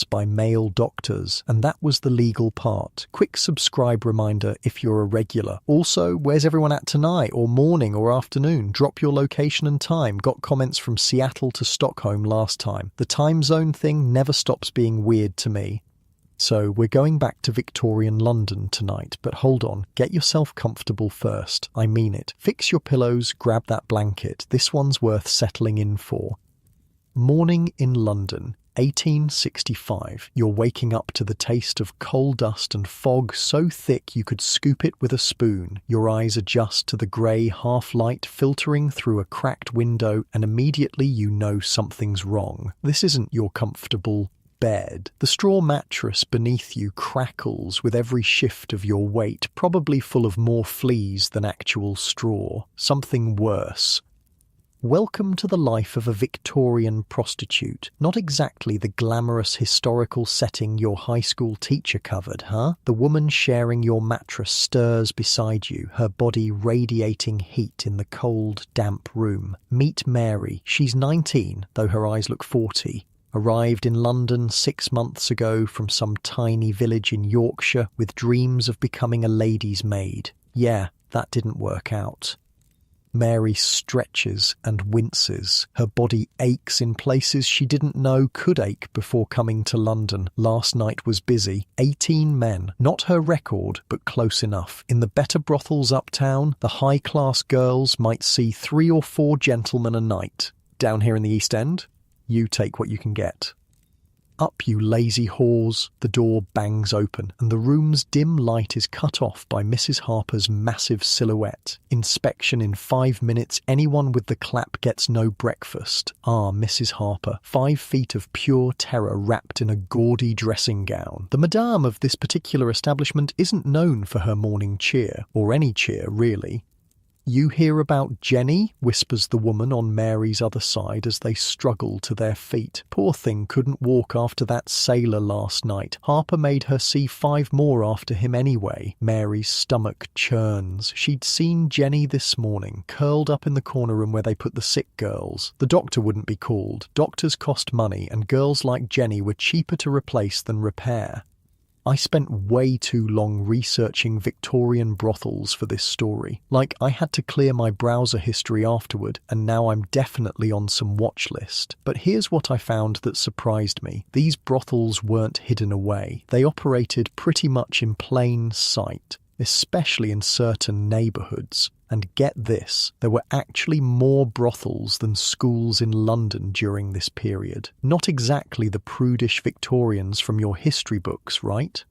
by male doctors, and that was the legal part. Quick subscribe reminder if you're a regular. Also, where's everyone at tonight, or morning or afternoon? Drop your location and time. Got comments from Seattle to Stockholm last time. The time zone thing never stops being weird to me. So we're going back to Victorian London tonight, but hold on, get yourself comfortable first. I mean it. Fix your pillows, grab that blanket. This one's worth settling in for. Morning in London, 1865. You're waking up to the taste of coal dust and fog so thick you could scoop it with a spoon. Your eyes adjust to the grey half-light filtering through a cracked window, and immediately you know something's wrong. This isn't your comfortable bed. The straw mattress beneath you crackles with every shift of your weight, probably full of more fleas than actual straw. Something worse. Welcome to the life of a Victorian prostitute. Not exactly the glamorous historical setting your high school teacher covered, huh? The woman sharing your mattress stirs beside you, her body radiating heat in the cold, damp room. Meet Mary. She's 19, though her eyes look 40. Arrived in London 6 months ago from some tiny village in Yorkshire with dreams of becoming a lady's maid. Yeah, that didn't work out. Mary stretches and winces. Her body aches in places she didn't know could ache before coming to London. Last night was busy. 18 men. Not her record, but close enough. In the better brothels uptown, the high-class girls might see 3 or 4 gentlemen a night. Down here in the East End, you take what you can get. Up, you lazy whores. The door bangs open, and the room's dim light is cut off by Mrs. Harper's massive silhouette. Inspection in 5 minutes. Anyone with the clap gets no breakfast. Ah, Mrs. Harper, 5 feet of pure terror wrapped in a gaudy dressing gown. The madame of this particular establishment isn't known for her morning cheer, or any cheer, really. "You hear about Jenny?" whispers the woman on Mary's other side as they struggle to their feet. Poor thing couldn't walk after that sailor last night. Harper made her see 5 more after him anyway. Mary's stomach churns. She'd seen Jenny this morning, curled up in the corner room where they put the sick girls. The doctor wouldn't be called. Doctors cost money, and girls like Jenny were cheaper to replace than repair. I spent way too long researching Victorian brothels for this story. Like, I had to clear my browser history afterward, and now I'm definitely on some watch list. But here's what I found that surprised me. These brothels weren't hidden away. They operated pretty much in plain sight, especially in certain neighbourhoods. And get this, there were actually more brothels than schools in London during this period. Not exactly the prudish Victorians from your history books, right?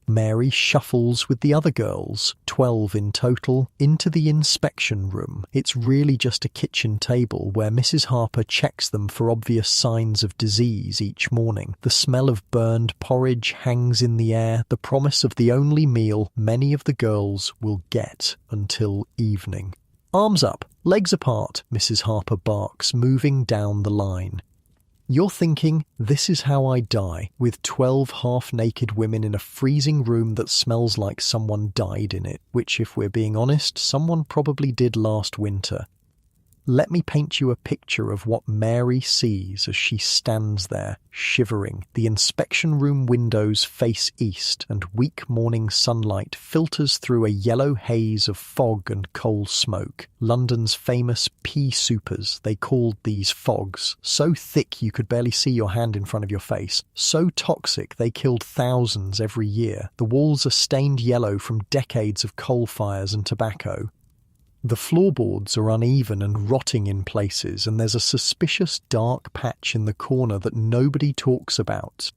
Mary shuffles with the other girls, 12 in total, into the inspection room. It's really just a kitchen table where Mrs. Harper checks them for obvious signs of disease each morning. The smell of burned porridge hangs in the air, the promise of the only meal many of the girls will get until evening. "Arms up, legs apart," Mrs. Harper barks, moving down the line. You're thinking, this is how I die, with 12 half-naked women in a freezing room that smells like someone died in it, which, if we're being honest, someone probably did last winter. Let me paint you a picture of what Mary sees as she stands there, shivering. The inspection room windows face east, and weak morning sunlight filters through a yellow haze of fog and coal smoke. London's famous pea soupers, they called these fogs. So thick you could barely see your hand in front of your face. So toxic they killed thousands every year. The walls are stained yellow from decades of coal fires and tobacco. The floorboards are uneven and rotting in places, and there's a suspicious dark patch in the corner that nobody talks about.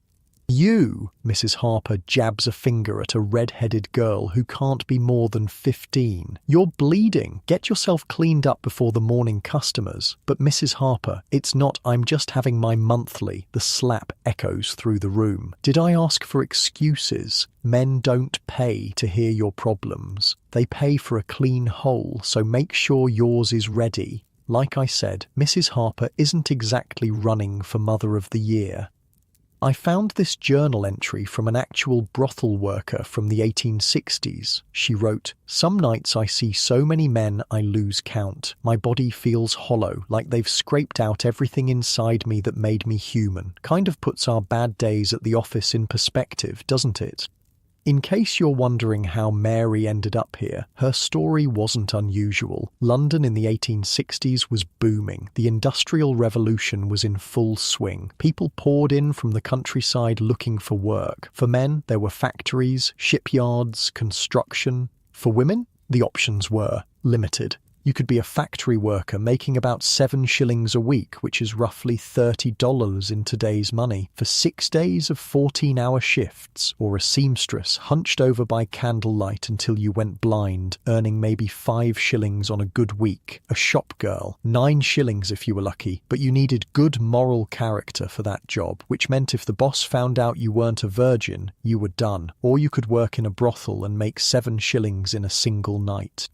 "You," Mrs. Harper jabs a finger at a red-headed girl who can't be more than 15. "You're bleeding. Get yourself cleaned up before the morning customers." "But Mrs. Harper, it's not 'I'm just having my monthly.'" The slap echoes through the room. "Did I ask for excuses? Men don't pay to hear your problems. They pay for a clean hole, so make sure yours is ready." Like I said, Mrs. Harper isn't exactly running for Mother of the Year. I found this journal entry from an actual brothel worker from the 1860s. She wrote, "Some nights I see so many men I lose count. My body feels hollow, like they've scraped out everything inside me that made me human. Kind of puts our bad days at the office in perspective, doesn't it?" In case you're wondering how Mary ended up here, her story wasn't unusual. London in the 1860s was booming. The Industrial Revolution was in full swing. People poured in from the countryside looking for work. For men, there were factories, shipyards, construction. For women, the options were limited. You could be a factory worker making about 7 shillings a week, which is roughly $30 in today's money, for 6 days of 14-hour shifts, or a seamstress hunched over by candlelight until you went blind, earning maybe 5 shillings on a good week. A shop girl, 9 shillings if you were lucky, but you needed good moral character for that job, which meant if the boss found out you weren't a virgin, you were done. Or you could work in a brothel and make 7 shillings in a single night.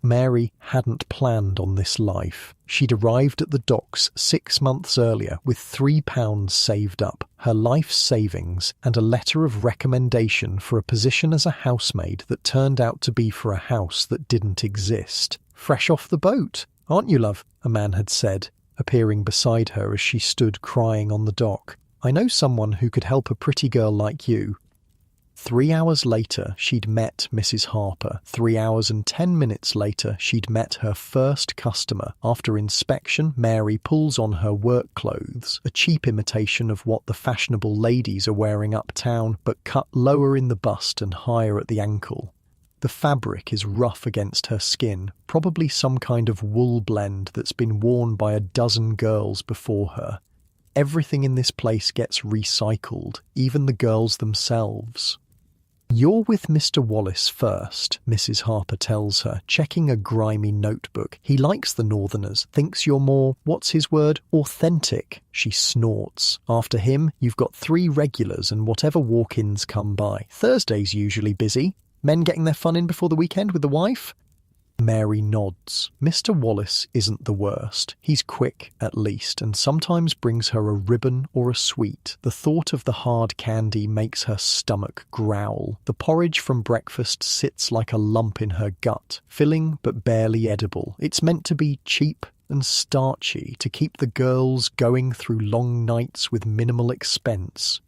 Mary hadn't planned on this life. She'd arrived at the docks 6 months earlier with £3 saved up, her life's savings, and a letter of recommendation for a position as a housemaid that turned out to be for a house that didn't exist. "Fresh off the boat, aren't you, love?" a man had said, appearing beside her as she stood crying on the dock. "I know someone who could help a pretty girl like you." 3 hours later, she'd met Mrs. Harper. 3 hours and 10 minutes later, she'd met her first customer. After inspection, Mary pulls on her work clothes, a cheap imitation of what the fashionable ladies are wearing uptown, but cut lower in the bust and higher at the ankle. The fabric is rough against her skin, probably some kind of wool blend that's been worn by a dozen girls before her. Everything in this place gets recycled, even the girls themselves. "You're with Mr. Wallace first," Mrs. Harper tells her, checking a grimy notebook. "He likes the Northerners, thinks you're more, what's his word, authentic." She snorts. "After him, you've got 3 regulars and whatever walk-ins come by. Thursday's usually busy. Men getting their fun in before the weekend with the wife?" Mary nods. Mr. Wallace isn't the worst. He's quick, at least, and sometimes brings her a ribbon or a sweet. The thought of the hard candy makes her stomach growl. The porridge from breakfast sits like a lump in her gut, filling but barely edible. It's meant to be cheap and starchy, to keep the girls going through long nights with minimal expense.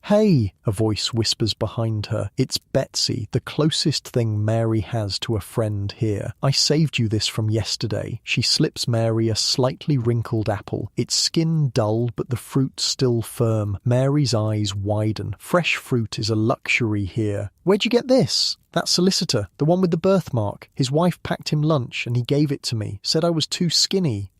"Hey," a voice whispers behind her. It's Betsy, the closest thing Mary has to a friend here. "I saved you this from yesterday." She slips Mary a slightly wrinkled apple, its skin dull but the fruit still firm. Mary's eyes widen. Fresh fruit is a luxury here. "Where'd you get this?" "That solicitor, the one with the birthmark. His wife packed him lunch and he gave it to me. Said I was too skinny."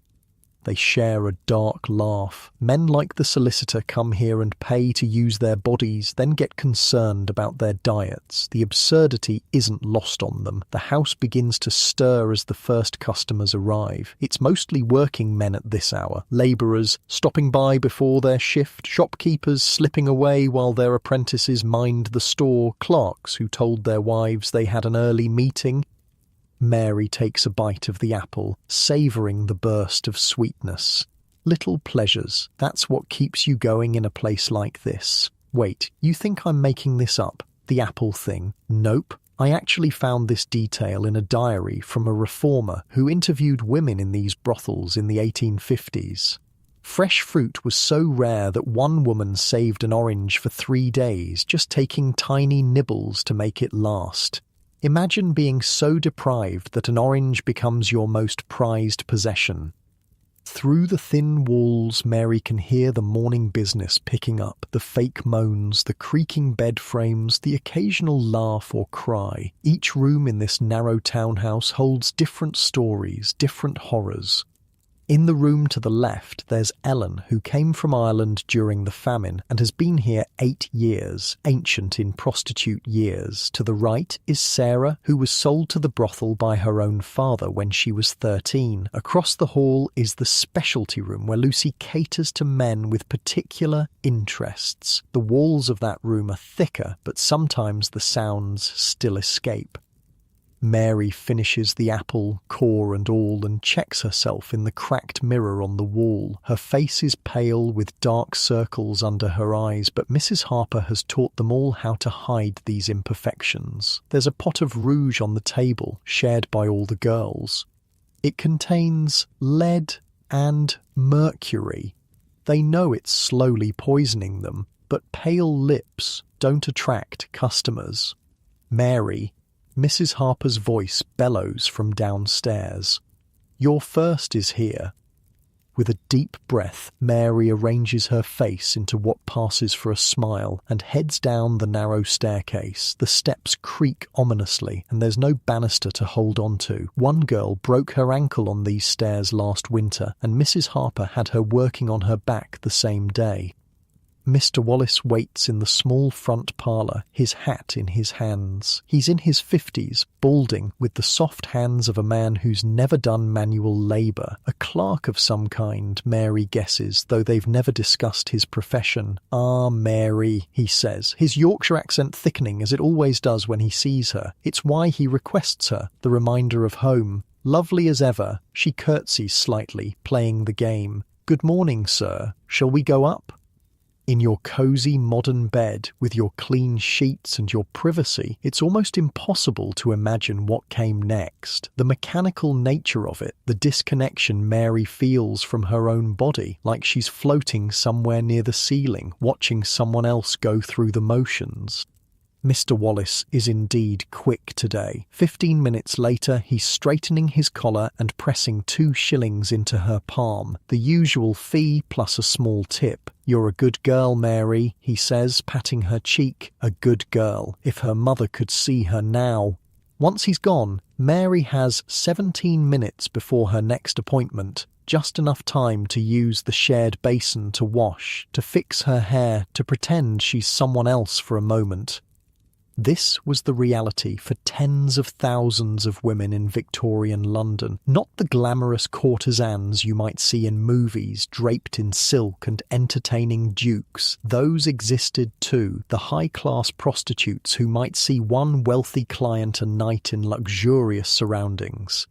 They share a dark laugh. Men like the solicitor come here and pay to use their bodies, then get concerned about their diets. The absurdity isn't lost on them. The house begins to stir as the first customers arrive. It's mostly working men at this hour, labourers stopping by before their shift, shopkeepers slipping away while their apprentices mind the store, clerks who told their wives they had an early meeting. Mary takes a bite of the apple, savouring the burst of sweetness. Little pleasures, that's what keeps you going in a place like this. Wait, you think I'm making this up? The apple thing? Nope. I actually found this detail in a diary from a reformer who interviewed women in these brothels in the 1850s. Fresh fruit was so rare that one woman saved an orange for 3 days, just taking tiny nibbles to make it last. Imagine being so deprived that an orange becomes your most prized possession. Through the thin walls, Mary can hear the morning business picking up, the fake moans, the creaking bed frames, the occasional laugh or cry. Each room in this narrow townhouse holds different stories, different horrors. In the room to the left, there's Ellen, who came from Ireland during the famine and has been here 8 years, ancient in prostitute years. To the right is Sarah, who was sold to the brothel by her own father when she was 13. Across the hall is the specialty room where Lucy caters to men with particular interests. The walls of that room are thicker, but sometimes the sounds still escape. Mary finishes the apple, core and all, and checks herself in the cracked mirror on the wall. Her face is pale with dark circles under her eyes, but Mrs. Harper has taught them all how to hide these imperfections. There's a pot of rouge on the table, shared by all the girls. It contains lead and mercury. They know it's slowly poisoning them, but pale lips don't attract customers. Mary, Mrs. Harper's voice bellows from downstairs. Your first is here. With a deep breath, Mary arranges her face into what passes for a smile and heads down the narrow staircase. The steps creak ominously, and there's no banister to hold on to. One girl broke her ankle on these stairs last winter, and Mrs. Harper had her working on her back the same day. Mr. Wallace waits in the small front parlour, his hat in his hands. He's in his 50s, balding, with the soft hands of a man who's never done manual labour. A clerk of some kind, Mary guesses, though they've never discussed his profession. "Ah, Mary," he says, his Yorkshire accent thickening as it always does when he sees her. It's why he requests her, the reminder of home. Lovely as ever, she curtsies slightly, playing the game. "Good morning, sir. Shall we go up?" In your cosy modern bed, with your clean sheets and your privacy, it's almost impossible to imagine what came next. The mechanical nature of it, the disconnection Mary feels from her own body, like she's floating somewhere near the ceiling, watching someone else go through the motions. Mr. Wallace is indeed quick today. 15 minutes later, he's straightening his collar and pressing 2 shillings into her palm, the usual fee plus a small tip. "You're a good girl, Mary," he says, patting her cheek. A good girl. If her mother could see her now. Once he's gone, Mary has 17 minutes before her next appointment. Just enough time to use the shared basin to wash, to fix her hair, to pretend she's someone else for a moment. This was the reality for tens of thousands of women in Victorian London, not the glamorous courtesans you might see in movies draped in silk and entertaining dukes. Those existed too, the high-class prostitutes who might see one wealthy client a night in luxurious surroundings.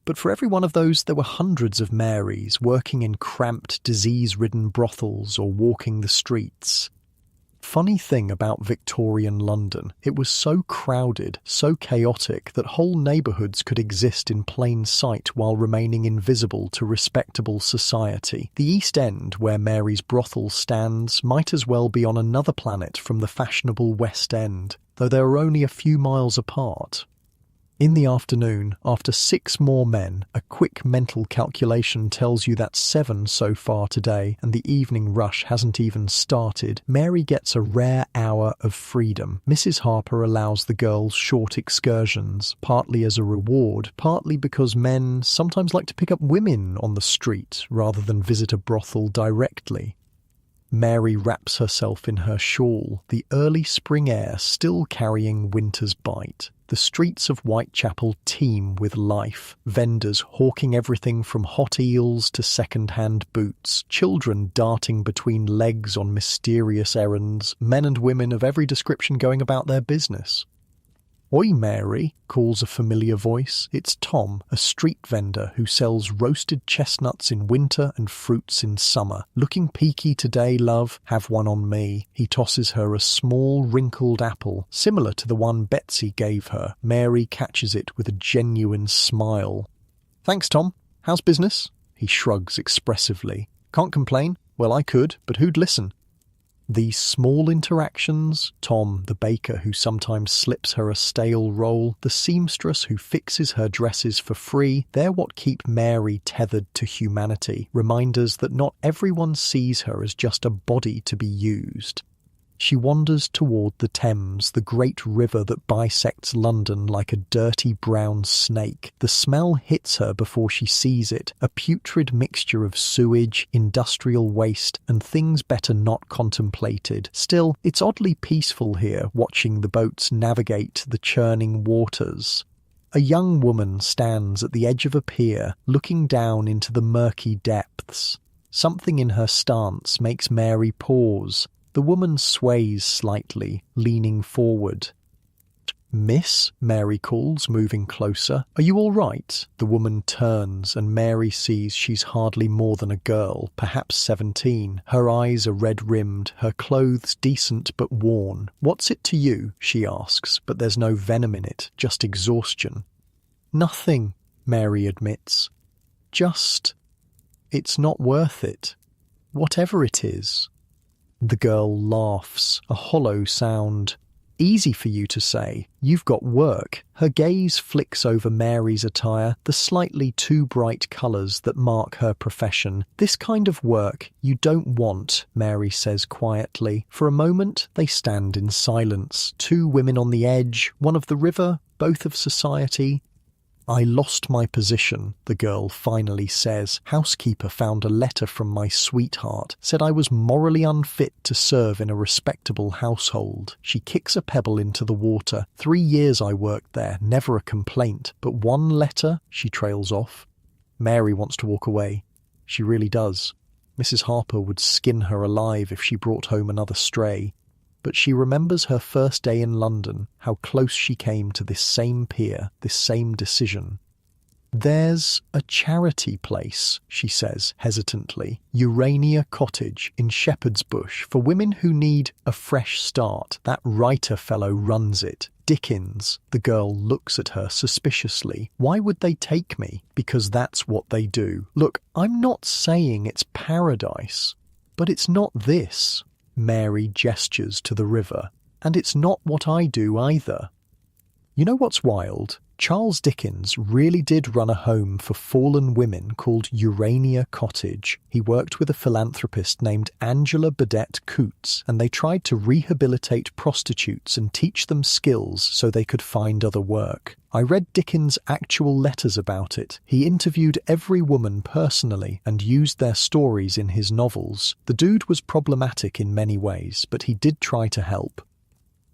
But for every one of those, there were hundreds of Marys working in cramped, disease-ridden brothels or walking the streets. Funny thing about Victorian London, it was so crowded, so chaotic, that whole neighbourhoods could exist in plain sight while remaining invisible to respectable society. The East End, where Mary's brothel stands, might as well be on another planet from the fashionable West End, though they are only a few miles apart. In the afternoon, after 6 more men, a quick mental calculation tells you that's 7 so far today, and the evening rush hasn't even started. Mary gets a rare hour of freedom. Mrs. Harper allows the girls short excursions, partly as a reward, partly because men sometimes like to pick up women on the street rather than visit a brothel directly. Mary wraps herself in her shawl, the early spring air still carrying winter's bite. The streets of Whitechapel teem with life, vendors hawking everything from hot eels to second-hand boots, children darting between legs on mysterious errands, men and women of every description going about their business. "Oi, Mary," calls a familiar voice. It's Tom, a street vendor who sells roasted chestnuts in winter and fruits in summer. "Looking peaky today, love? Have one on me." He tosses her a small, wrinkled apple, similar to the one Betsy gave her. Mary catches it with a genuine smile. "Thanks, Tom. How's business?" He shrugs expressively. "Can't complain. Well, I could, but who'd listen?" These small interactions, Tom, the baker who sometimes slips her a stale roll, the seamstress who fixes her dresses for free, they're what keep Mary tethered to humanity, reminders that not everyone sees her as just a body to be used. She wanders toward the Thames, the great river that bisects London like a dirty brown snake. The smell hits her before she sees it, a putrid mixture of sewage, industrial waste, and things better not contemplated. Still, it's oddly peaceful here, watching the boats navigate the churning waters. A young woman stands at the edge of a pier, looking down into the murky depths. Something in her stance makes Mary pause. The woman sways slightly, leaning forward. "Miss," Mary calls, moving closer. "Are you all right?" The woman turns, and Mary sees she's hardly more than a girl, perhaps 17. Her eyes are red-rimmed, her clothes decent but worn. "What's it to you?" she asks, but there's no venom in it, just exhaustion. "Nothing," Mary admits. It's not worth it. Whatever it is." The girl laughs, a hollow sound. "Easy for you to say. You've got work." Her gaze flicks over Mary's attire, the slightly too bright colours that mark her profession. "This kind of work you don't want," Mary says quietly. For a moment, they stand in silence. Two women on the edge, one of the river, both of society. "I lost my position," the girl finally says. "Housekeeper found a letter from my sweetheart. Said I was morally unfit to serve in a respectable household." She kicks a pebble into the water. 3 years I worked there, never a complaint. But one letter, she trails off. Mary wants to walk away. She really does. Mrs. Harper would skin her alive if she brought home another stray. But she remembers her first day in London, how close she came to this same pier, this same decision. "There's a charity place," she says hesitantly, "Urania Cottage in Shepherd's Bush, for women who need a fresh start. That writer fellow runs it. Dickens." The girl looks at her suspiciously. "Why would they take me?" "Because that's what they do. Look, I'm not saying it's paradise, but it's not this." Mary gestures to the river. "And it's not what I do either." You know what's wild? Charles Dickens really did run a home for fallen women called Urania Cottage. He worked with a philanthropist named Angela Burdett Coutts, and they tried to rehabilitate prostitutes and teach them skills so they could find other work. I read Dickens' actual letters about it. He interviewed every woman personally and used their stories in his novels. The dude was problematic in many ways, but he did try to help.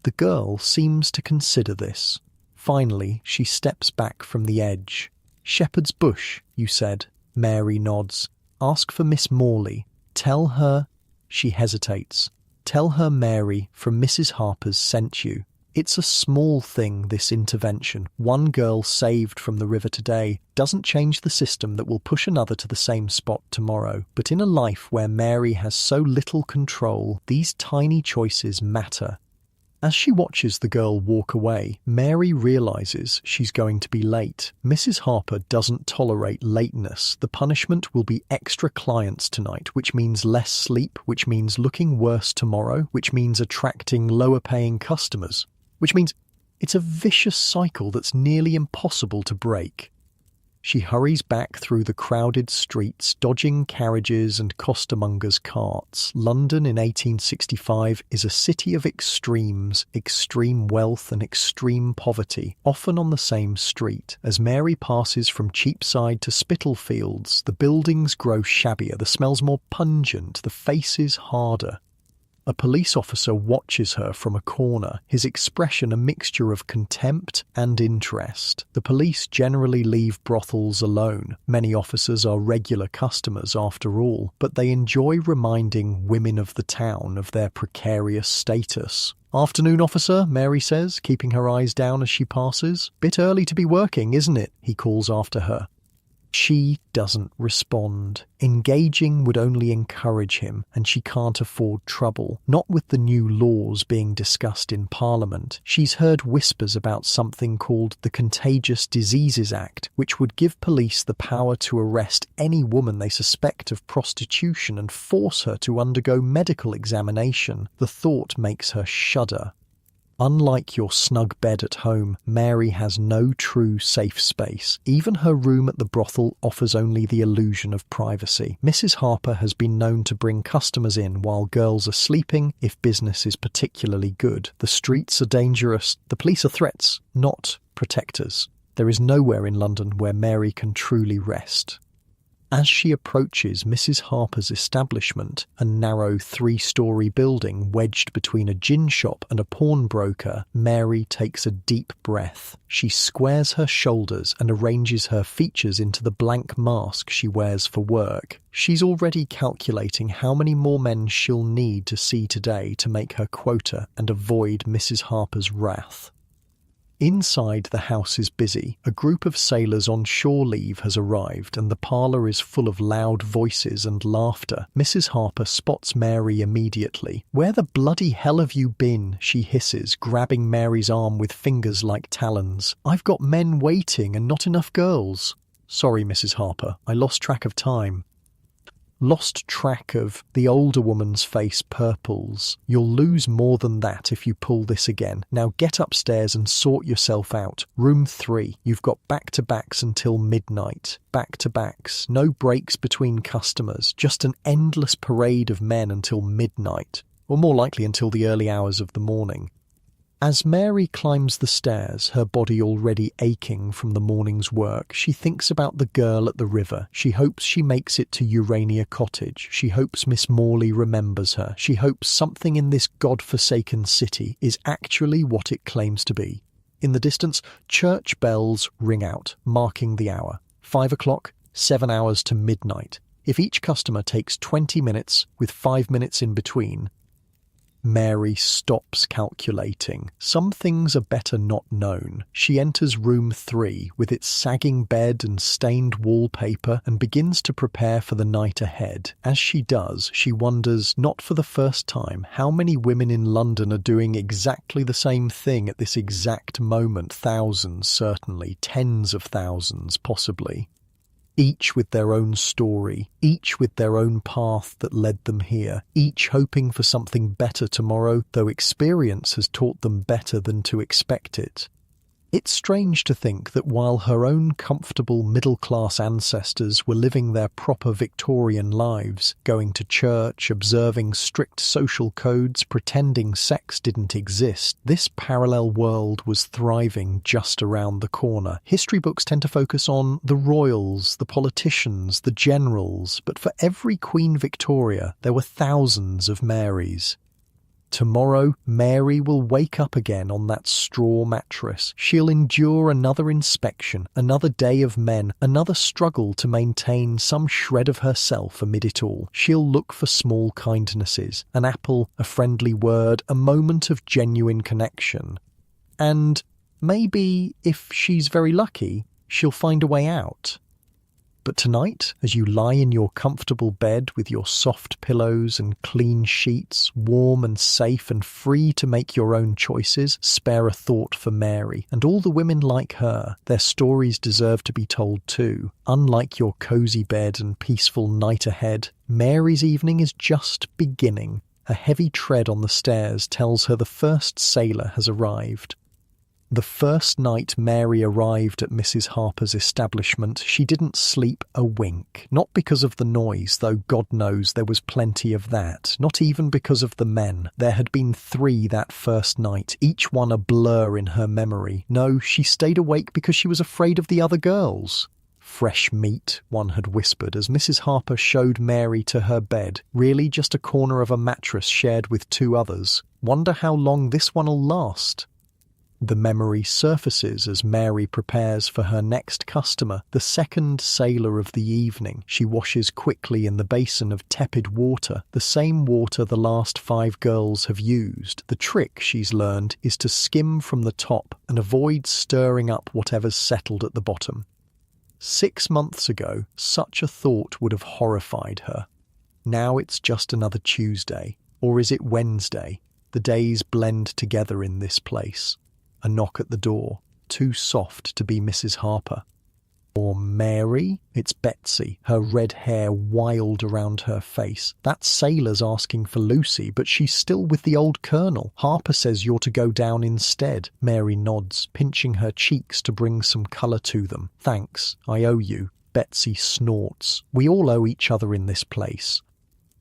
The girl seems to consider this. Finally, she steps back from the edge. "Shepherd's Bush, you said?" Mary nods. "Ask for Miss Morley. Tell her—" She hesitates. "Tell her Mary from Mrs. Harper's sent you. It's a small thing, this intervention. One girl saved from the river today doesn't change the system that will push another to the same spot tomorrow. But in a life where Mary has so little control, these tiny choices matter." As she watches the girl walk away, Mary realizes she's going to be late. Mrs. Harper doesn't tolerate lateness. The punishment will be extra clients tonight, which means less sleep, which means looking worse tomorrow, which means attracting lower-paying customers, which means it's a vicious cycle that's nearly impossible to break. She hurries back through the crowded streets, dodging carriages and costermongers' carts. London in 1865 is a city of extremes, extreme wealth and extreme poverty, often on the same street. As Mary passes from Cheapside to Spitalfields, the buildings grow shabbier, the smells more pungent, the faces harder. A police officer watches her from a corner, his expression a mixture of contempt and interest. The police generally leave brothels alone. Many officers are regular customers after all, but they enjoy reminding women of the town of their precarious status. "Afternoon, officer," Mary says, keeping her eyes down as she passes. "Bit early to be working, isn't it?" he calls after her. She doesn't respond. Engaging would only encourage him, and she can't afford trouble. Not with the new laws being discussed in Parliament. She's heard whispers about something called the Contagious Diseases Act, which would give police the power to arrest any woman they suspect of prostitution and force her to undergo medical examination. The thought makes her shudder. Unlike your snug bed at home, Mary has no true safe space. Even her room at the brothel offers only the illusion of privacy. Mrs. Harper has been known to bring customers in while girls are sleeping if business is particularly good. The streets are dangerous. The police are threats, not protectors. There is nowhere in London where Mary can truly rest. As she approaches Mrs. Harper's establishment, a narrow 3-story building wedged between a gin shop and a pawnbroker, Mary takes a deep breath. She squares her shoulders and arranges her features into the blank mask she wears for work. She's already calculating how many more men she'll need to see today to make her quota and avoid Mrs. Harper's wrath. Inside, the house is busy. A group of sailors on shore leave has arrived, and the parlour is full of loud voices and laughter. Mrs. Harper spots Mary immediately. "Where the bloody hell have you been?" she hisses, grabbing Mary's arm with fingers like talons. "I've got men waiting and not enough girls." "Sorry, Mrs. Harper, I lost track of time." Lost track of, the older woman's face purples. "You'll lose more than that if you pull this again. Now get upstairs and sort yourself out. Room 3. You've got back-to-backs until midnight. Back-to-backs. No breaks between customers. Just an endless parade of men until midnight. Or more likely until the early hours of the morning." As Mary climbs the stairs, her body already aching from the morning's work, she thinks about the girl at the river. She hopes she makes it to Urania Cottage. She hopes Miss Morley remembers her. She hopes something in this god-forsaken city is actually what it claims to be. In the distance, church bells ring out, marking the hour. 5 o'clock, 7 hours to midnight. If each customer takes 20 minutes, with 5 minutes in between, Mary stops calculating. Some things are better not known. She enters room 3 with its sagging bed and stained wallpaper and begins to prepare for the night ahead. As she does, she wonders, not for the first time, how many women in London are doing exactly the same thing at this exact moment. Thousands, certainly. Tens of thousands, possibly. Each with their own story, each with their own path that led them here, each hoping for something better tomorrow, though experience has taught them better than to expect it. It's strange to think that while her own comfortable middle-class ancestors were living their proper Victorian lives, going to church, observing strict social codes, pretending sex didn't exist, this parallel world was thriving just around the corner. History books tend to focus on the royals, the politicians, the generals, but for every Queen Victoria, there were thousands of Marys. Tomorrow, Mary will wake up again on that straw mattress. She'll endure another inspection, another day of men, another struggle to maintain some shred of herself amid it all. She'll look for small kindnesses, an apple, a friendly word, a moment of genuine connection. And maybe, if she's very lucky, she'll find a way out. But tonight, as you lie in your comfortable bed with your soft pillows and clean sheets, warm and safe and free to make your own choices, spare a thought for Mary and all the women like her. Their stories deserve to be told too. Unlike your cosy bed and peaceful night ahead, Mary's evening is just beginning. A heavy tread on the stairs tells her the first sailor has arrived. The first night Mary arrived at Mrs. Harper's establishment, she didn't sleep a wink. Not because of the noise, though God knows there was plenty of that. Not even because of the men. There had been 3 that first night, each one a blur in her memory. No, she stayed awake because she was afraid of the other girls. "Fresh meat," one had whispered as Mrs. Harper showed Mary to her bed. Really just a corner of a mattress shared with 2 others. Wonder how long this one'll last. The memory surfaces as Mary prepares for her next customer, the second sailor of the evening. She washes quickly in the basin of tepid water, the same water the last 5 girls have used. The trick, she's learned, is to skim from the top and avoid stirring up whatever's settled at the bottom. 6 months ago, such a thought would have horrified her. Now it's just another Tuesday. Or is it Wednesday? The days blend together in this place. A knock at the door, too soft to be Mrs. Harper. Or Mary? It's Betsy, her red hair wild around her face. That sailor's asking for Lucy, but she's still with the old colonel. Harper says you're to go down instead. Mary nods, pinching her cheeks to bring some colour to them. "Thanks, I owe you." Betsy snorts. "We all owe each other in this place."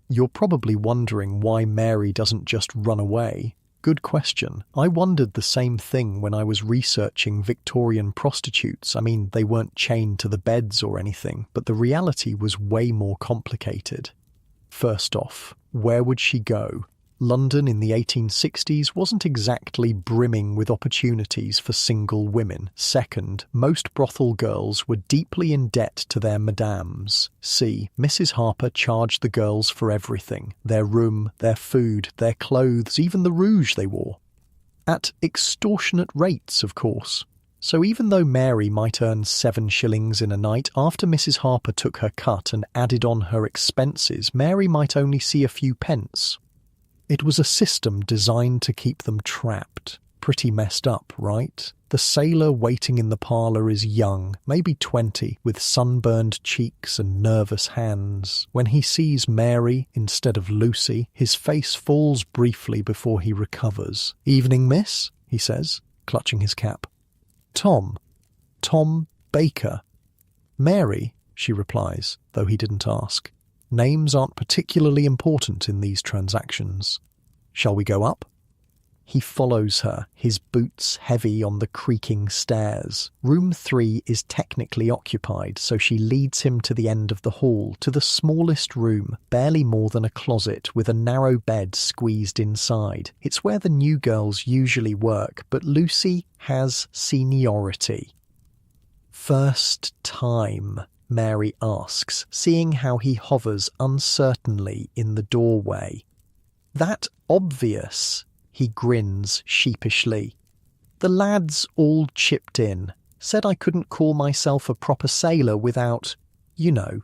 You're probably wondering why Mary doesn't just run away. Good question. I wondered the same thing when I was researching Victorian prostitutes. I mean, they weren't chained to the beds or anything, but the reality was way more complicated. First off, where would she go? London in the 1860s wasn't exactly brimming with opportunities for single women. Second, most brothel girls were deeply in debt to their madams. See, Mrs. Harper charged the girls for everything. Their room, their food, their clothes, even the rouge they wore. At extortionate rates, of course. So even though Mary might earn 7 shillings in a night, after Mrs. Harper took her cut and added on her expenses, Mary might only see a few pence. It was a system designed to keep them trapped. Pretty messed up, right? The sailor waiting in the parlour is young, maybe 20, with sunburned cheeks and nervous hands. When he sees Mary instead of Lucy, his face falls briefly before he recovers. "Evening, miss," he says, clutching his cap. "Tom Baker." "Mary," she replies, though he didn't ask. Names aren't particularly important in these transactions. "Shall we go up?" He follows her, his boots heavy on the creaking stairs. Room 3 is technically occupied, so she leads him to the end of the hall, to the smallest room, barely more than a closet, with a narrow bed squeezed inside. It's where the new girls usually work, but Lucy has seniority. "First time?" Mary asks, seeing how he hovers uncertainly in the doorway. "That obvious?" He grins sheepishly. "The lads all chipped in, said I couldn't call myself a proper sailor without, you know."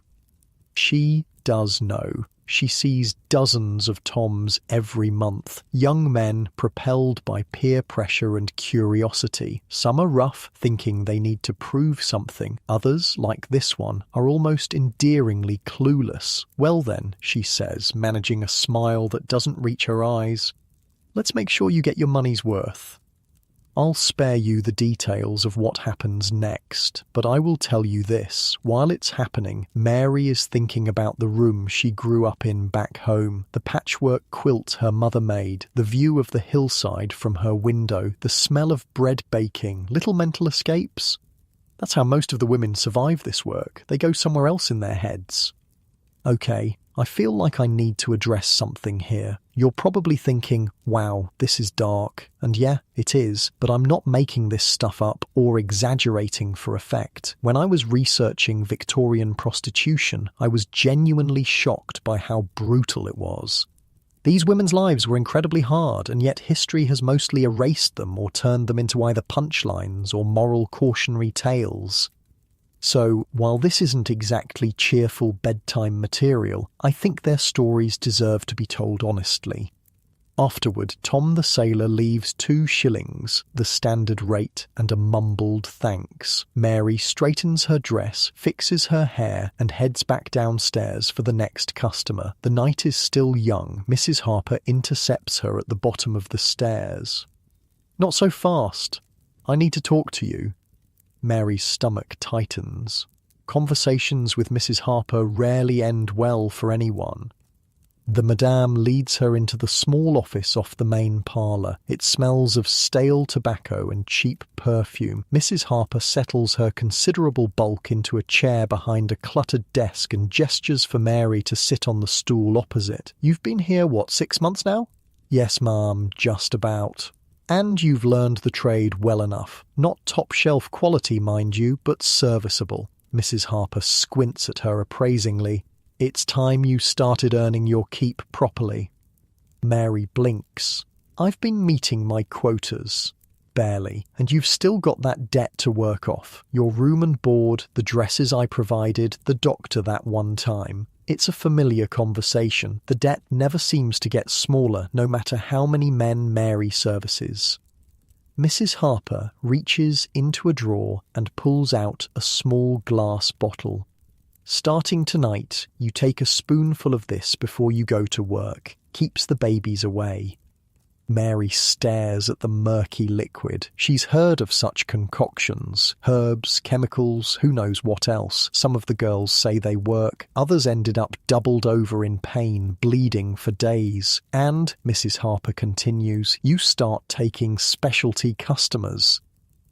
She does know. She sees dozens of Toms every month, young men propelled by peer pressure and curiosity. Some are rough, thinking they need to prove something. Others, like this one, are almost endearingly clueless. "Well then," she says, managing a smile that doesn't reach her eyes, "let's make sure you get your money's worth. I'll spare you the details of what happens next, but I will tell you this. While it's happening, Mary is thinking about the room she grew up in back home, the patchwork quilt her mother made, the view of the hillside from her window, the smell of bread baking, little mental escapes. That's how most of the women survive this work. They go somewhere else in their heads. Okay, I feel like I need to address something here. You're probably thinking, wow, this is dark. And yeah, it is, but I'm not making this stuff up or exaggerating for effect. When I was researching Victorian prostitution, I was genuinely shocked by how brutal it was. These women's lives were incredibly hard, and yet history has mostly erased them or turned them into either punchlines or moral cautionary tales. So, while this isn't exactly cheerful bedtime material, I think their stories deserve to be told honestly. Afterward, Tom the sailor leaves 2 shillings, the standard rate, and a mumbled thanks. Mary straightens her dress, fixes her hair, and heads back downstairs for the next customer. The night is still young. Mrs. Harper intercepts her at the bottom of the stairs. "Not so fast. I need to talk to you." Mary's stomach tightens. Conversations with Mrs. Harper rarely end well for anyone. The madame leads her into the small office off the main parlour. It smells of stale tobacco and cheap perfume. Mrs. Harper settles her considerable bulk into a chair behind a cluttered desk and gestures for Mary to sit on the stool opposite. "You've been here, 6 months now?" "Yes, ma'am, just about." "And you've learned the trade well enough. Not top-shelf quality, mind you, but serviceable." Mrs. Harper squints at her appraisingly. "It's time you started earning your keep properly." Mary blinks. "I've been meeting my quotas." "Barely. And you've still got that debt to work off. Your room and board, the dresses I provided, the doctor that one time. It's a familiar conversation. The debt never seems to get smaller, no matter how many men Mary services." Mrs. Harper reaches into a drawer and pulls out a small glass bottle. "Starting tonight, you take a spoonful of this before you go to work. Keeps the babies away." Mary stares at the murky liquid. She's heard of such concoctions. Herbs, chemicals, who knows what else. Some of the girls say they work. Others ended up doubled over in pain, bleeding for days. And, Mrs. Harper continues, you start taking specialty customers.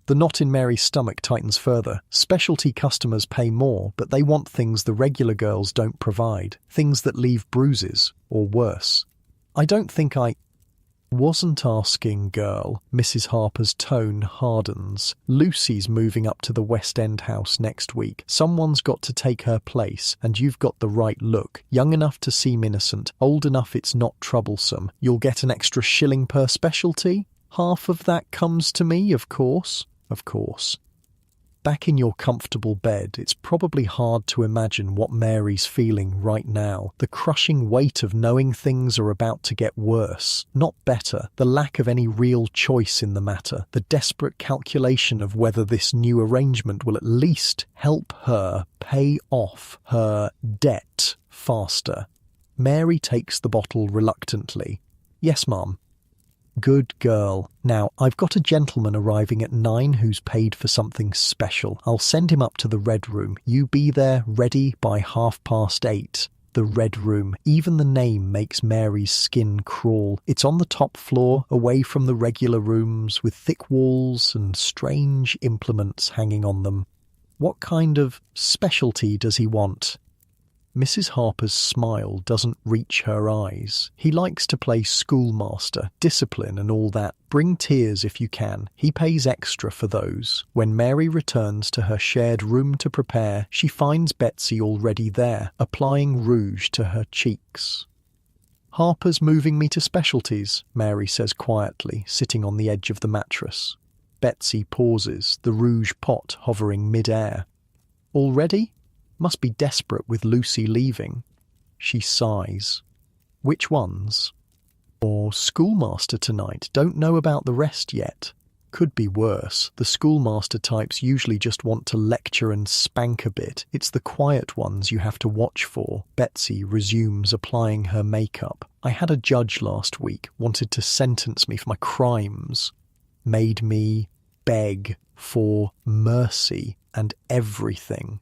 The knot in Mary's stomach tightens further. Specialty customers pay more, but they want things the regular girls don't provide. Things that leave bruises, or worse. "I don't think I wasn't asking, girl." Mrs. Harper's tone hardens. "Lucy's moving up to the West End house next week. Someone's got to take her place, and you've got the right look. Young enough to seem innocent, old enough it's not troublesome. You'll get an extra shilling per specialty?" Half of that comes to me, of course. Of course. Back in your comfortable bed, it's probably hard to imagine what Mary's feeling right now. The crushing weight of knowing things are about to get worse, not better. The lack of any real choice in the matter. The desperate calculation of whether this new arrangement will at least help her pay off her debt faster. Mary takes the bottle reluctantly. Yes, Mum. Good girl. Now, I've got a gentleman arriving at 9 who's paid for something special. I'll send him up to the Red Room. You be there ready by 8:30. The Red Room. Even the name makes Mary's skin crawl. It's on the top floor, away from the regular rooms, with thick walls and strange implements hanging on them. What kind of specialty does he want? Mrs. Harper's smile doesn't reach her eyes. He likes to play schoolmaster, discipline and all that. Bring tears if you can. He pays extra for those. When Mary returns to her shared room to prepare, she finds Betsy already there, applying rouge to her cheeks. Harper's moving me to specialties, Mary says quietly, sitting on the edge of the mattress. Betsy pauses, the rouge pot hovering mid-air. Already? Must be desperate with Lucy leaving. She sighs. Which ones? Or schoolmaster tonight. Don't know about the rest yet. Could be worse. The schoolmaster types usually just want to lecture and spank a bit. It's the quiet ones you have to watch for. Betsy resumes applying her makeup. I had a judge last week, wanted to sentence me for my crimes. Made me beg for mercy and everything.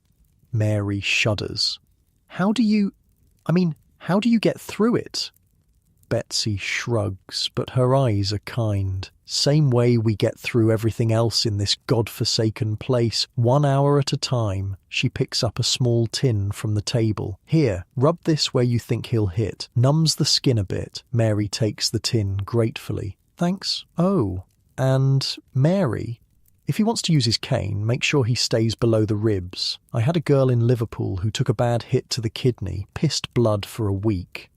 Mary shudders. How do you get through it? Betsy shrugs, but her eyes are kind. Same way we get through everything else in this godforsaken place, 1 hour at a time. She picks up a small tin from the table. Here, rub this where you think he'll hit. Numbs the skin a bit. Mary takes the tin gratefully. Thanks. Oh, and Mary... If he wants to use his cane, make sure he stays below the ribs. I had a girl in Liverpool who took a bad hit to the kidney, pissed blood for a week.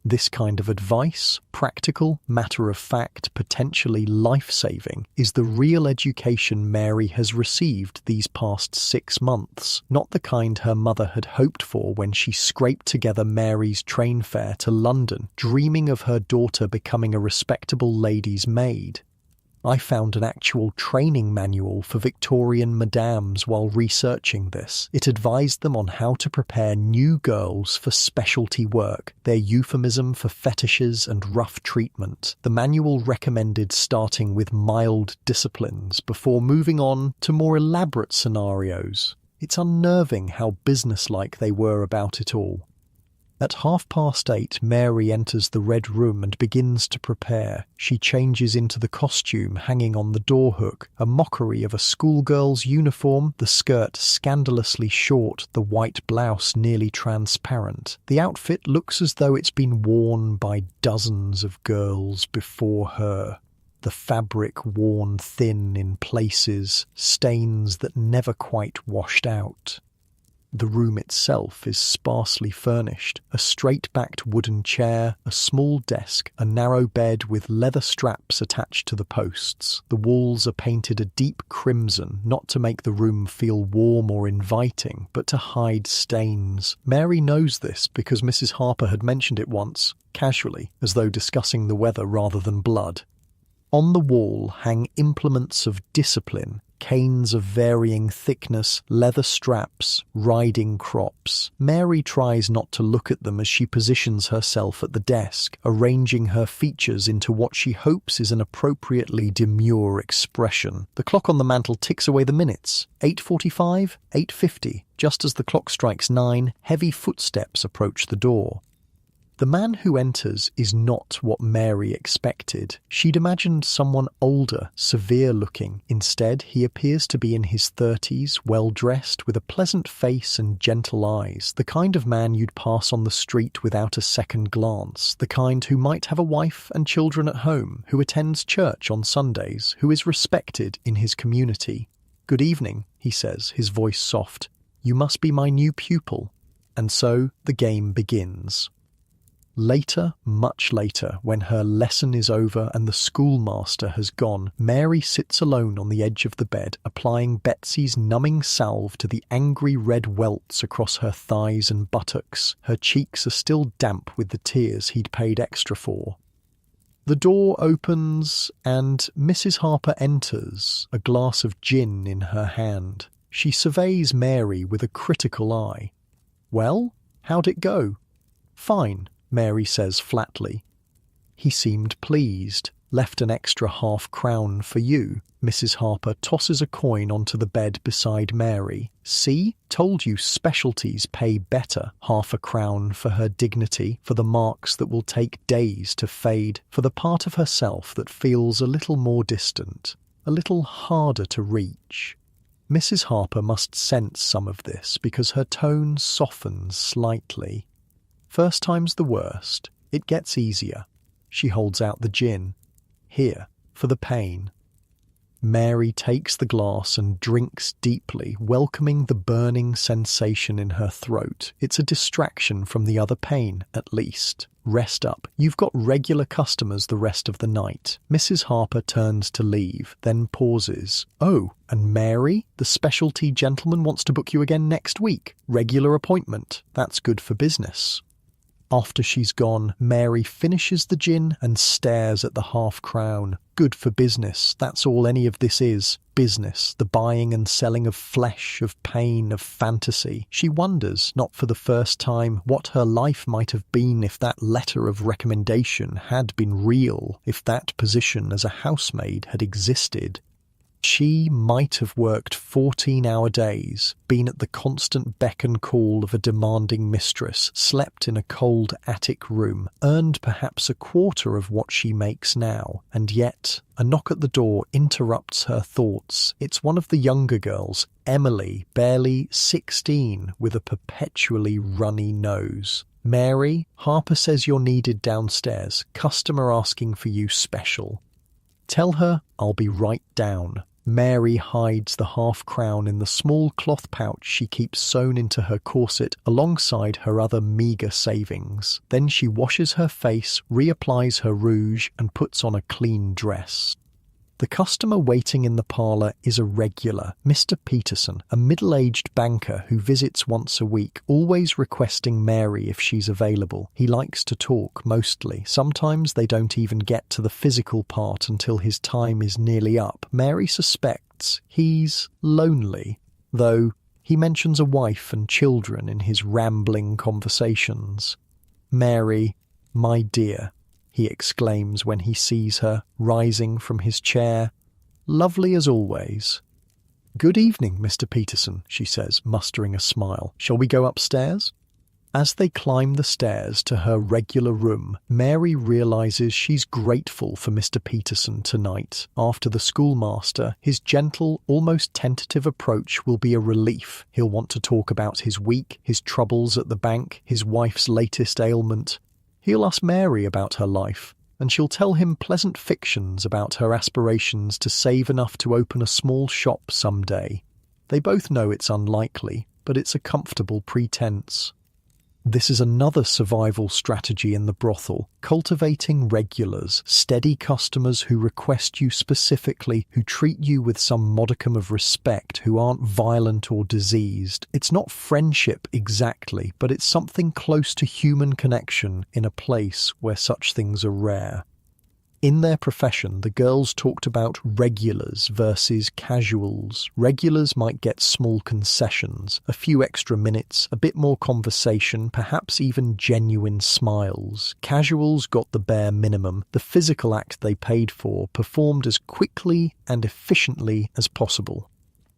This kind of advice, practical, matter-of-fact, potentially life-saving, is the real education Mary has received these past 6 months, not the kind her mother had hoped for when she scraped together Mary's train fare to London, dreaming of her daughter becoming a respectable lady's maid. I found an actual training manual for Victorian madams while researching this. It advised them on how to prepare new girls for specialty work, their euphemism for fetishes and rough treatment. The manual recommended starting with mild disciplines before moving on to more elaborate scenarios. It's unnerving how businesslike they were about it all. At 8:30, Mary enters the Red Room and begins to prepare. She changes into the costume hanging on the door hook, a mockery of a schoolgirl's uniform, the skirt scandalously short, the white blouse nearly transparent. The outfit looks as though it's been worn by dozens of girls before her. The fabric worn thin in places, stains that never quite washed out. The room itself is sparsely furnished. A straight-backed wooden chair, a small desk, a narrow bed with leather straps attached to the posts. The walls are painted a deep crimson, not to make the room feel warm or inviting, but to hide stains. Mary knows this because Mrs. Harper had mentioned it once, casually, as though discussing the weather rather than blood. On the wall hang implements of discipline, canes of varying thickness, leather straps, riding crops. Mary tries not to look at them as she positions herself at the desk, arranging her features into what she hopes is an appropriately demure expression. The clock on the mantel ticks away the minutes. 8:45, 8:50. Just as the clock strikes 9, heavy footsteps approach the door. The man who enters is not what Mary expected. She'd imagined someone older, severe-looking. Instead, he appears to be in his 30s, well-dressed, with a pleasant face and gentle eyes, the kind of man you'd pass on the street without a second glance, the kind who might have a wife and children at home, who attends church on Sundays, who is respected in his community. "Good evening," he says, his voice soft. "You must be my new pupil." And so the game begins. Later, much later, when her lesson is over and the schoolmaster has gone, Mary sits alone on the edge of the bed, applying Betsy's numbing salve to the angry red welts across her thighs and buttocks. Her cheeks are still damp with the tears he'd paid extra for. The door opens and Mrs. Harper enters, a glass of gin in her hand. She surveys Mary with a critical eye. "Well, how'd it go?" "Fine," Mary says flatly. "He seemed pleased. Left an extra half-crown for you." Mrs. Harper tosses a coin onto the bed beside Mary. "See? Told you specialties pay better. Half a crown for her dignity, for the marks that will take days to fade, for the part of herself that feels a little more distant, a little harder to reach." Mrs. Harper must sense some of this because her tone softens slightly. First time's the worst. It gets easier. She holds out the gin. "Here, for the pain." Mary takes the glass and drinks deeply, welcoming the burning sensation in her throat. It's a distraction from the other pain, at least. "Rest up. You've got regular customers the rest of the night." Mrs. Harper turns to leave, then pauses. "Oh, and Mary? The specialty gentleman wants to book you again next week. Regular appointment. That's good for business." After she's gone, Mary finishes the gin and stares at the half-crown. Good for business, that's all any of this is. Business, the buying and selling of flesh, of pain, of fantasy. She wonders, not for the first time, what her life might have been if that letter of recommendation had been real, if that position as a housemaid had existed. She might have worked 14-hour days, been at the constant beck and call of a demanding mistress, slept in a cold attic room, earned perhaps a quarter of what she makes now, and yet a knock at the door interrupts her thoughts. It's one of the younger girls, Emily, barely 16, with a perpetually runny nose. "Mary, Harper says you're needed downstairs. Customer asking for you special." "Tell her I'll be right down." Mary hides the half-crown in the small cloth pouch she keeps sewn into her corset alongside her other meagre savings. Then she washes her face, reapplies her rouge, and puts on a clean dress. The customer waiting in the parlour is a regular, Mr. Peterson, a middle-aged banker who visits once a week, always requesting Mary if she's available. He likes to talk, mostly. Sometimes they don't even get to the physical part until his time is nearly up. Mary suspects he's lonely, though he mentions a wife and children in his rambling conversations. "Mary, my dear," he exclaims when he sees her, rising from his chair. "Lovely as always." "Good evening, Mr. Peterson," she says, mustering a smile. "Shall we go upstairs?" As they climb the stairs to her regular room, Mary realizes she's grateful for Mr. Peterson tonight. After the schoolmaster, his gentle, almost tentative approach will be a relief. He'll want to talk about his week, his troubles at the bank, his wife's latest ailment. He'll ask Mary about her life, and she'll tell him pleasant fictions about her aspirations to save enough to open a small shop someday. They both know it's unlikely, but it's a comfortable pretense. This is another survival strategy in the brothel, cultivating regulars, steady customers who request you specifically, who treat you with some modicum of respect, who aren't violent or diseased. It's not friendship exactly, but it's something close to human connection in a place where such things are rare. In their profession, the girls talked about regulars versus casuals. Regulars might get small concessions, a few extra minutes, a bit more conversation, perhaps even genuine smiles. Casuals got the bare minimum, the physical act they paid for, performed as quickly and efficiently as possible.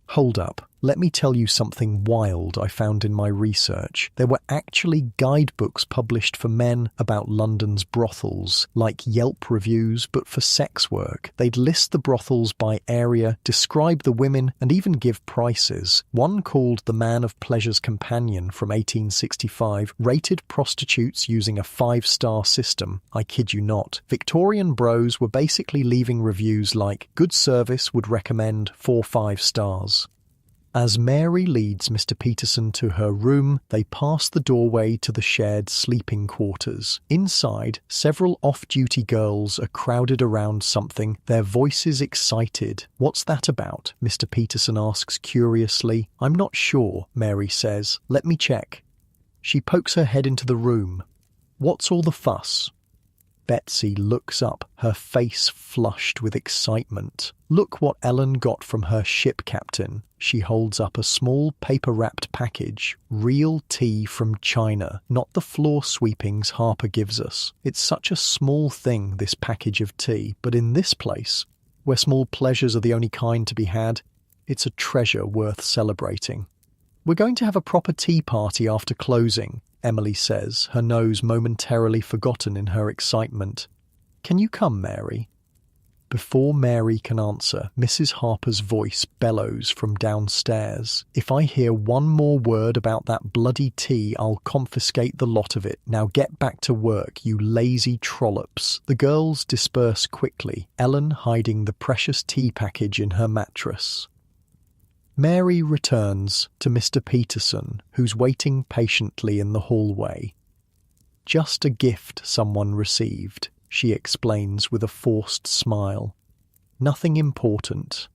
Hold up, let me tell you something wild I found in my research. There were actually guidebooks published for men about London's brothels, like Yelp reviews, but for sex work. They'd list the brothels by area, describe the women, and even give prices. One called The Man of Pleasure's Companion from 1865 rated prostitutes using a 5-star system. I kid you not. Victorian bros were basically leaving reviews like, good service, would recommend 4 5 stars. As Mary leads Mr. Peterson to her room, they pass the doorway to the shared sleeping quarters. Inside, several off-duty girls are crowded around something, their voices excited. "What's that about?" Mr. Peterson asks curiously. "I'm not sure," Mary says. "Let me check." She pokes her head into the room. "What's all the fuss?" Betsy looks up, her face flushed with excitement. "Look what Ellen got from her ship captain." She holds up a small paper-wrapped package. "Real tea from China, not the floor sweepings Harper gives us. It's such a small thing, this package of tea, but in this place, where small pleasures are the only kind to be had, it's a treasure worth celebrating." "We're going to have a proper tea party after closing," Emily says, her nose momentarily forgotten in her excitement. "Can you come, Mary?" Before Mary can answer, Mrs. Harper's voice bellows from downstairs. "If I hear one more word about that bloody tea, I'll confiscate the lot of it. Now get back to work, you lazy trollops." The girls disperse quickly, Ellen hiding the precious tea package in her mattress. Mary returns to Mr. Peterson, who's waiting patiently in the hallway. "Just a gift someone received," she explains with a forced smile. "Nothing important.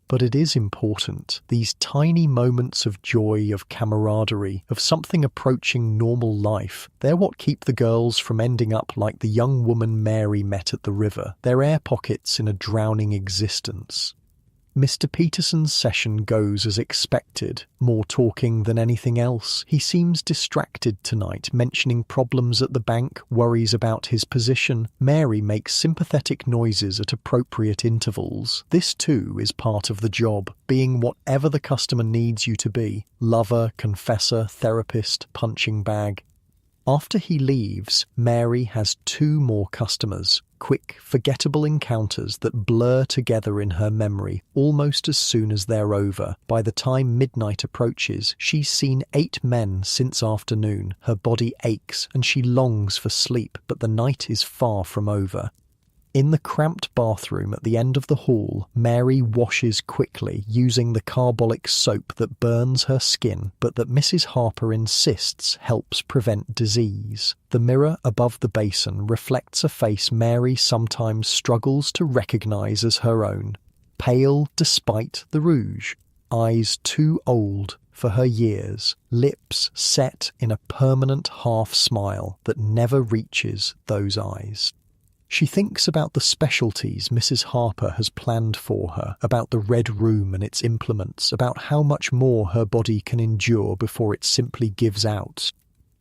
But it is important. These tiny moments of joy, of camaraderie, of something approaching normal life, they're what keep the girls from ending up like the young woman Mary met at the river. They're air pockets in a drowning existence." Mr. Peterson's session goes as expected, more talking than anything else. He seems distracted tonight, mentioning problems at the bank, worries about his position. Mary makes sympathetic noises at appropriate intervals. This too is part of the job, being whatever the customer needs you to be: lover, confessor, therapist, punching bag. After he leaves, Mary has 2 more customers, quick, forgettable encounters that blur together in her memory almost as soon as they're over. By the time midnight approaches, she's seen 8 men since afternoon. Her body aches and she longs for sleep, but the night is far from over. In the cramped bathroom at the end of the hall, Mary washes quickly, using the carbolic soap that burns her skin, but that Mrs. Harper insists helps prevent disease. The mirror above the basin reflects a face Mary sometimes struggles to recognize as her own. Pale despite the rouge, eyes too old for her years, lips set in a permanent half-smile that never reaches those eyes. She thinks about the specialties Mrs. Harper has planned for her, about the red room and its implements, about how much more her body can endure before it simply gives out.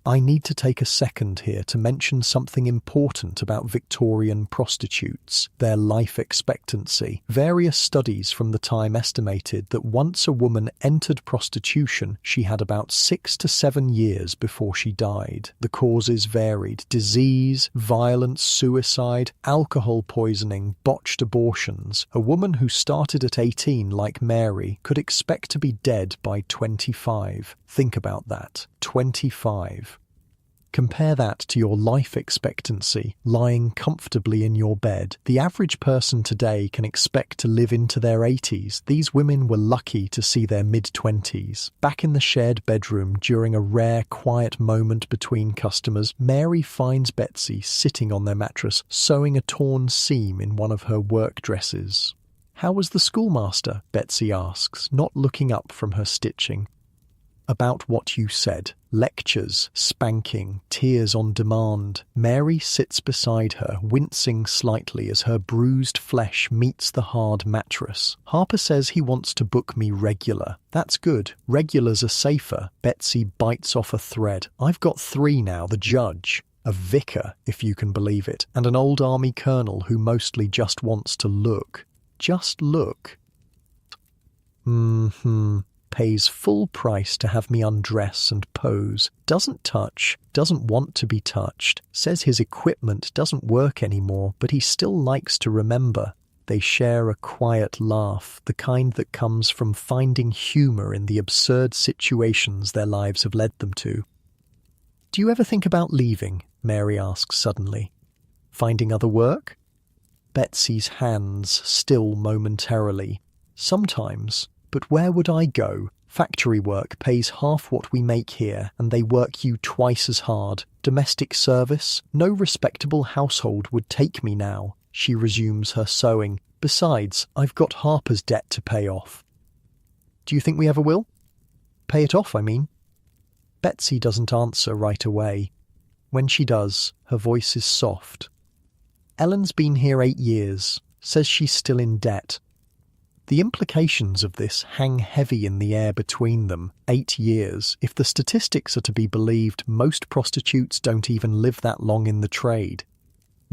I need to take a second here to mention something important about Victorian prostitutes, their life expectancy. Various studies from the time estimated that once a woman entered prostitution, she had about 6 to 7 years before she died. The causes varied: disease, violence, suicide, alcohol poisoning, botched abortions. A woman who started at 18, like Mary, could expect to be dead by 25. Think about that. 25. Compare that to your life expectancy, lying comfortably in your bed. The average person today can expect to live into their 80s. These women were lucky to see their mid-20s. Back in the shared bedroom, during a rare, quiet moment between customers, Mary finds Betsy sitting on their mattress, sewing a torn seam in one of her work dresses. "How was the schoolmaster?" Betsy asks, not looking up from her stitching. "About what you said. Lectures, spanking, tears on demand." Mary sits beside her, wincing slightly as her bruised flesh meets the hard mattress. "Harper says he wants to book me regular." "That's good. Regulars are safer." Betsy bites off a thread. "I've got 3 now, the judge, a vicar, if you can believe it, and an old army colonel who mostly just wants to look. Just look. Pays full price to have me undress and pose. Doesn't touch, doesn't want to be touched. Says his equipment doesn't work anymore, but he still likes to remember." They share a quiet laugh, the kind that comes from finding humor in the absurd situations their lives have led them to. "Do you ever think about leaving?" Mary asks suddenly. "Finding other work?" Betsy's hands still momentarily. "Sometimes. But where would I go? Factory work pays half what we make here, and they work you twice as hard. Domestic service? No respectable household would take me now. She resumes her sewing. Besides, I've got Harper's debt to pay off. Do you think we ever will? Pay it off, I mean. Betsy doesn't answer right away. When she does, her voice is soft. Ellen's been here 8 years, says she's still in debt. The implications of this hang heavy in the air between them. 8 years. If the statistics are to be believed, most prostitutes don't even live that long in the trade.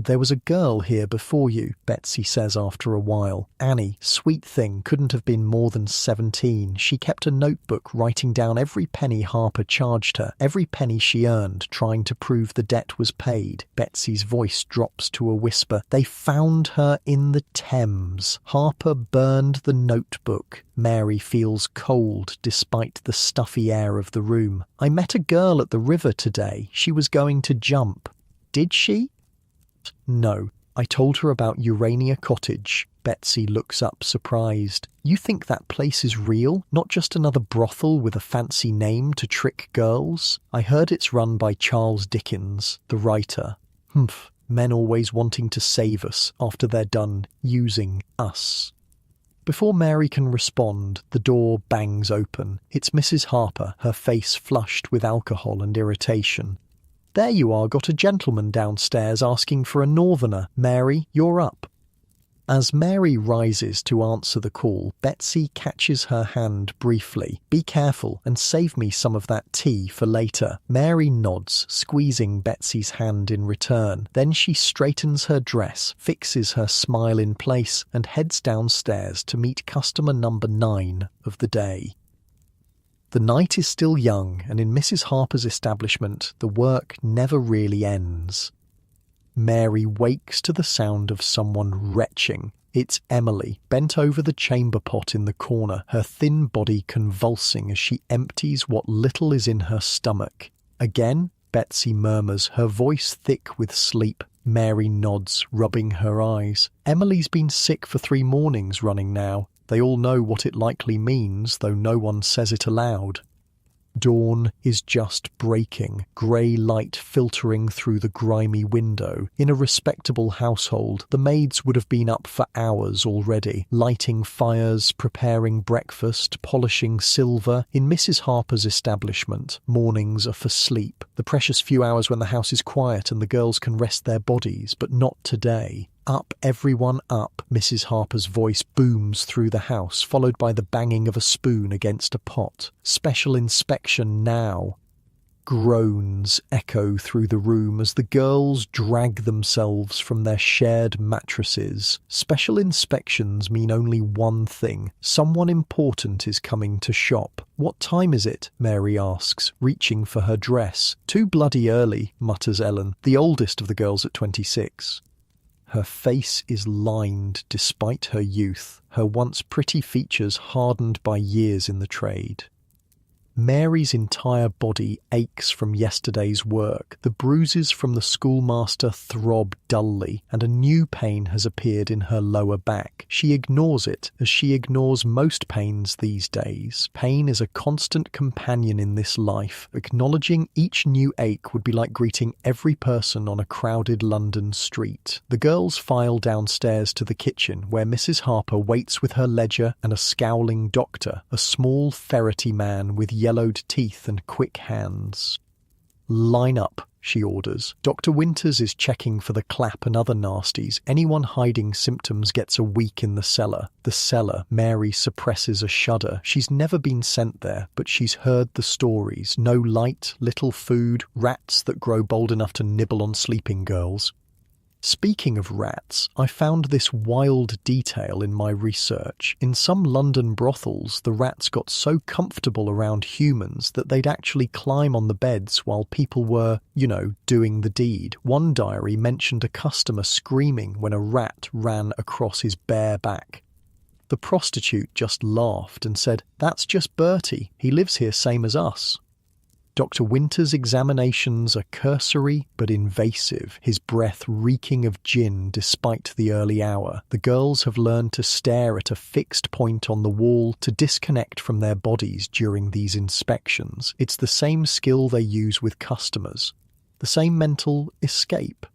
There was a girl here before you, Betsy says after a while. Annie, sweet thing, couldn't have been more than 17. She kept a notebook writing down every penny Harper charged her, every penny she earned, trying to prove the debt was paid. Betsy's voice drops to a whisper. They found her in the Thames. Harper burned the notebook. Mary feels cold despite the stuffy air of the room. I met a girl at the river today. She was going to jump. Did she? No. I told her about Urania Cottage. Betsy looks up surprised. You think that place is real? Not just another brothel with a fancy name to trick girls? I heard it's run by Charles Dickens, the writer. Humph. Men always wanting to save us after they're done using us. Before Mary can respond, the door bangs open. It's Mrs. Harper, her face flushed with alcohol and irritation. There you are, got a gentleman downstairs asking for a northerner. Mary, you're up. As Mary rises to answer the call, Betsy catches her hand briefly. Be careful and save me some of that tea for later. Mary nods, squeezing Betsy's hand in return. Then she straightens her dress, fixes her smile in place, and heads downstairs to meet customer number 9 of the day. The night is still young, and in Mrs. Harper's establishment, the work never really ends. Mary wakes to the sound of someone retching. It's Emily, bent over the chamber pot in the corner, her thin body convulsing as she empties what little is in her stomach. Again, Betsy murmurs, her voice thick with sleep. Mary nods, rubbing her eyes. Emily's been sick for 3 mornings running now. They all know what it likely means, though no one says it aloud. Dawn is just breaking, grey light filtering through the grimy window. In a respectable household, the maids would have been up for hours already, lighting fires, preparing breakfast, polishing silver. In Mrs. Harper's establishment, mornings are for sleep, the precious few hours when the house is quiet and the girls can rest their bodies, but not today. Up, everyone up, Mrs. Harper's voice booms through the house, followed by the banging of a spoon against a pot. Special inspection now. Groans echo through the room as the girls drag themselves from their shared mattresses. Special inspections mean only one thing. Someone important is coming to shop. What time is it? Mary asks, reaching for her dress. Too bloody early, mutters Ellen, the oldest of the girls at 26. Her face is lined despite her youth, her once pretty features hardened by years in the trade. Mary's entire body aches from yesterday's work. The bruises from the schoolmaster throb dully, and a new pain has appeared in her lower back. She ignores it, as she ignores most pains these days. Pain is a constant companion in this life. Acknowledging each new ache would be like greeting every person on a crowded London street. The girls file downstairs to the kitchen, where Mrs. Harper waits with her ledger and a scowling doctor, a small ferrety man with yellowed teeth and quick hands. Line up, she orders. Dr. Winters is checking for the clap and other nasties. Anyone hiding symptoms gets a week in the cellar. The cellar, Mary suppresses a shudder. She's never been sent there, but she's heard the stories. No light, little food, rats that grow bold enough to nibble on sleeping girls. Speaking of rats, I found this wild detail in my research. In some London brothels, the rats got so comfortable around humans that they'd actually climb on the beds while people were, doing the deed. One diary mentioned a customer screaming when a rat ran across his bare back. The prostitute just laughed and said, "That's just Bertie. He lives here same as us." Dr. Winter's examinations are cursory but invasive, his breath reeking of gin despite the early hour. The girls have learned to stare at a fixed point on the wall, to disconnect from their bodies during these inspections. It's the same skill they use with customers, the same mental escape.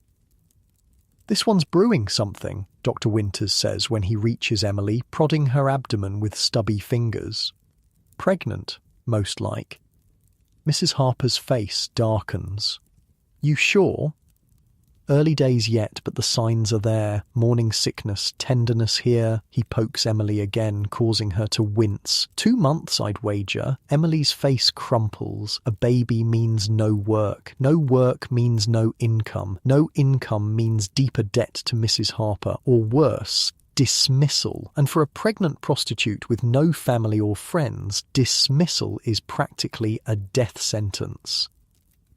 "This one's brewing something," Dr. Winters says when he reaches Emily, prodding her abdomen with stubby fingers. "Pregnant, most like." Mrs. Harper's face darkens. "You sure?" "Early days yet, but the signs are there. Morning sickness, tenderness here." He pokes Emily again, causing her to wince. 2 months, I'd wager." Emily's face crumples. A baby means no work. No work means no income. No income means deeper debt to Mrs. Harper, or worse, dismissal. And for a pregnant prostitute with no family or friends, dismissal is practically a death sentence.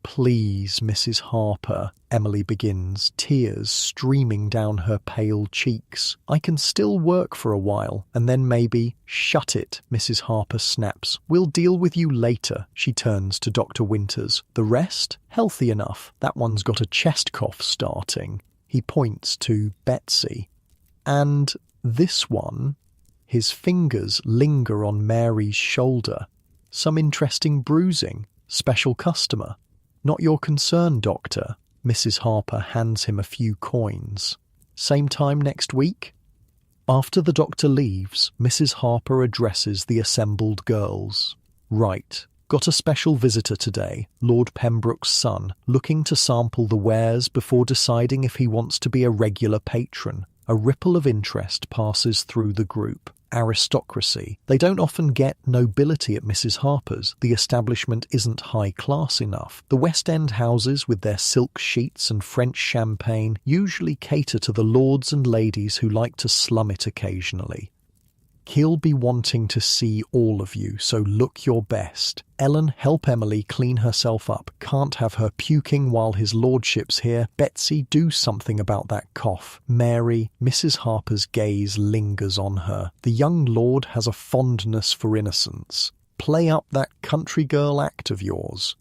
"Please, Mrs. Harper," Emily begins, tears streaming down her pale cheeks. "I can still work for a while, and then maybe—" "Shut it," Mrs. Harper snaps. "We'll deal with you later." She turns to Dr. Winters. "The rest? Healthy enough. That one's got a chest cough starting." He points to Betsy. "And this one?" His fingers linger on Mary's shoulder. "Some interesting bruising. Special customer." "Not your concern, doctor." Mrs. Harper hands him a few coins. "Same time next week?" After the doctor leaves, Mrs. Harper addresses the assembled girls. "Right. Got a special visitor today, Lord Pembroke's son, looking to sample the wares before deciding if he wants to be a regular patron." A ripple of interest passes through the group. Aristocracy. They don't often get nobility at Mrs. Harper's. The establishment isn't high class enough. The West End houses, with their silk sheets and French champagne, usually cater to the lords and ladies who like to slum it occasionally. "He'll be wanting to see all of you, so look your best. Ellen, help Emily clean herself up. Can't have her puking while his lordship's here. Betsy, do something about that cough. Mary," Mrs. Harper's gaze lingers on her. "The young lord has a fondness for innocence. Play up that country girl act of yours."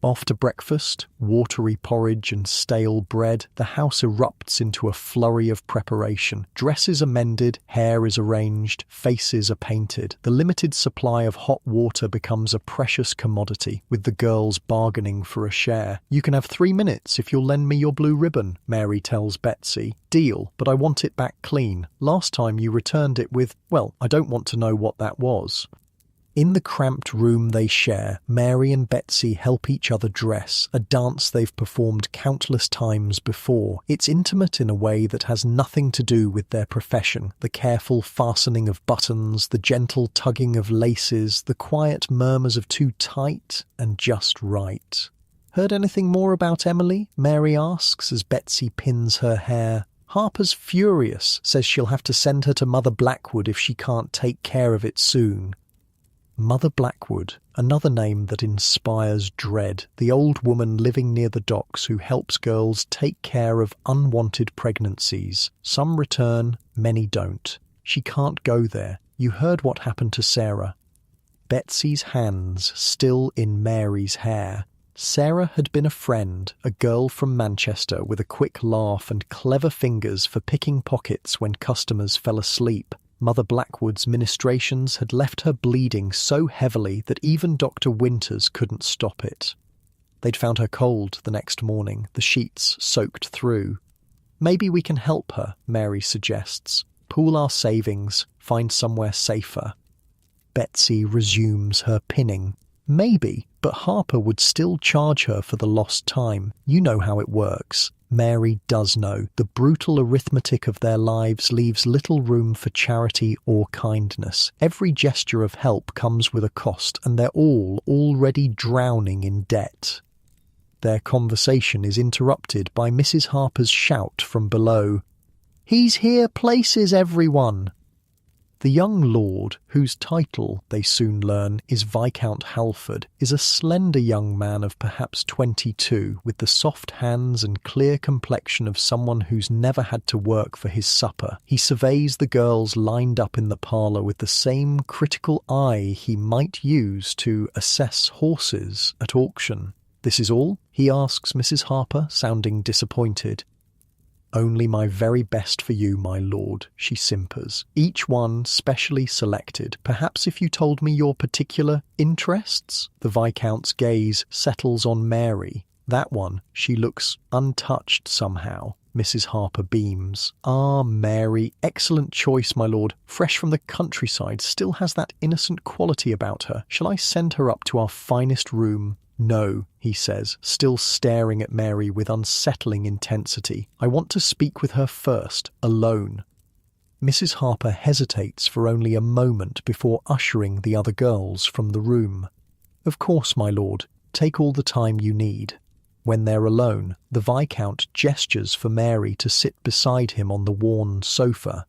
After breakfast, watery porridge and stale bread, the house erupts into a flurry of preparation. Dresses are mended, hair is arranged, faces are painted. The limited supply of hot water becomes a precious commodity, with the girls bargaining for a share. "You can have 3 minutes if you'll lend me your blue ribbon," Mary tells Betsy. "Deal, but I want it back clean. Last time you returned it with, well, I don't want to know what that was." In the cramped room they share, Mary and Betsy help each other dress, a dance they've performed countless times before. It's intimate in a way that has nothing to do with their profession. The careful fastening of buttons, the gentle tugging of laces, the quiet murmurs of too tight and just right. "Heard anything more about Emily?" Mary asks as Betsy pins her hair. "Harper's furious, says she'll have to send her to Mother Blackwood if she can't take care of it soon." Mother Blackwood, another name that inspires dread, the old woman living near the docks who helps girls take care of unwanted pregnancies. Some return, many don't. She can't go there. You heard what happened to Sarah. Betsy's hands still in Mary's hair. Sarah had been a friend, a girl from Manchester with a quick laugh and clever fingers for picking pockets when customers fell asleep. Mother Blackwood's ministrations had left her bleeding so heavily that even Dr. Winters couldn't stop it. They'd found her cold the next morning, the sheets soaked through. "Maybe we can help her," Mary suggests. "Pool our savings, find somewhere safer." Betsy resumes her pinning. "Maybe, but Harper would still charge her for the lost time. You know how it works." Mary does know. The brutal arithmetic of their lives leaves little room for charity or kindness. Every gesture of help comes with a cost, and they're all already drowning in debt. Their conversation is interrupted by Mrs. Harper's shout from below. "He's here places, everyone!" The young lord, whose title, they soon learn, is Viscount Halford, is a slender young man of perhaps 22, with the soft hands and clear complexion of someone who's never had to work for his supper. He surveys the girls lined up in the parlour with the same critical eye he might use to assess horses at auction. "This is all?" he asks Mrs. Harper, sounding disappointed. "Only my very best for you, my lord," she simpers. "Each one specially selected. Perhaps if you told me your particular interests?" The Viscount's gaze settles on Mary. That one, she looks untouched somehow. Mrs. Harper beams. "Ah, Mary, excellent choice, my lord. Fresh from the countryside, still has that innocent quality about her. Shall I send her up to our finest room?" "No," he says, still staring at Mary with unsettling intensity. "I want to speak with her first, alone." Mrs. Harper hesitates for only a moment before ushering the other girls from the room. "Of course, my lord. Take all the time you need." When they're alone, the Viscount gestures for Mary to sit beside him on the worn sofa.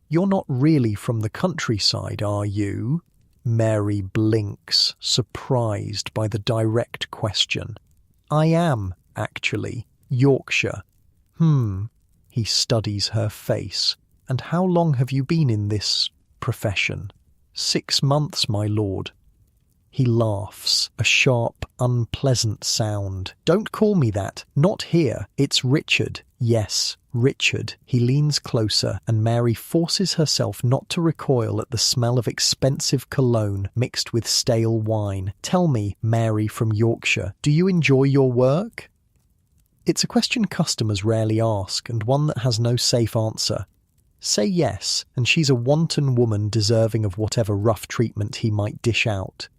"You're not really from the countryside, are you?" Mary blinks, surprised by the direct question. "I am, actually. Yorkshire." He studies her face. "And how long have you been in this profession?" 6 months, my lord." He laughs, a sharp, unpleasant sound. "Don't call me that. Not here. It's Richard. Yes, Richard." He leans closer, and Mary forces herself not to recoil at the smell of expensive cologne mixed with stale wine. "Tell me, Mary from Yorkshire, do you enjoy your work?" It's a question customers rarely ask, and one that has no safe answer. Say yes, and she's a wanton woman deserving of whatever rough treatment he might dish out.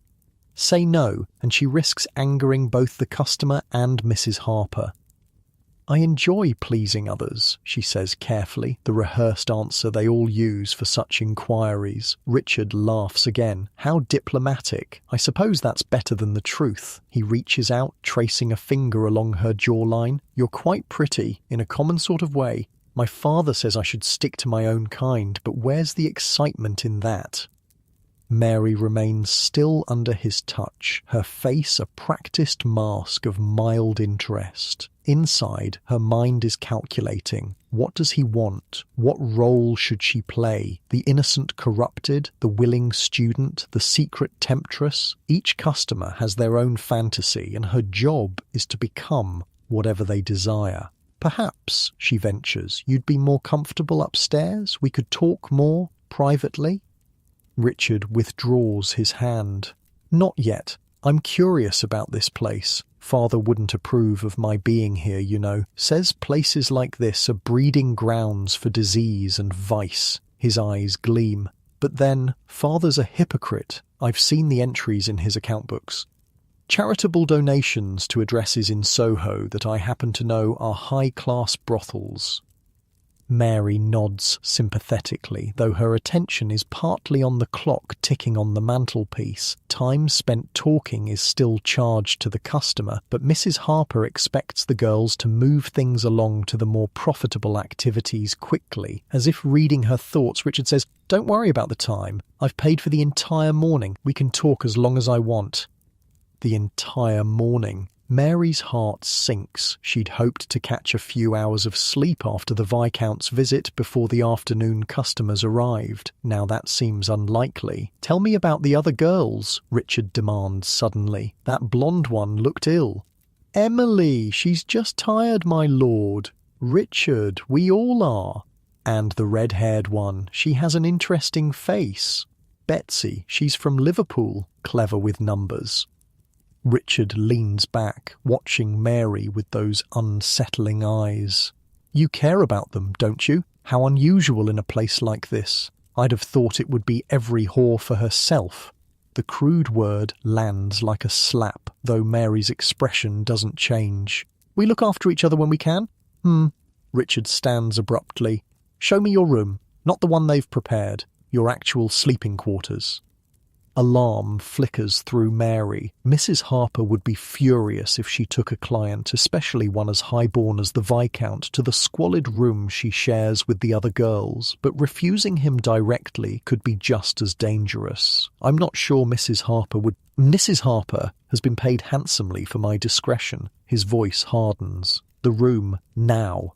Say no, and she risks angering both the customer and Mrs. Harper. "I enjoy pleasing others," she says carefully, the rehearsed answer they all use for such inquiries. Richard laughs again. "How diplomatic. I suppose that's better than the truth." He reaches out, tracing a finger along her jawline. "You're quite pretty, in a common sort of way. My father says I should stick to my own kind, but where's the excitement in that?" Mary remains still under his touch, her face a practiced mask of mild interest. Inside, her mind is calculating. What does he want? What role should she play? The innocent corrupted? The willing student? The secret temptress? Each customer has their own fantasy, and her job is to become whatever they desire. "Perhaps," she ventures, "you'd be more comfortable upstairs? We could talk more privately?" Richard withdraws his hand. "Not yet. I'm curious about this place. Father wouldn't approve of my being here, you know. Says places like this are breeding grounds for disease and vice." His eyes gleam. "But then, Father's a hypocrite. I've seen the entries in his account books. Charitable donations to addresses in Soho that I happen to know are high-class brothels." Mary nods sympathetically, though her attention is partly on the clock ticking on the mantelpiece. Time spent talking is still charged to the customer, but Mrs. Harper expects the girls to move things along to the more profitable activities quickly. As if reading her thoughts, Richard says, "Don't worry about the time. I've paid for the entire morning. We can talk as long as I want." The entire morning. Mary's heart sinks. She'd hoped to catch a few hours of sleep after the Viscount's visit before the afternoon customers arrived. Now that seems unlikely. "Tell me about the other girls," Richard demands suddenly. "That blonde one looked ill." "Emily, she's just tired, my lord." "Richard, we all are." "And the red-haired one, she has an interesting face." "Betsy, she's from Liverpool, clever with numbers." Richard leans back, watching Mary with those unsettling eyes. "You care about them, don't you? How unusual in a place like this. I'd have thought it would be every whore for herself." The crude word lands like a slap, though Mary's expression doesn't change. "We look after each other when we can?" Richard stands abruptly. "Show me your room, not the one they've prepared, your actual sleeping quarters." Alarm flickers through Mary. Mrs. Harper would be furious if she took a client, especially one as highborn as the Viscount, to the squalid room she shares with the other girls, but refusing him directly could be just as dangerous. I'm not sure Mrs. Harper would... Mrs. Harper has been paid handsomely for my discretion. His voice hardens. The room, now.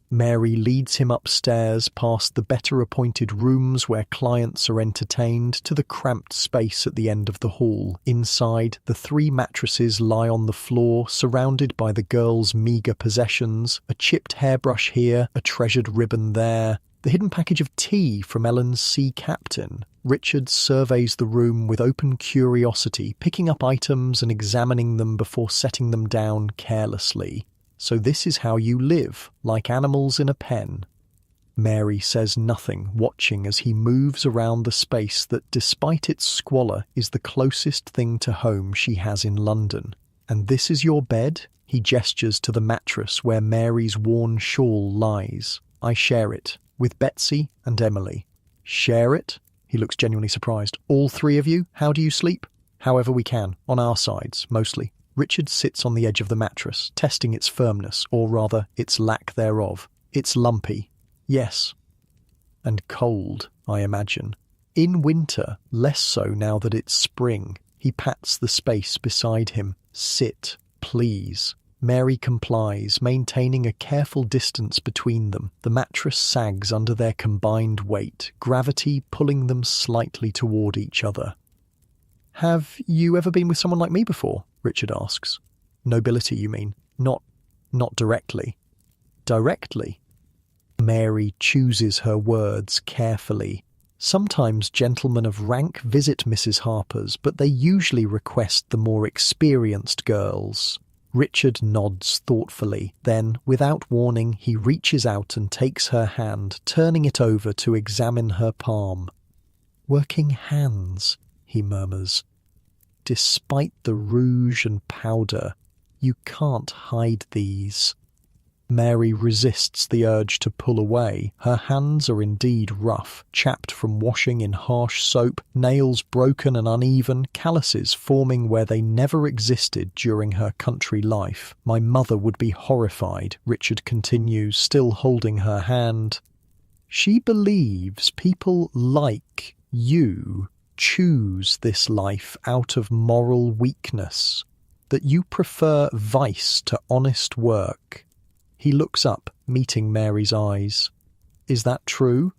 Mary leads him upstairs past the better-appointed rooms where clients are entertained to the cramped space at the end of the hall. Inside, the 3 mattresses lie on the floor, surrounded by the girls' meagre possessions, a chipped hairbrush here, a treasured ribbon there, the hidden package of tea from Ellen's sea captain. Richard surveys the room with open curiosity, picking up items and examining them before setting them down carelessly. So this is how you live, like animals in a pen. Mary says nothing, watching as he moves around the space that, despite its squalor, is the closest thing to home she has in London. And this is your bed? He gestures to the mattress where Mary's worn shawl lies. I share it, with Betsy and Emily. Share it? He looks genuinely surprised. All 3 of you? How do you sleep? However we can, on our sides, mostly. Richard sits on the edge of the mattress, testing its firmness, or rather, its lack thereof. It's lumpy. Yes. And cold, I imagine. In winter, less so now that it's spring. He pats the space beside him. Sit, please. Mary complies, maintaining a careful distance between them. The mattress sags under their combined weight, gravity pulling them slightly toward each other. Have you ever been with someone like me before? Richard asks. Nobility, you mean? Not directly. Directly? Mary chooses her words carefully. Sometimes gentlemen of rank visit Mrs. Harper's, but they usually request the more experienced girls. Richard nods thoughtfully. Then, without warning, he reaches out and takes her hand, turning it over to examine her palm. Working hands, he murmurs. Despite the rouge and powder, you can't hide these. Mary resists the urge to pull away. Her hands are indeed rough, chapped from washing in harsh soap, nails broken and uneven, calluses forming where they never existed during her country life. My mother would be horrified, Richard continues, still holding her hand. She believes people like you choose this life out of moral weakness, that you prefer vice to honest work. He looks up, meeting Mary's eyes. Is that true?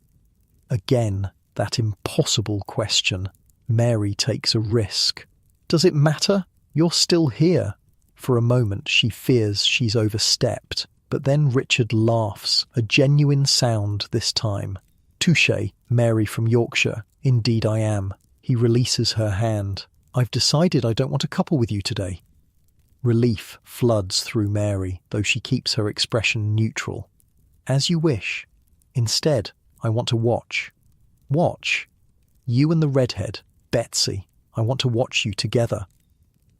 Again, that impossible question. Mary takes a risk. Does it matter? You're still here. For a moment she fears she's overstepped, but then Richard laughs, a genuine sound this time. Touché, Mary from Yorkshire. Indeed I am. He releases her hand. I've decided I don't want to couple with you today. Relief floods through Mary, though she keeps her expression neutral. As you wish. Instead, I want to watch. Watch? You and the redhead, Betsy. I want to watch you together.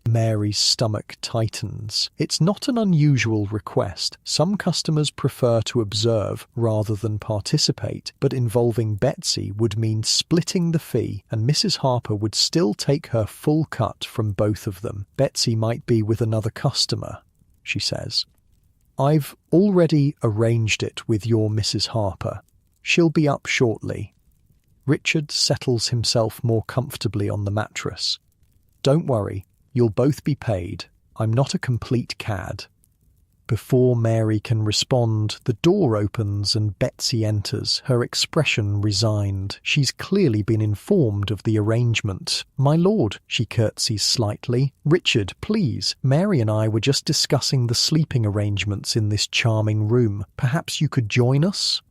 Mary's stomach tightens. It's not an unusual request. Some customers prefer to observe rather than participate, but involving Betsy would mean splitting the fee, and Mrs. Harper would still take her full cut from both of them. Betsy might be with another customer, she says. I've already arranged it with your Mrs. Harper. She'll be up shortly. Richard settles himself more comfortably on the mattress. Don't worry. You'll both be paid. I'm not a complete cad. Before Mary can respond, the door opens and Betsy enters, her expression resigned. She's clearly been informed of the arrangement. My lord, she curtsies slightly. Richard, please. Mary and I were just discussing the sleeping arrangements in this charming room. Perhaps you could join us?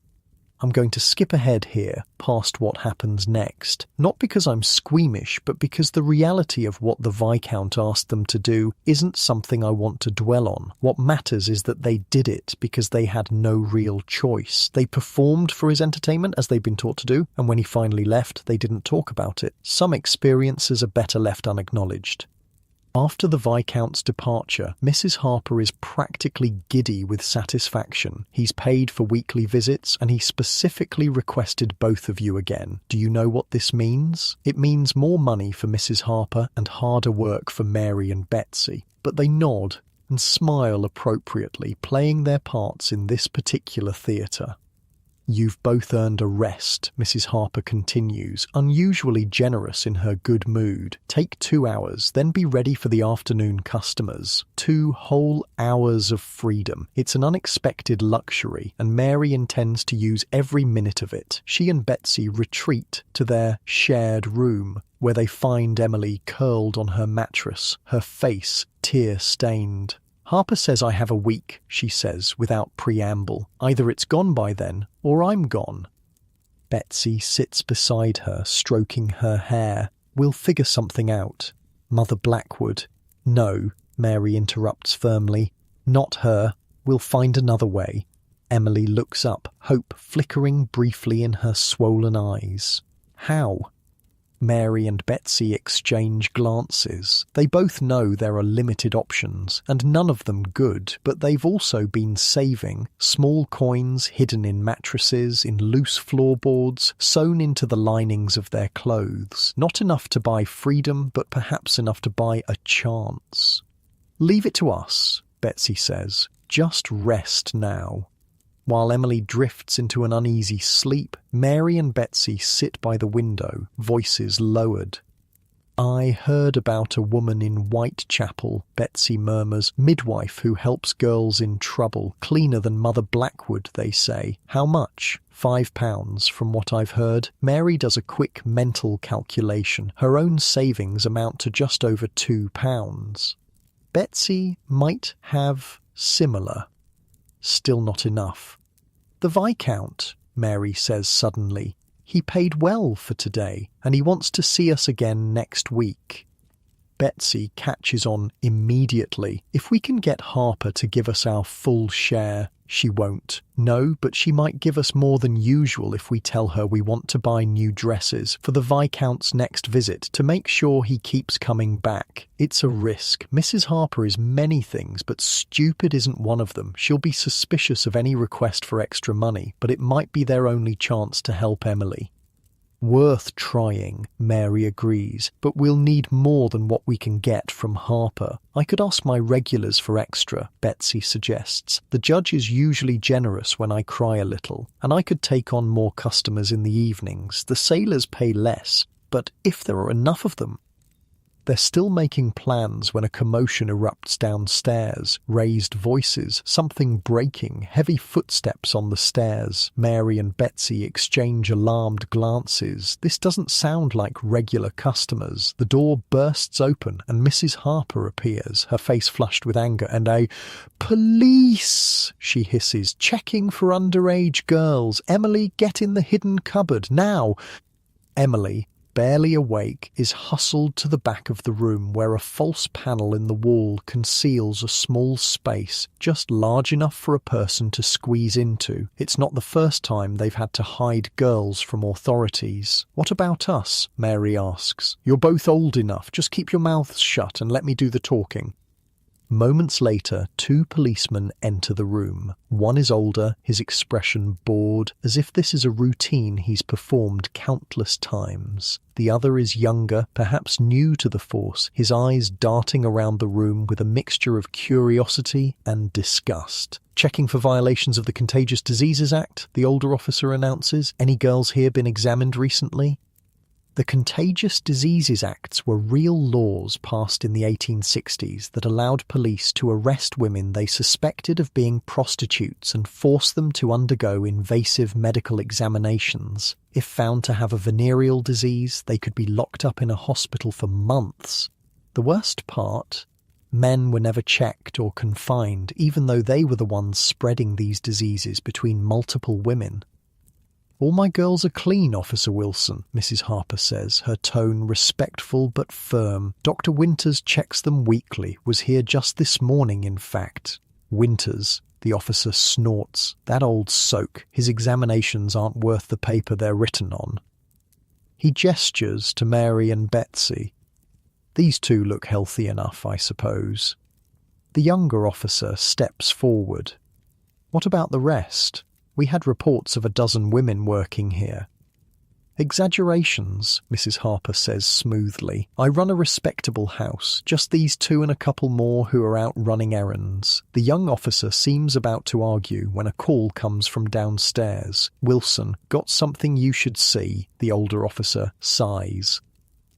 I'm going to skip ahead here, past what happens next. Not because I'm squeamish, but because the reality of what the Viscount asked them to do isn't something I want to dwell on. What matters is that they did it because they had no real choice. They performed for his entertainment as they'd been taught to do, and when he finally left, they didn't talk about it. Some experiences are better left unacknowledged. After the Viscount's departure, Mrs. Harper is practically giddy with satisfaction. He's paid for weekly visits, and he specifically requested both of you again. Do you know what this means? It means more money for Mrs. Harper and harder work for Mary and Betsy. But they nod and smile appropriately, playing their parts in this particular theatre. You've both earned a rest, Mrs. Harper continues, unusually generous in her good mood. Take 2 hours, then be ready for the afternoon customers. 2 whole hours of freedom. It's an unexpected luxury, and Mary intends to use every minute of it. She and Betsy retreat to their shared room, where they find Emily curled on her mattress, her face tear-stained. Harper says I have a week, she says, without preamble. Either it's gone by then, or I'm gone. Betsy sits beside her, stroking her hair. We'll figure something out. Mother Blackwood. No, Mary interrupts firmly. Not her. We'll find another way. Emily looks up, hope flickering briefly in her swollen eyes. How? Mary and Betsy exchange glances. They both know there are limited options, and none of them good, but they've also been saving. Small coins hidden in mattresses, in loose floorboards, sewn into the linings of their clothes. Not enough to buy freedom, but perhaps enough to buy a chance. Leave it to us, Betsy says. Just rest now. While Emily drifts into an uneasy sleep, Mary and Betsy sit by the window, voices lowered. I heard about a woman in Whitechapel, Betsy murmurs, midwife who helps girls in trouble, cleaner than Mother Blackwood, they say. How much? £5, from what I've heard. Mary does a quick mental calculation. Her own savings amount to just over £2. Betsy might have similar. Still not enough. The Viscount, Mary says suddenly. He paid well for today, and he wants to see us again next week. Betsy catches on immediately. If we can get Harper to give us our full share, she won't. No, but she might give us more than usual if we tell her we want to buy new dresses for the Viscount's next visit to make sure he keeps coming back. It's a risk. Mrs. Harper is many things, but stupid isn't one of them. She'll be suspicious of any request for extra money, but it might be their only chance to help Emily. Worth trying, Mary agrees, but we'll need more than what we can get from Harper. I could ask my regulars for extra, Betsy suggests. The judge is usually generous when I cry a little, and I could take on more customers in the evenings. The sailors pay less, but if there are enough of them. They're still making plans when a commotion erupts downstairs. Raised voices, something breaking, heavy footsteps on the stairs. Mary and Betsy exchange alarmed glances. This doesn't sound like regular customers. The door bursts open and Mrs. Harper appears, her face flushed with anger, and a "Police!" she hisses, "checking for underage girls. Emily, get in the hidden cupboard, now!" Emily, barely awake, is hustled to the back of the room where a false panel in the wall conceals a small space just large enough for a person to squeeze into. It's not the first time they've had to hide girls from authorities. "What about us?" Mary asks. "You're both old enough. Just keep your mouths shut and let me do the talking." Moments later, 2 policemen enter the room. One is older, his expression bored, as if this is a routine he's performed countless times. The other is younger, perhaps new to the force, his eyes darting around the room with a mixture of curiosity and disgust. "Checking for violations of the Contagious Diseases Act," the older officer announces. "Any girls here been examined recently?" The Contagious Diseases Acts were real laws passed in the 1860s that allowed police to arrest women they suspected of being prostitutes and force them to undergo invasive medical examinations. If found to have a venereal disease, they could be locked up in a hospital for months. The worst part? Men were never checked or confined, even though they were the ones spreading these diseases between multiple women. "All my girls are clean, Officer Wilson," Mrs. Harper says, her tone respectful but firm. "Dr. Winters checks them weekly, was here just this morning, in fact." "Winters," the officer snorts. "That old soak. His examinations aren't worth the paper they're written on." He gestures to Mary and Betsy. These two look healthy enough, I suppose. The younger officer steps forward. What about the rest? We had reports of 12 women working here. Exaggerations, Mrs. Harper says smoothly. I run a respectable house, just these two and a couple more who are out running errands. The young officer seems about to argue when a call comes from downstairs. Wilson, got something you should see, the older officer sighs.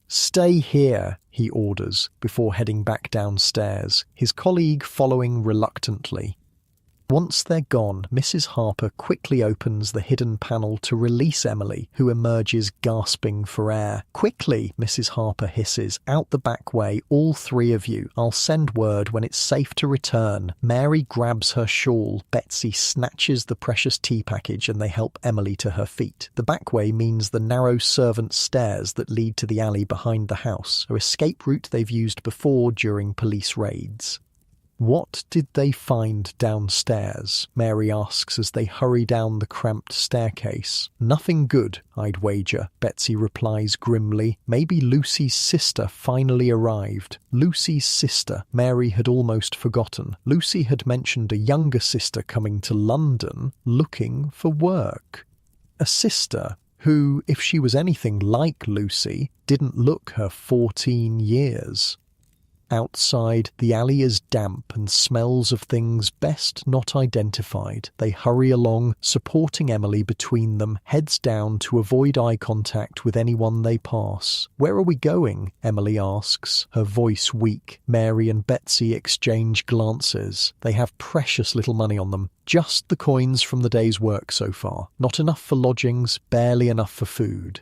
Stay here, he orders, before heading back downstairs, his colleague following reluctantly. Once they're gone, Mrs. Harper quickly opens the hidden panel to release Emily, who emerges gasping for air. Quickly, Mrs. Harper hisses, out the back way, all three of you. I'll send word when it's safe to return. Mary grabs her shawl. Betsy snatches the precious tea package and they help Emily to her feet. The back way means the narrow servant stairs that lead to the alley behind the house, an escape route they've used before during police raids. What did they find downstairs? Mary asks as they hurry down the cramped staircase. Nothing good, I'd wager, Betsy replies grimly. Maybe Lucy's sister finally arrived. Lucy's sister. Mary had almost forgotten. Lucy had mentioned a younger sister coming to London looking for work. A sister who, if she was anything like Lucy, didn't look her 14 years. Outside, the alley is damp and smells of things best not identified. They hurry along, supporting Emily between them, heads down to avoid eye contact with anyone they pass. Where are we going? Emily asks, her voice weak. Mary and Betsy exchange glances. They have precious little money on them. Just the coins from the day's work so far. Not enough for lodgings, barely enough for food.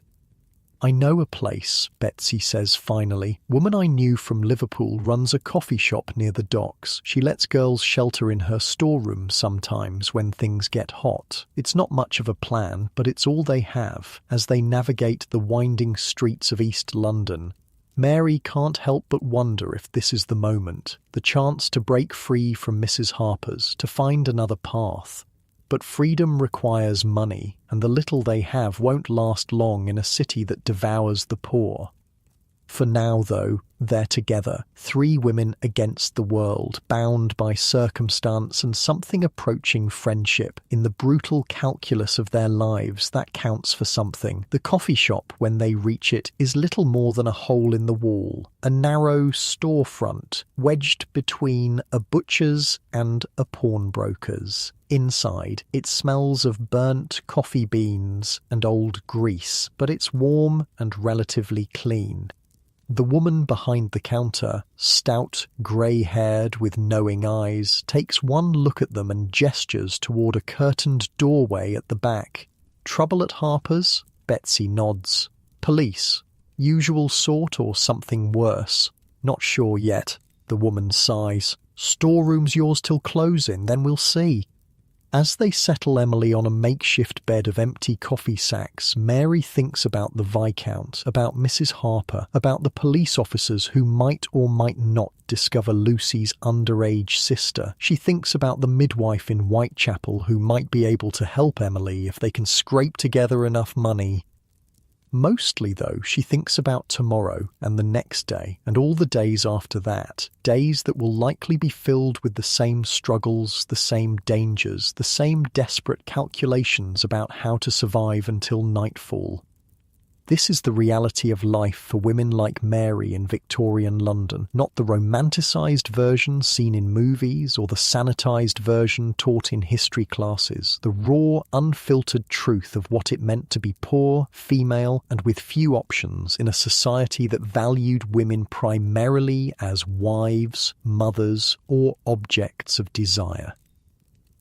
I know a place, Betsy says finally. Woman I knew from Liverpool runs a coffee shop near the docks. She lets girls shelter in her storeroom sometimes when things get hot. It's not much of a plan, but it's all they have as they navigate the winding streets of East London. Mary can't help but wonder if this is the moment, the chance to break free from Mrs. Harper's, to find another path. But freedom requires money, and the little they have won't last long in a city that devours the poor. For now, though, they're together, 3 women against the world, bound by circumstance and something approaching friendship. In the brutal calculus of their lives, that counts for something. The coffee shop, when they reach it, is little more than a hole in the wall, a narrow storefront wedged between a butcher's and a pawnbroker's. Inside, it smells of burnt coffee beans and old grease, but it's warm and relatively clean. The woman behind the counter, stout, grey-haired with knowing eyes, takes one look at them and gestures toward a curtained doorway at the back. Trouble at Harper's? Betsy nods. Police? Usual sort or something worse? Not sure yet. The woman sighs. Storeroom's yours till closing, then we'll see. As they settle Emily on a makeshift bed of empty coffee sacks, Mary thinks about the Viscount, about Mrs. Harper, about the police officers who might or might not discover Lucy's underage sister. She thinks about the midwife in Whitechapel who might be able to help Emily if they can scrape together enough money. Mostly, though, she thinks about tomorrow and the next day and all the days after that, days that will likely be filled with the same struggles, the same dangers, the same desperate calculations about how to survive until nightfall. This is the reality of life for women like Mary in Victorian London, not the romanticised version seen in movies or the sanitised version taught in history classes, the raw, unfiltered truth of what it meant to be poor, female, and with few options in a society that valued women primarily as wives, mothers, or objects of desire.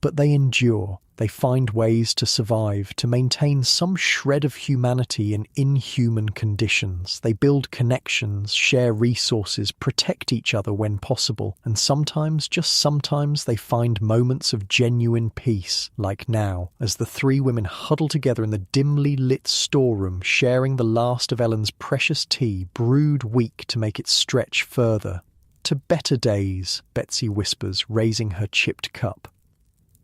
But they endure. They find ways to survive, to maintain some shred of humanity in inhuman conditions. They build connections, share resources, protect each other when possible, and sometimes, just sometimes, they find moments of genuine peace, like now, as the 3 women huddle together in the dimly lit storeroom, sharing the last of Ellen's precious tea, brewed weak to make it stretch further. To better days, Betsy whispers, raising her chipped cup.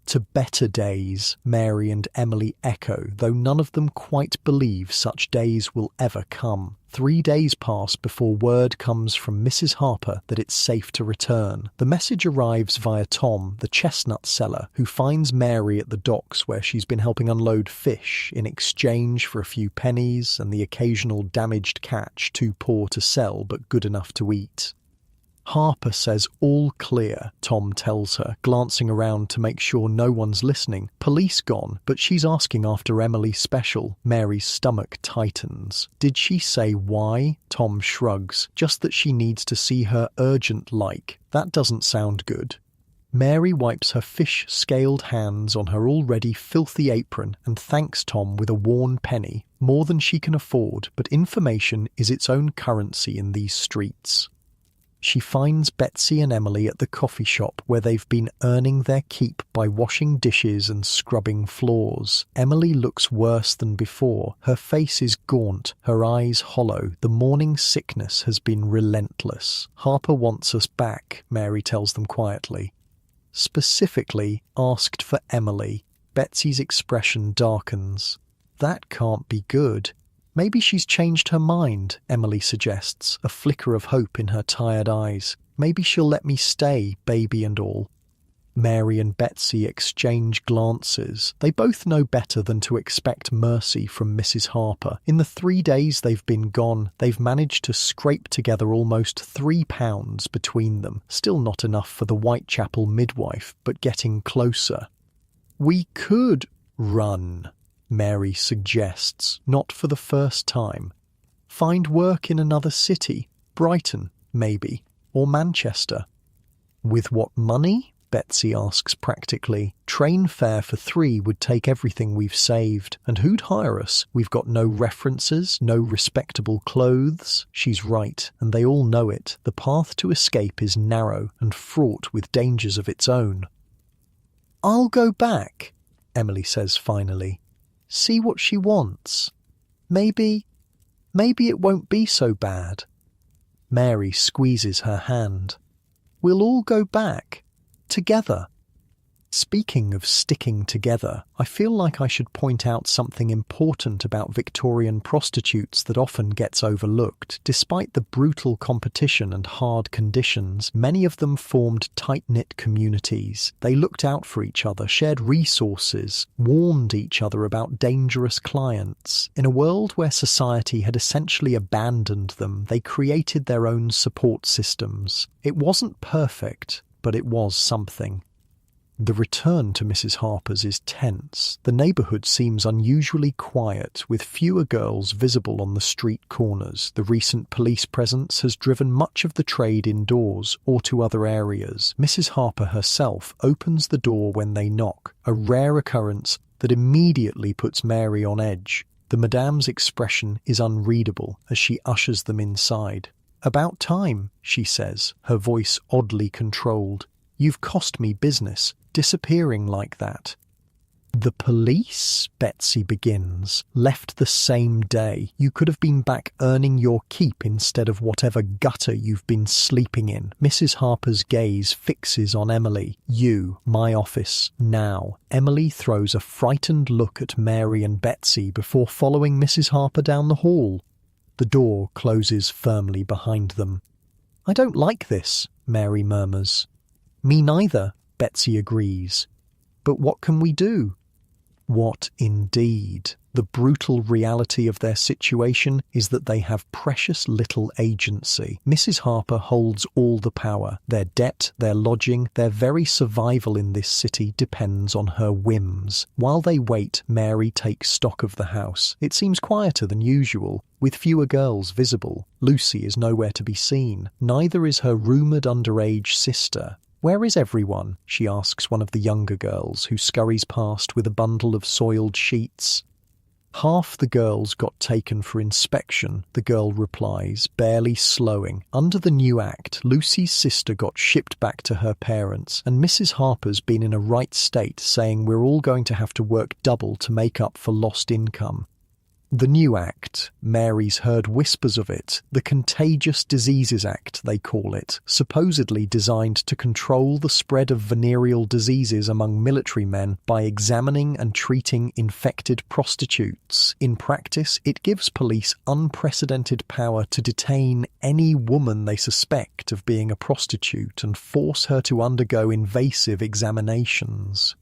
To better days, Mary and Emily echo, though none of them quite believe such days will ever come. 3 days pass before word comes from Mrs. Harper that it's safe to return. The message arrives via Tom, the chestnut seller, who finds Mary at the docks where she's been helping unload fish in exchange for a few pennies and the occasional damaged catch too poor to sell but good enough to eat. Harper says all clear, Tom tells her, glancing around to make sure no one's listening. Police gone, but she's asking after Emily Special. Mary's stomach tightens. Did she say why? Tom shrugs. Just that she needs to see her urgent like. That doesn't sound good. Mary wipes her fish-scaled hands on her already filthy apron and thanks Tom with a worn penny. More than she can afford, but information is its own currency in these streets. She finds Betsy and Emily at the coffee shop where they've been earning their keep by washing dishes and scrubbing floors. Emily looks worse than before. Her face is gaunt, her eyes hollow. The morning sickness has been relentless. Harper wants us back, Mary tells them quietly. Specifically asked for Emily. Betsy's expression darkens. That can't be good. Maybe she's changed her mind, Emily suggests, a flicker of hope in her tired eyes. Maybe she'll let me stay, baby and all. Mary and Betsy exchange glances. They both know better than to expect mercy from Mrs. Harper. In the 3 days they've been gone, they've managed to scrape together almost £3 between them. Still not enough for the Whitechapel midwife, but getting closer. We could run, Mary suggests, not for the first time. Find work in another city, Brighton, maybe, or Manchester. With what money? Betsy asks practically. Train fare for 3 would take everything we've saved. And who'd hire us? We've got no references, no respectable clothes. She's right, and they all know it. The path to escape is narrow and fraught with dangers of its own. I'll go back, Emily says finally. See what she wants. Maybe it won't be so bad. Mary squeezes her hand. We'll all go back. Together. Speaking of sticking together, I feel like I should point out something important about Victorian prostitutes that often gets overlooked. Despite the brutal competition and hard conditions, many of them formed tight-knit communities. They looked out for each other, shared resources, warned each other about dangerous clients. In a world where society had essentially abandoned them, they created their own support systems. It wasn't perfect, but it was something. The return to Mrs. Harper's is tense. The neighbourhood seems unusually quiet, with fewer girls visible on the street corners. The recent police presence has driven much of the trade indoors or to other areas. Mrs. Harper herself opens the door when they knock, a rare occurrence that immediately puts Mary on edge. The madame's expression is unreadable as she ushers them inside. About time, she says, her voice oddly controlled. You've cost me business, disappearing like that. The police, Betsy begins, left the same day. You could have been back earning your keep instead of whatever gutter you've been sleeping in. Mrs. Harper's gaze fixes on Emily. You, my office, now. Emily throws a frightened look at Mary and Betsy before following Mrs. Harper down the hall. The door closes firmly behind them. I don't like this, Mary murmurs. Me neither, Betsy agrees. But what can we do? What indeed? The brutal reality of their situation is that they have precious little agency. Mrs. Harper holds all the power. Their debt, their lodging, their very survival in this city depends on her whims. While they wait, Mary takes stock of the house. It seems quieter than usual, with fewer girls visible. Lucy is nowhere to be seen. Neither is her rumoured underage sister. Where is everyone? She asks one of the younger girls, who scurries past with a bundle of soiled sheets. Half the girls got taken for inspection, the girl replies, barely slowing. Under the new act, Lucy's sister got shipped back to her parents, and Mrs. Harper's been in a right state, saying we're all going to have to work double to make up for lost income. The new act, Mary's heard whispers of it, the Contagious Diseases Act they call it, supposedly designed to control the spread of venereal diseases among military men by examining and treating infected prostitutes. In practice, it gives police unprecedented power to detain any woman they suspect of being a prostitute and force her to undergo invasive examinations.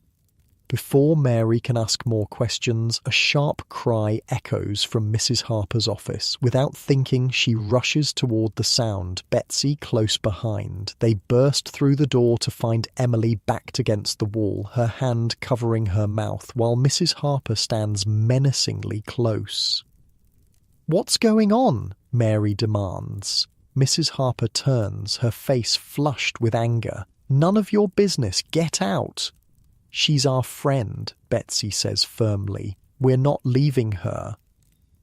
Before Mary can ask more questions, a sharp cry echoes from Mrs. Harper's office. Without thinking, she rushes toward the sound, Betsy close behind. They burst through the door to find Emily backed against the wall, her hand covering her mouth, while Mrs. Harper stands menacingly close. "What's going on?" Mary demands. Mrs. Harper turns, her face flushed with anger. "None of your business. Get out." "She's our friend," Betsy says firmly. "We're not leaving her."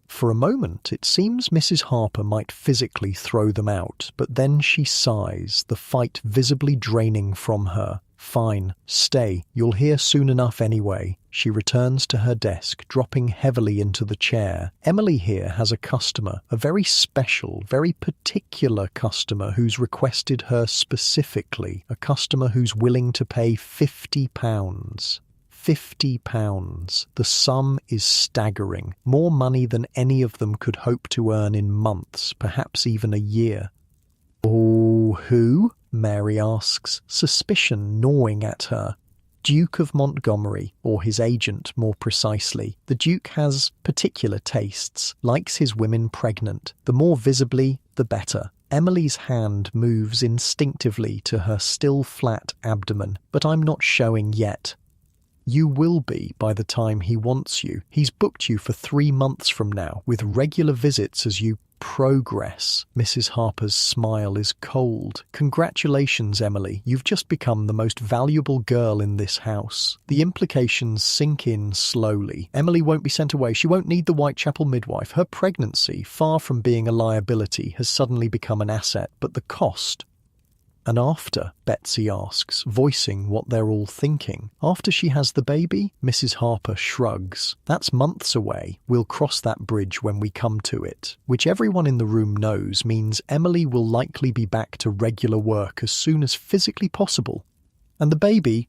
For a moment, it seems Mrs. Harper might physically throw them out, but then she sighs, the fight visibly draining from her. "Fine, stay. You'll hear soon enough anyway." She returns to her desk, dropping heavily into the chair. Emily here has a customer, a very special, very particular customer who's requested her specifically, a customer who's willing to pay £50. £50. The sum is staggering, more money than any of them could hope to earn in months, perhaps even a year. "Oh, who?" Mary asks, suspicion gnawing at her. "Duke of Montgomery, or his agent more precisely. The Duke has particular tastes, likes his women pregnant. The more visibly, the better." Emily's hand moves instinctively to her still flat abdomen, "But I'm not showing yet." "You will be by the time he wants you. He's booked you for 3 months from now, with regular visits as you progress." Mrs. Harper's smile is cold. "Congratulations, Emily. You've just become the most valuable girl in this house." The implications sink in slowly. Emily won't be sent away. She won't need the Whitechapel midwife. Her pregnancy, far from being a liability, has suddenly become an asset. But the cost... "And after?" Betsy asks, voicing what they're all thinking. "After she has the baby?" Mrs. Harper shrugs. "That's months away. We'll cross that bridge when we come to it." Which everyone in the room knows means Emily will likely be back to regular work as soon as physically possible. And the baby?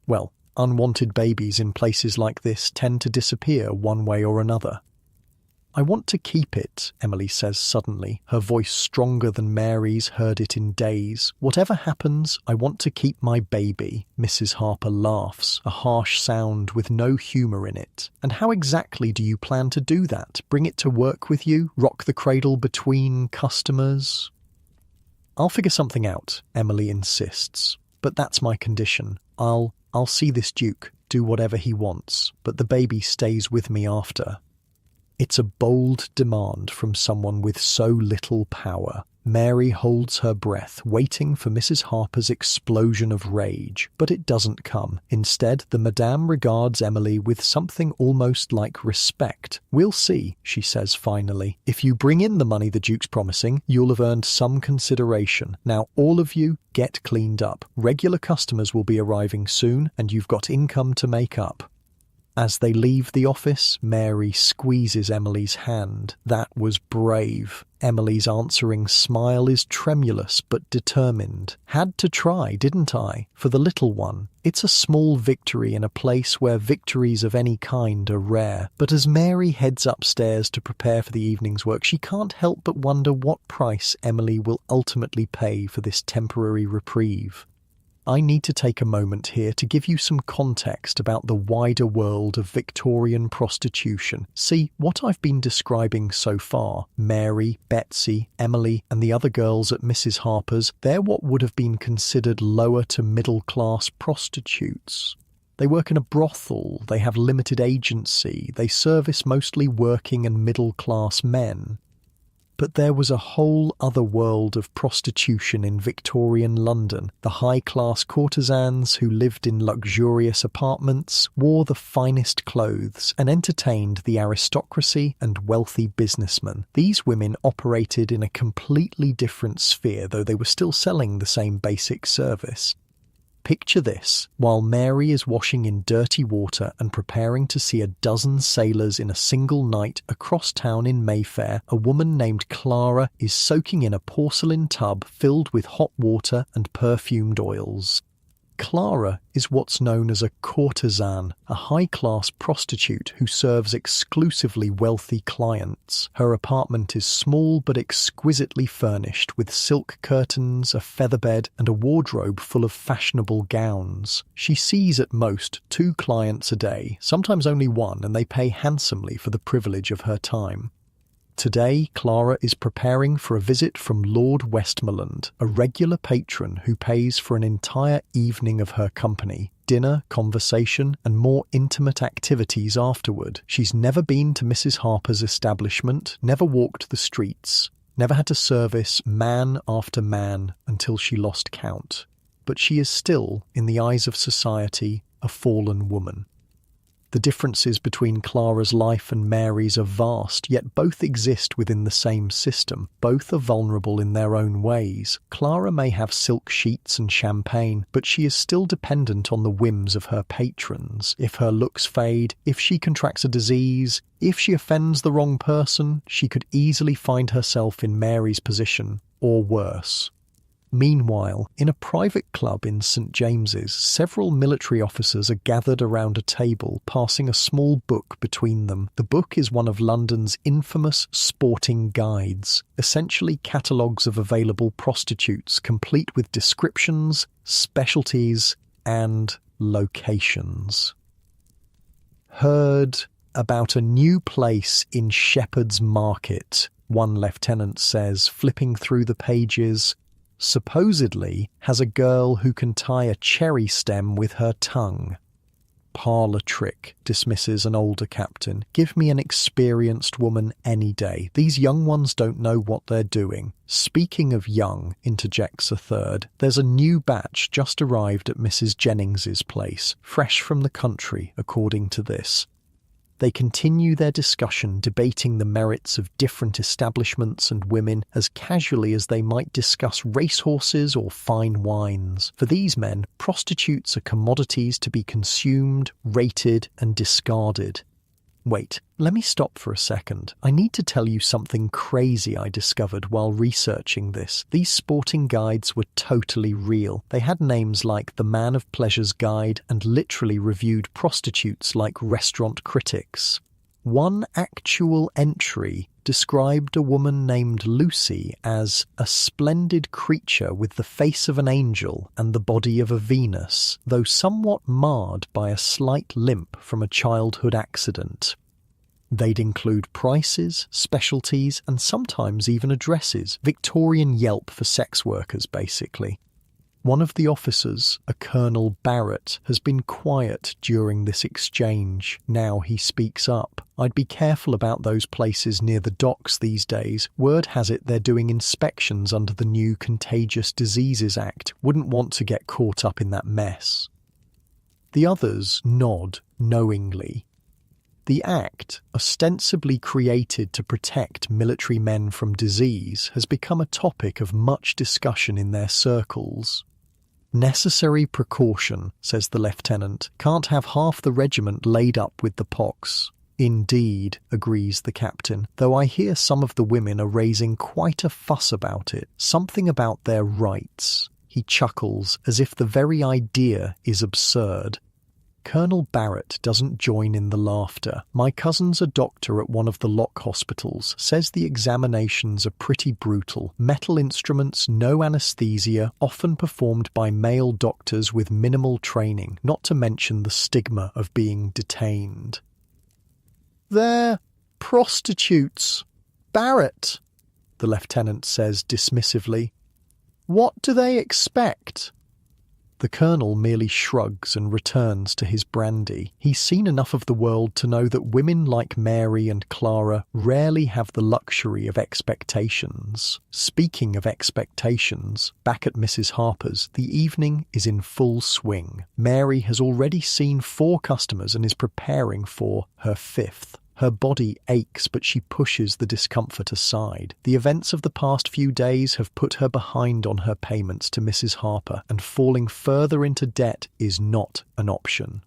Well, unwanted babies in places like this tend to disappear one way or another. "I want to keep it," Emily says suddenly, her voice stronger than Mary's heard it in days. "Whatever happens, I want to keep my baby." Mrs. Harper laughs, a harsh sound with no humour in it. "And how exactly do you plan to do that? Bring it to work with you? Rock the cradle between customers?" "I'll figure something out," Emily insists. "But that's my condition. I'll see this Duke, do whatever he wants, but the baby stays with me after." It's a bold demand from someone with so little power. Mary holds her breath, waiting for Mrs. Harper's explosion of rage, but it doesn't come. Instead, the Madame regards Emily with something almost like respect. "We'll see," she says finally. "If you bring in the money the Duke's promising, you'll have earned some consideration. Now all of you, get cleaned up. Regular customers will be arriving soon, and you've got income to make up." As they leave the office, Mary squeezes Emily's hand. That was brave. Emily's answering smile is tremulous but determined. "Had to try, didn't I? For the little one." It's a small victory in a place where victories of any kind are rare. But as Mary heads upstairs to prepare for the evening's work, she can't help but wonder what price Emily will ultimately pay for this temporary reprieve. I need to take a moment here to give you some context about the wider world of Victorian prostitution. See, what I've been describing so far, Mary, Betsy, Emily, and the other girls at Mrs. Harper's, they're what would have been considered lower to middle class prostitutes. They work in a brothel, they have limited agency, they service mostly working and middle class men. But there was a whole other world of prostitution in Victorian London. The high-class courtesans who lived in luxurious apartments, wore the finest clothes, and entertained the aristocracy and wealthy businessmen. These women operated in a completely different sphere, though they were still selling the same basic service. Picture this: while Mary is washing in dirty water and preparing to see a dozen sailors in a single night across town in Mayfair, a woman named Clara is soaking in a porcelain tub filled with hot water and perfumed oils. Clara is what's known as a courtesan, a high-class prostitute who serves exclusively wealthy clients. Her apartment is small but exquisitely furnished, with silk curtains, a featherbed, and a wardrobe full of fashionable gowns. She sees at most 2 clients a day, sometimes only 1, and they pay handsomely for the privilege of her time. Today, Clara is preparing for a visit from Lord Westmoreland, a regular patron who pays for an entire evening of her company, dinner, conversation, and more intimate activities afterward. She's never been to Mrs. Harper's establishment, never walked the streets, never had to service man after man until she lost count. But she is still, in the eyes of society, a fallen woman. The differences between Clara's life and Mary's are vast, yet both exist within the same system. Both are vulnerable in their own ways. Clara may have silk sheets and champagne, but she is still dependent on the whims of her patrons. If her looks fade, if she contracts a disease, if she offends the wrong person, she could easily find herself in Mary's position, or worse. Meanwhile, in a private club in St. James's, several military officers are gathered around a table, passing a small book between them. The book is one of London's infamous sporting guides, essentially catalogues of available prostitutes, complete with descriptions, specialties, and locations. Heard about a new place in Shepherd's Market, one lieutenant says, flipping through the pages. Supposedly has a girl who can tie a cherry stem with her tongue. Parlour trick, dismisses an older captain. Give me an experienced woman any day. These young ones don't know what they're doing. Speaking of young, interjects a third, there's a new batch just arrived at Mrs. Jennings's place, fresh from the country, according to this. They continue their discussion, debating the merits of different establishments and women as casually as they might discuss racehorses or fine wines. For these men, prostitutes are commodities to be consumed, rated, and discarded. Wait, let me stop for a second. I need to tell you something crazy I discovered while researching this. These sporting guides were totally real. They had names like the Man of Pleasure's Guide and literally reviewed prostitutes like restaurant critics. One actual entry described a woman named Lucy as a splendid creature with the face of an angel and the body of a Venus, though somewhat marred by a slight limp from a childhood accident. They'd include prices, specialties, and sometimes even addresses. Victorian Yelp for sex workers, basically. One of the officers, a Colonel Barrett, has been quiet during this exchange. Now he speaks up. I'd be careful about those places near the docks these days. Word has it they're doing inspections under the new Contagious Diseases Act. Wouldn't want to get caught up in that mess. The others nod knowingly. The act, ostensibly created to protect military men from disease, has become a topic of much discussion in their circles. Necessary precaution, says the lieutenant. Can't have half the regiment laid up with the pox. Indeed, agrees the captain, though I hear some of the women are raising quite a fuss about it. Something about their rights. He chuckles, as if the very idea is absurd. Colonel Barrett doesn't join in the laughter. My cousin's a doctor at one of the lock hospitals, says the examinations are pretty brutal. Metal instruments, no anaesthesia, often performed by male doctors with minimal training, not to mention the stigma of being detained. They're prostitutes. Barrett, the lieutenant says dismissively. What do they expect? The colonel merely shrugs and returns to his brandy. He's seen enough of the world to know that women like Mary and Clara rarely have the luxury of expectations. Speaking of expectations, back at Mrs. Harper's, the evening is in full swing. Mary has already seen 4 customers and is preparing for her 5th. Her body aches, but she pushes the discomfort aside. The events of the past few days have put her behind on her payments to Mrs. Harper, and falling further into debt is not an option.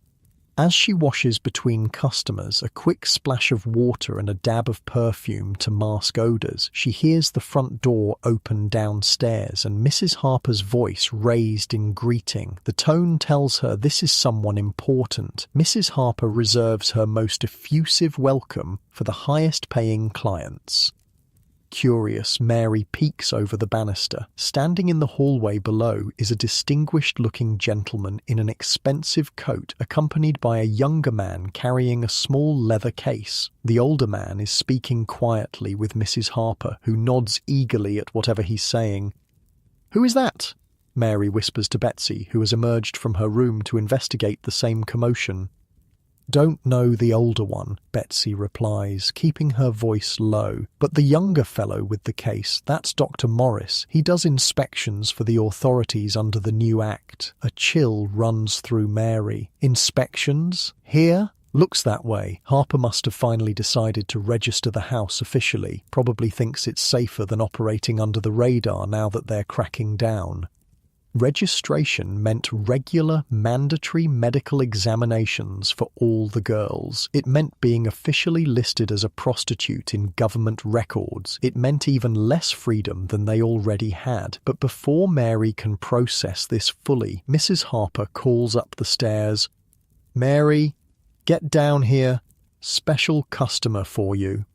As she washes between customers, a quick splash of water and a dab of perfume to mask odours, she hears the front door open downstairs and Mrs. Harper's voice raised in greeting. The tone tells her this is someone important. Mrs. Harper reserves her most effusive welcome for the highest-paying clients. Curious, Mary peeks over the banister. Standing in the hallway below is a distinguished-looking gentleman in an expensive coat, accompanied by a younger man carrying a small leather case. The older man is speaking quietly with Mrs. Harper, who nods eagerly at whatever he's saying. "Who is that?" Mary whispers to Betsy, who has emerged from her room to investigate the same commotion. "Don't know the older one," Betsy replies, keeping her voice low. "But the younger fellow with the case, that's Dr. Morris. He does inspections for the authorities under the new act." A chill runs through Mary. "Inspections? Here?" Looks that way. Harper must have finally decided to register the house officially. Probably thinks it's safer than operating under the radar now that they're cracking down. Registration meant regular, mandatory medical examinations for all the girls. It meant being officially listed as a prostitute in government records. It meant even less freedom than they already had. But before Mary can process this fully, Mrs. Harper calls up the stairs. "Mary, get down here. Special customer for you."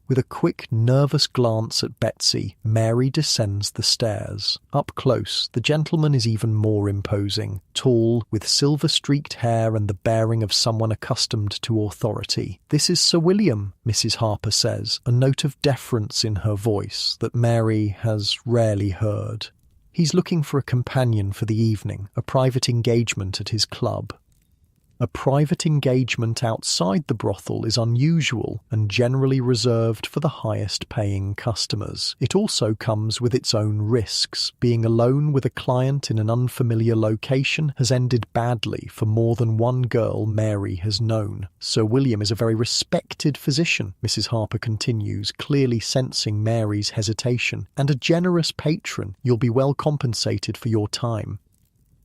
With a quick, nervous glance at Betsy, Mary descends the stairs. Up close, the gentleman is even more imposing. Tall, with silver-streaked hair and the bearing of someone accustomed to authority. "This is Sir William," Mrs. Harper says, a note of deference in her voice that Mary has rarely heard. "He's looking for a companion for the evening, a private engagement at his club." A private engagement outside the brothel is unusual and generally reserved for the highest-paying customers. It also comes with its own risks. Being alone with a client in an unfamiliar location has ended badly for more than one girl Mary has known. "Sir William is a very respected physician," Mrs. Harper continues, clearly sensing Mary's hesitation, "and a generous patron. You'll be well compensated for your time."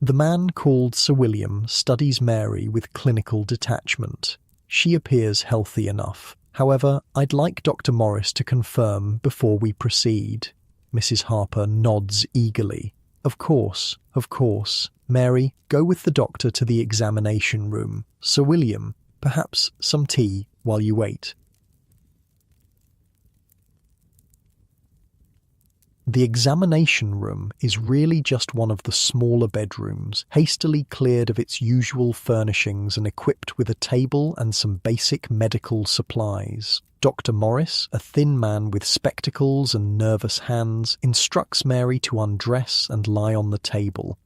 The man called Sir William studies Mary with clinical detachment. She appears healthy enough. "However, I'd like Dr. Morris to confirm before we proceed." Mrs. Harper nods eagerly. Of course. Mary, go with the doctor to the examination room. Sir William, perhaps some tea while you wait." The examination room is really just one of the smaller bedrooms, hastily cleared of its usual furnishings and equipped with a table and some basic medical supplies. Dr. Morris, a thin man with spectacles and nervous hands, instructs Mary to undress and lie on the table.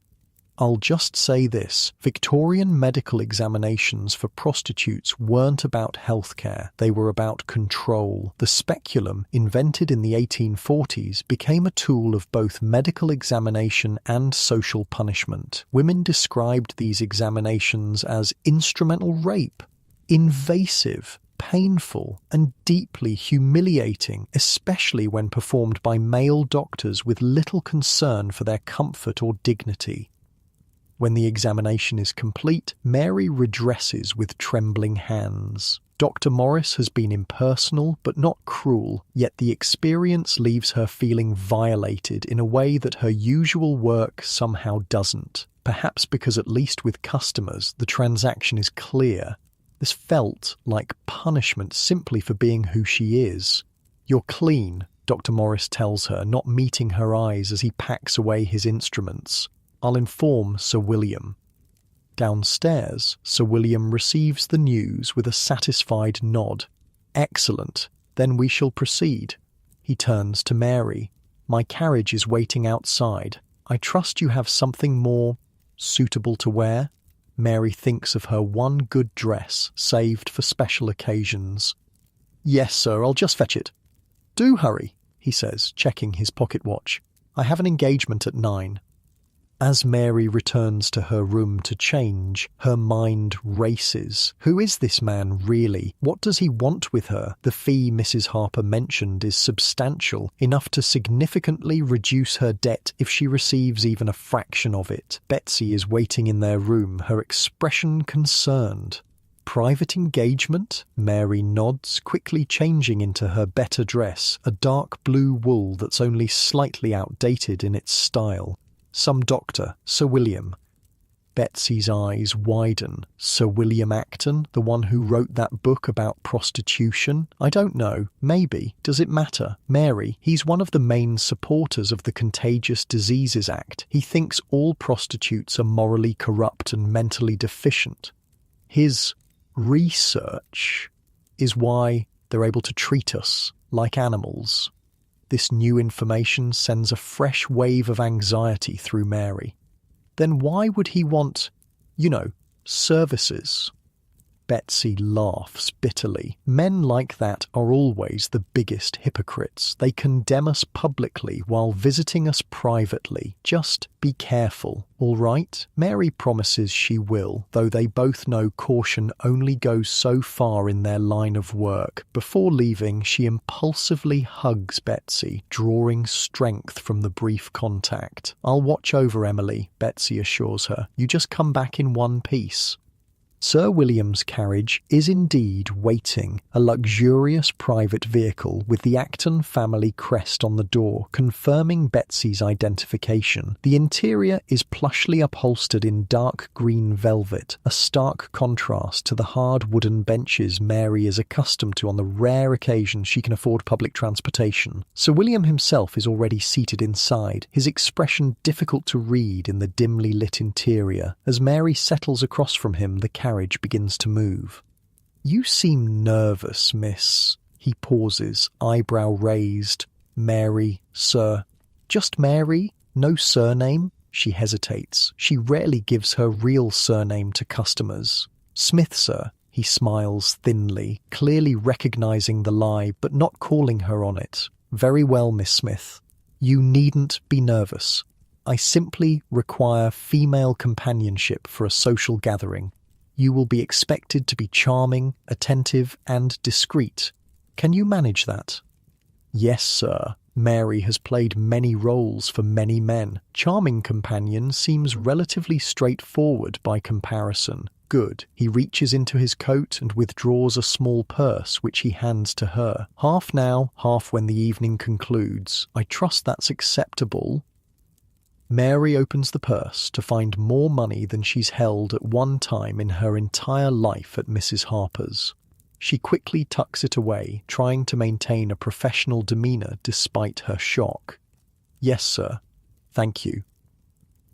I'll just say this, Victorian medical examinations for prostitutes weren't about healthcare, they were about control. The speculum, invented in the 1840s, became a tool of both medical examination and social punishment. Women described these examinations as instrumental rape, invasive, painful, and deeply humiliating, especially when performed by male doctors with little concern for their comfort or dignity. When the examination is complete, Mary redresses with trembling hands. Dr. Morris has been impersonal but not cruel, yet the experience leaves her feeling violated in a way that her usual work somehow doesn't. Perhaps because at least with customers, the transaction is clear. This felt like punishment simply for being who she is. "You're clean," Dr. Morris tells her, not meeting her eyes as he packs away his instruments. "I'll inform Sir William." Downstairs, Sir William receives the news with a satisfied nod. "Excellent. Then we shall proceed." He turns to Mary. "My carriage is waiting outside. I trust you have something more suitable to wear?" Mary thinks of her one good dress, saved for special occasions. "Yes, sir, I'll just fetch it." "Do hurry," he says, checking his pocket watch. "I have an engagement at 9. As Mary returns to her room to change, her mind races. Who is this man really? What does he want with her? The fee Mrs. Harper mentioned is substantial, enough to significantly reduce her debt if she receives even a fraction of it. Betsy is waiting in their room, her expression concerned. Private engagement? Mary nods, quickly changing into her better dress, a dark blue wool that's only slightly outdated in its style. Some doctor, Sir William. Betsy's eyes widen. Sir William Acton, the one who wrote that book about prostitution? I don't know. Maybe. Does it matter? Mary, he's one of the main supporters of the Contagious Diseases Act. He thinks all prostitutes are morally corrupt and mentally deficient. His research is why they're able to treat us like animals. This new information sends a fresh wave of anxiety through Mary. Then why would he want, services? Betsy laughs bitterly. Men like that are always the biggest hypocrites. They condemn us publicly while visiting us privately. Just be careful, all right? Mary promises she will, though they both know caution only goes so far in their line of work. Before leaving, she impulsively hugs Betsy, drawing strength from the brief contact. "I'll watch over Emily," Betsy assures her. "You just come back in one piece." Sir William's carriage is indeed waiting, a luxurious private vehicle with the Acton family crest on the door, confirming Betsy's identification. The interior is plushly upholstered in dark green velvet, a stark contrast to the hard wooden benches Mary is accustomed to on the rare occasion she can afford public transportation. Sir William himself is already seated inside, his expression difficult to read in the dimly lit interior. As Mary settles across from him, the carriage begins to move. "You seem nervous, miss." He pauses, eyebrow raised. "Mary, sir." "Just Mary? No surname?" She hesitates. She rarely gives her real surname to customers. "Smith, sir." He smiles thinly, clearly recognizing the lie, but not calling her on it. "Very well, Miss Smith. You needn't be nervous. I simply require female companionship for a social gathering. You will be expected to be charming, attentive, and discreet. Can you manage that?" "Yes, sir." Mary has played many roles for many men. Charming companion seems relatively straightforward by comparison. Good. He reaches into his coat and withdraws a small purse, which he hands to her. "Half now, half when the evening concludes. I trust that's acceptable." Mary opens the purse to find more money than she's held at one time in her entire life at Mrs. Harper's. She quickly tucks it away, trying to maintain a professional demeanour despite her shock. "Yes, sir. Thank you."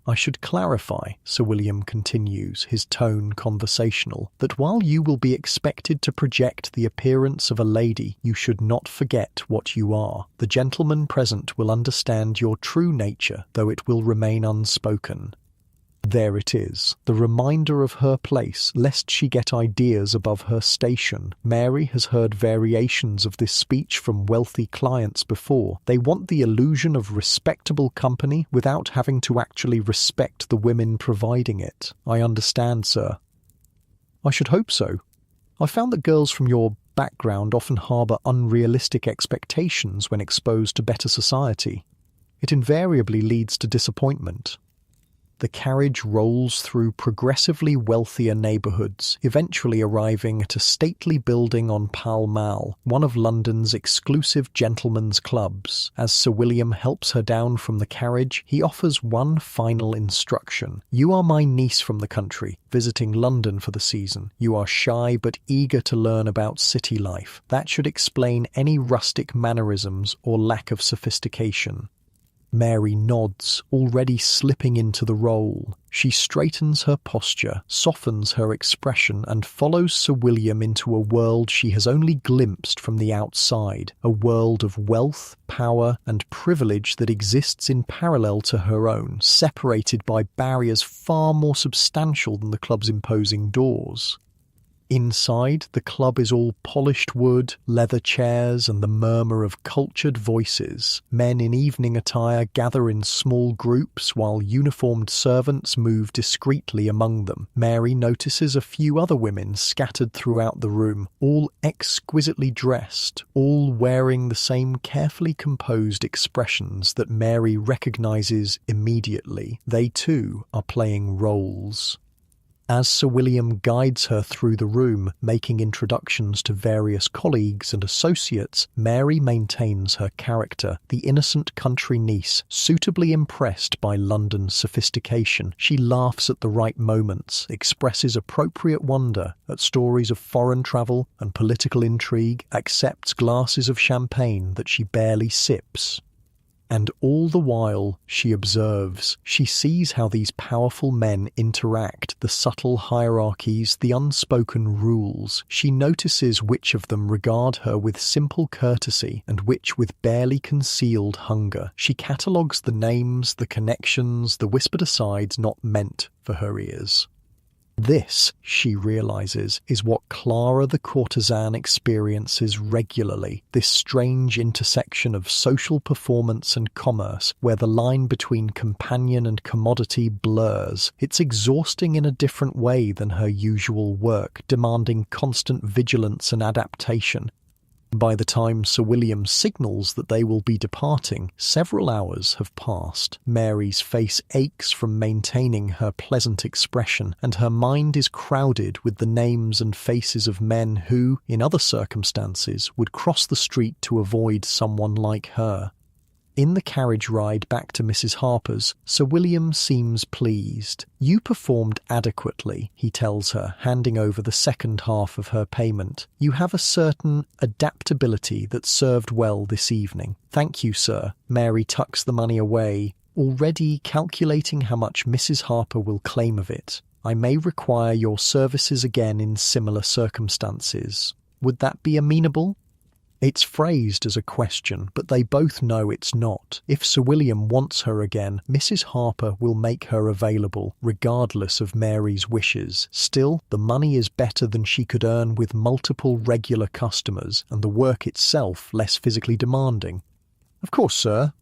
"I should clarify," Sir William continues, his tone conversational, "that while you will be expected to project the appearance of a lady, you should not forget what you are. The gentleman present will understand your true nature, though it will remain unspoken." There it is, the reminder of her place, lest she get ideas above her station. Mary has heard variations of this speech from wealthy clients before. They want the illusion of respectable company without having to actually respect the women providing it. "I understand, sir." "I should hope so. I found that girls from your background often harbour unrealistic expectations when exposed to better society. It invariably leads to disappointment." The carriage rolls through progressively wealthier neighbourhoods, eventually arriving at a stately building on Pall Mall, one of London's exclusive gentlemen's clubs. As Sir William helps her down from the carriage, he offers one final instruction. "You are my niece from the country, visiting London for the season. You are shy but eager to learn about city life. That should explain any rustic mannerisms or lack of sophistication." Mary nods, already slipping into the role. She straightens her posture, softens her expression, and follows Sir William into a world she has only glimpsed from the outside, a world of wealth, power, and privilege that exists in parallel to her own, separated by barriers far more substantial than the club's imposing doors. Inside, the club is all polished wood, leather chairs, and the murmur of cultured voices. Men in evening attire gather in small groups while uniformed servants move discreetly among them. Mary notices a few other women scattered throughout the room, all exquisitely dressed, all wearing the same carefully composed expressions that Mary recognizes immediately. They too are playing roles. As Sir William guides her through the room, making introductions to various colleagues and associates, Mary maintains her character, the innocent country niece, suitably impressed by London's sophistication. She laughs at the right moments, expresses appropriate wonder at stories of foreign travel and political intrigue, accepts glasses of champagne that she barely sips. And all the while, she observes. She sees how these powerful men interact, the subtle hierarchies, the unspoken rules. She notices which of them regard her with simple courtesy and which with barely concealed hunger. She catalogues the names, the connections, the whispered asides not meant for her ears. This, she realizes, is what Clara the courtesan experiences regularly, this strange intersection of social performance and commerce, where the line between companion and commodity blurs. It's exhausting in a different way than her usual work, demanding constant vigilance and adaptation. By the time Sir William signals that they will be departing, several hours have passed. Mary's face aches from maintaining her pleasant expression, and her mind is crowded with the names and faces of men who, in other circumstances, would cross the street to avoid someone like her. In the carriage ride back to Mrs. Harper's, Sir William seems pleased. "You performed adequately," he tells her, handing over the second half of her payment. "You have a certain adaptability that served well this evening." "Thank you, sir." Mary tucks the money away, already calculating how much Mrs. Harper will claim of it. "I may require your services again in similar circumstances. Would that be amenable?" It's phrased as a question, but they both know it's not. If Sir William wants her again, Mrs. Harper will make her available, regardless of Mary's wishes. Still, the money is better than she could earn with multiple regular customers, and the work itself less physically demanding. "Of course, sir."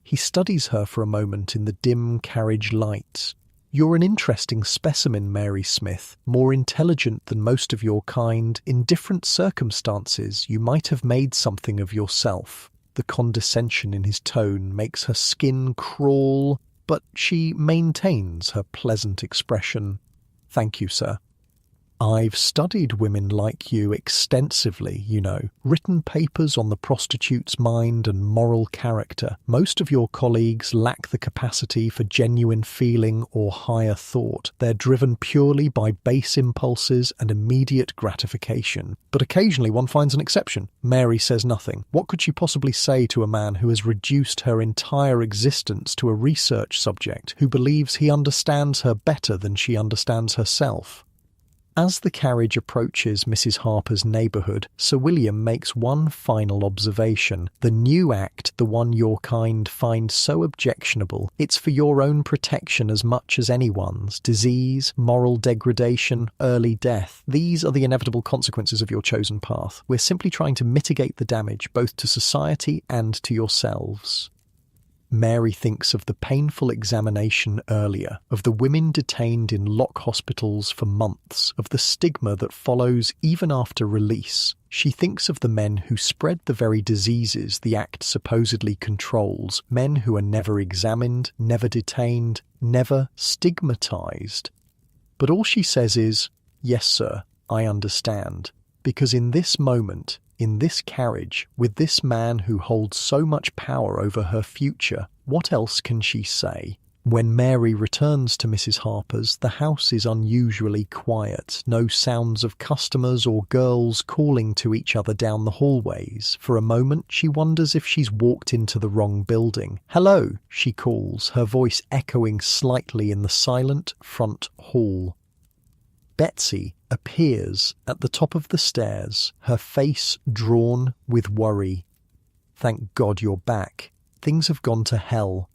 He studies her for a moment in the dim carriage light. "You're an interesting specimen, Mary Smith, more intelligent than most of your kind. In different circumstances, you might have made something of yourself." The condescension in his tone makes her skin crawl, but she maintains her pleasant expression. "Thank you, sir. I've studied women like you extensively, you know, written papers on the prostitute's mind and moral character. Most of your colleagues lack the capacity for genuine feeling or higher thought. They're driven purely by base impulses and immediate gratification. But occasionally one finds an exception." Mary says nothing. What could she possibly say to a man who has reduced her entire existence to a research subject, who believes he understands her better than she understands herself? As the carriage approaches Mrs. Harper's neighbourhood, Sir William makes one final observation. "The new act, the one your kind find so objectionable, it's for your own protection as much as anyone's. Disease, moral degradation, early death. These are the inevitable consequences of your chosen path. We're simply trying to mitigate the damage both to society and to yourselves." Mary thinks of the painful examination earlier, of the women detained in lock hospitals for months, of the stigma that follows even after release. She thinks of the men who spread the very diseases the act supposedly controls, men who are never examined, never detained, never stigmatized. But all she says is, "Yes, sir, I understand," because in this moment, in this carriage, with this man who holds so much power over her future, what else can she say? When Mary returns to Mrs. Harper's, the house is unusually quiet. No sounds of customers or girls calling to each other down the hallways. For a moment, she wonders if she's walked into the wrong building. "Hello," she calls, her voice echoing slightly in the silent front hall. Betsy appears at the top of the stairs, her face drawn with worry. "Thank God you're back. Things have gone to hell."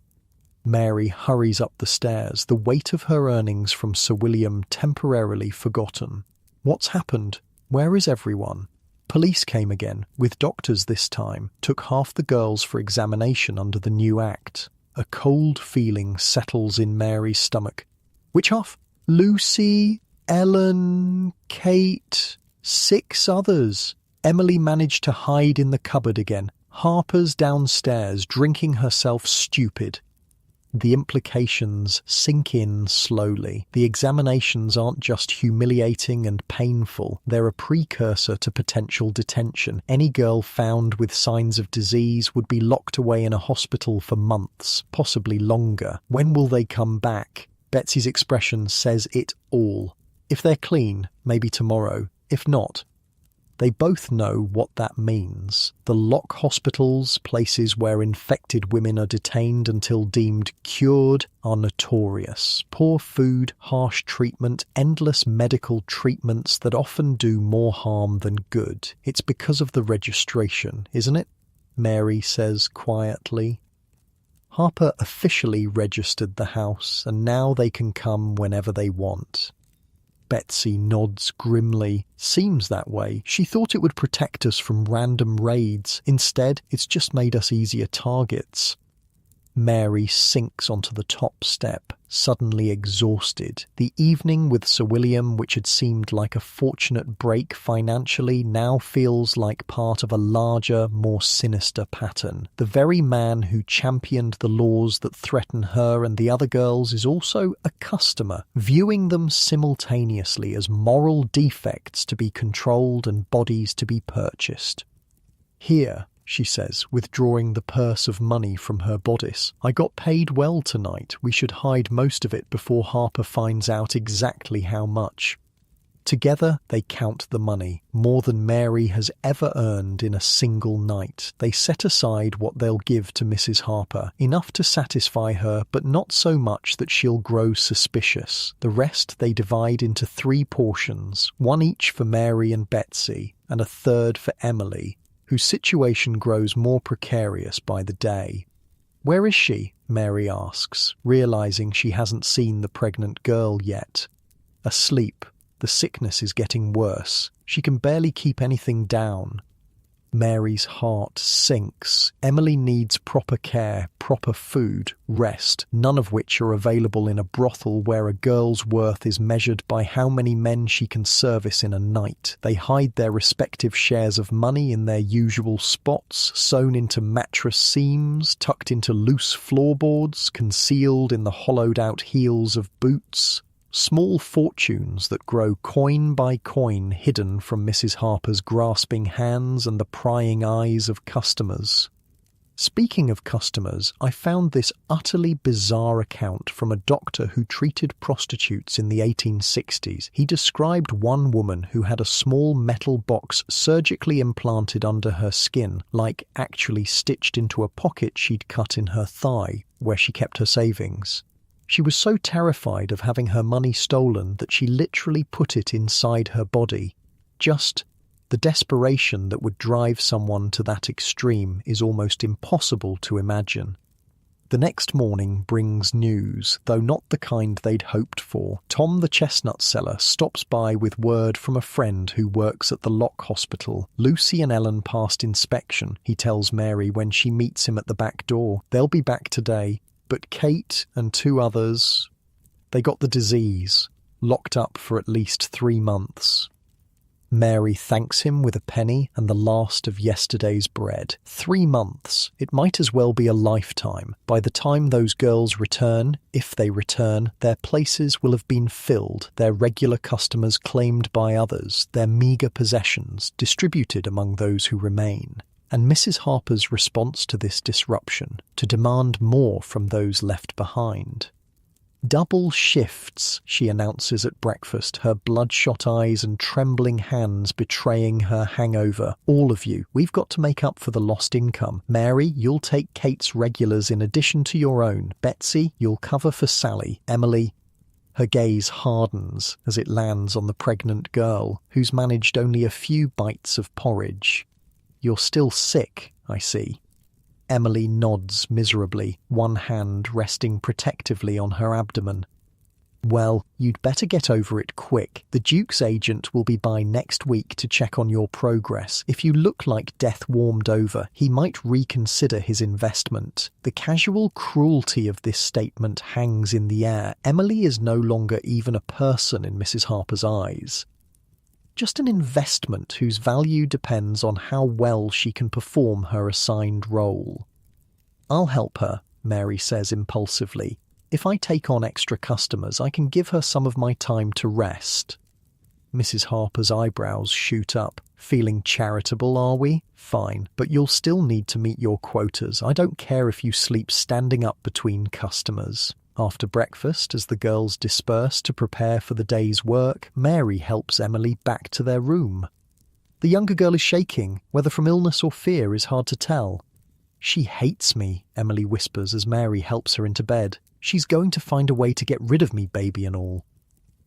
Mary hurries up the stairs, the weight of her earnings from Sir William temporarily forgotten. What's happened? Where is everyone? Police came again, with doctors this time, took half the girls for examination under the new act. A cold feeling settles in Mary's stomach. Which half? Lucy, Ellen, Kate, 6 others. Emily managed to hide in the cupboard again. Harper's downstairs, drinking herself stupid. The implications sink in slowly. The examinations aren't just humiliating and painful. They're a precursor to potential detention. Any girl found with signs of disease would be locked away in a hospital for months, possibly longer. When will they come back? Betsy's expression says it all. If they're clean, maybe tomorrow. If not, they both know what that means. The lock hospitals, places where infected women are detained until deemed cured, are notorious. Poor food, harsh treatment, endless medical treatments that often do more harm than good. It's because of the registration, isn't it? Mary says quietly. Harper officially registered the house, and now they can come whenever they want. Betsy nods grimly. Seems that way. She thought it would protect us from random raids. Instead, it's just made us easier targets. Mary sinks onto the top step, suddenly exhausted. The evening with Sir William, which had seemed like a fortunate break financially, now feels like part of a larger, more sinister pattern. The very man who championed the laws that threaten her and the other girls is also a customer, viewing them simultaneously as moral defects to be controlled and bodies to be purchased. Here, she says, withdrawing the purse of money from her bodice. I got paid well tonight. We should hide most of it before Harper finds out exactly how much. Together, they count the money, more than Mary has ever earned in a single night. They set aside what they'll give to Mrs. Harper, enough to satisfy her, but not so much that she'll grow suspicious. The rest they divide into 3 portions, one each for Mary and Betsy, and a third for Emily, whose situation grows more precarious by the day. Where is she? Mary asks, realizing she hasn't seen the pregnant girl yet. Asleep. The sickness is getting worse. She can barely keep anything down. Mary's heart sinks. Emily needs proper care, proper food, rest, none of which are available in a brothel where a girl's worth is measured by how many men she can service in a night. They hide their respective shares of money in their usual spots, sewn into mattress seams, tucked into loose floorboards, concealed in the hollowed-out heels of boots. Small fortunes that grow coin by coin, hidden from Mrs. Harper's grasping hands and the prying eyes of customers. Speaking of customers, I found this utterly bizarre account from a doctor who treated prostitutes in the 1860s. He described one woman who had a small metal box surgically implanted under her skin, like actually stitched into a pocket she'd cut in her thigh, where she kept her savings. She was so terrified of having her money stolen that she literally put it inside her body. Just the desperation that would drive someone to that extreme is almost impossible to imagine. The next morning brings news, though not the kind they'd hoped for. Tom the chestnut seller stops by with word from a friend who works at the Lock Hospital. Lucy and Ellen passed inspection, he tells Mary when she meets him at the back door. They'll be back today. But Kate and 2 others, they got the disease, locked up for at least 3 months. Mary thanks him with a penny and the last of yesterday's bread. 3 months. It might as well be a lifetime. By the time those girls return, if they return, their places will have been filled, their regular customers claimed by others, their meagre possessions distributed among those who remain. And Mrs. Harper's response to this disruption, to demand more from those left behind. Double shifts, she announces at breakfast, her bloodshot eyes and trembling hands betraying her hangover. All of you, we've got to make up for the lost income. Mary, you'll take Kate's regulars in addition to your own. Betsy, you'll cover for Sally. Emily. Her gaze hardens as it lands on the pregnant girl, who's managed only a few bites of porridge. You're still sick, I see. Emily nods miserably, one hand resting protectively on her abdomen. Well, you'd better get over it quick. The Duke's agent will be by next week to check on your progress. If you look like death warmed over, he might reconsider his investment. The casual cruelty of this statement hangs in the air. Emily is no longer even a person in Mrs. Harper's eyes. Just an investment whose value depends on how well she can perform her assigned role. I'll help her, Mary says impulsively. If I take on extra customers, I can give her some of my time to rest. Mrs. Harper's eyebrows shoot up. Feeling charitable, are we? Fine, but you'll still need to meet your quotas. I don't care if you sleep standing up between customers. After breakfast, as the girls disperse to prepare for the day's work, Mary helps Emily back to their room. The younger girl is shaking. Whether from illness or fear is hard to tell. She hates me, Emily whispers as Mary helps her into bed. She's going to find a way to get rid of me, baby and all.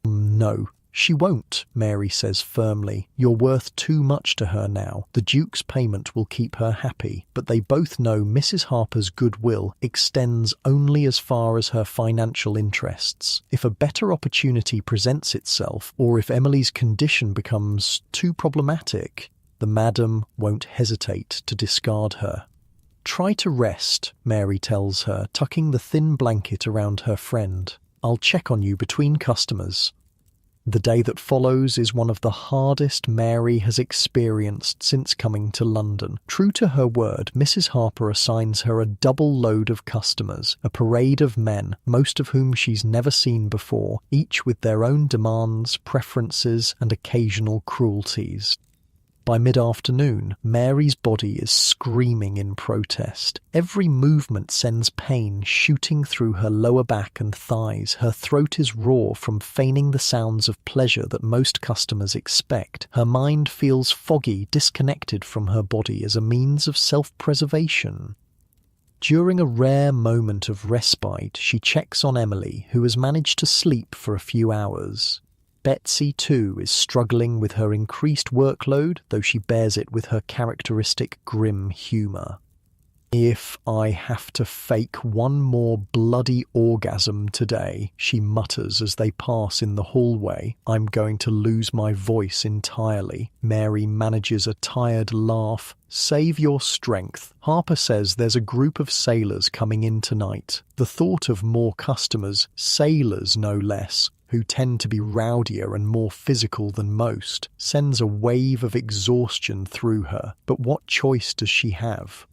No, she won't, Mary says firmly. You're worth too much to her now. The Duke's payment will keep her happy, but they both know Mrs. Harper's goodwill extends only as far as her financial interests. If a better opportunity presents itself, or if Emily's condition becomes too problematic, the madam won't hesitate to discard her. Try to rest, Mary tells her, tucking the thin blanket around her friend. I'll check on you between customers. The day that follows is one of the hardest Mary has experienced since coming to London. True to her word, Mrs. Harper assigns her a double load of customers, a parade of men, most of whom she's never seen before, each with their own demands, preferences, and occasional cruelties. By mid-afternoon, Mary's body is screaming in protest. Every movement sends pain shooting through her lower back and thighs. Her throat is raw from feigning the sounds of pleasure that most customers expect. Her mind feels foggy, disconnected from her body as a means of self-preservation. During a rare moment of respite, she checks on Emily, who has managed to sleep for a few hours. Betsy, too, is struggling with her increased workload, though she bears it with her characteristic grim humour. If I have to fake one more bloody orgasm today, she mutters as they pass in the hallway, I'm going to lose my voice entirely. Mary manages a tired laugh. Save your strength. Harper says there's a group of sailors coming in tonight. The thought of more customers, sailors no less, who tend to be rowdier and more physical than most, sends a wave of exhaustion through her. But what choice does she have?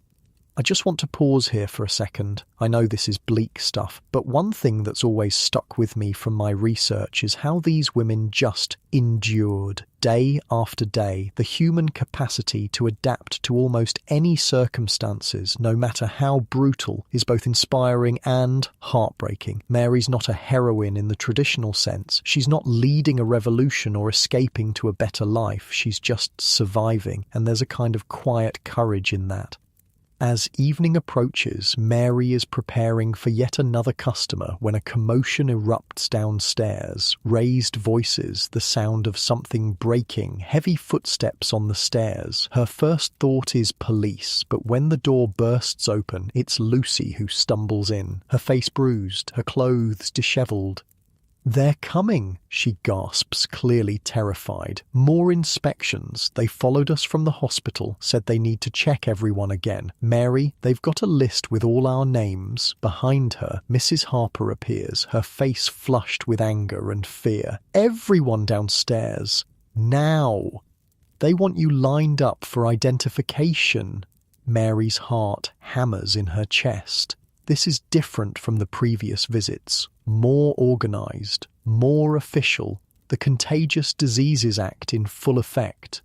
I just want to pause here for a second. I know this is bleak stuff, but one thing that's always stuck with me from my research is how these women just endured, day after day. The human capacity to adapt to almost any circumstances, no matter how brutal, is both inspiring and heartbreaking. Mary's not a heroine in the traditional sense. She's not leading a revolution or escaping to a better life. She's just surviving, and there's a kind of quiet courage in that. As evening approaches, Mary is preparing for yet another customer when a commotion erupts downstairs. Raised voices, the sound of something breaking, heavy footsteps on the stairs. Her first thought is police, but when the door bursts open, it's Lucy who stumbles in, her face bruised, her clothes dishevelled. They're coming, she gasps, clearly terrified. More inspections. They followed us from the hospital, said they need to check everyone again. Mary, they've got a list with all our names. Behind her, Mrs. Harper appears, her face flushed with anger and fear. Everyone downstairs. Now. They want you lined up for identification. Mary's heart hammers in her chest. This is different from the previous visits. More organised, more official, the Contagious Diseases Act in full effect.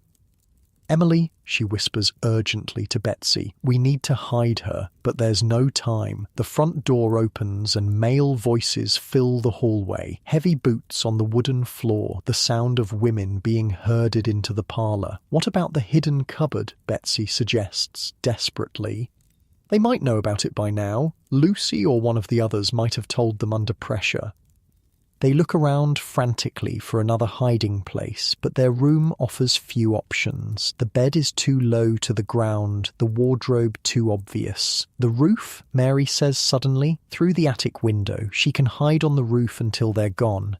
Emily, she whispers urgently to Betsy, we need to hide her, but there's no time. The front door opens and male voices fill the hallway. Heavy boots on the wooden floor, the sound of women being herded into the parlour. What about the hidden cupboard? Betsy suggests, desperately. They might know about it by now. Lucy or one of the others might have told them under pressure. They look around frantically for another hiding place, but their room offers few options. The bed is too low to the ground, the wardrobe too obvious. The roof, Mary says suddenly, through the attic window. She can hide on the roof until they're gone.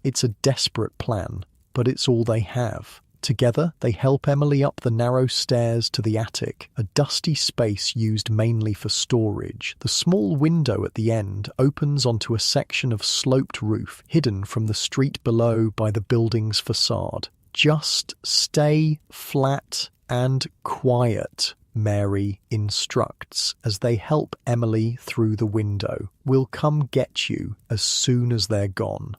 It's a desperate plan, but it's all they have. Together, they help Emily up the narrow stairs to the attic, a dusty space used mainly for storage. The small window at the end opens onto a section of sloped roof, hidden from the street below by the building's facade. "Just stay flat and quiet," Mary instructs as they help Emily through the window. "We'll come get you as soon as they're gone."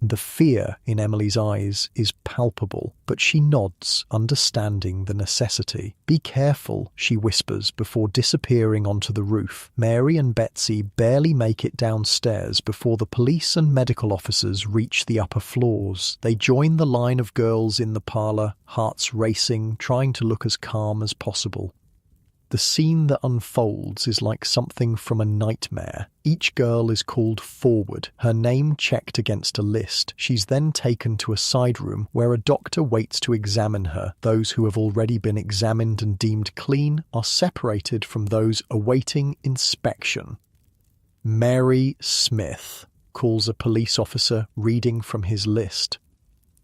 The fear in Emily's eyes is palpable, but she nods, understanding the necessity. "Be careful," she whispers before disappearing onto the roof. Mary and Betsy barely make it downstairs before the police and medical officers reach the upper floors. They join the line of girls in the parlour, hearts racing, trying to look as calm as possible. The scene that unfolds is like something from a nightmare. Each girl is called forward, her name checked against a list. She's then taken to a side room where a doctor waits to examine her. Those who have already been examined and deemed clean are separated from those awaiting inspection. "Mary Smith," calls a police officer, reading from his list.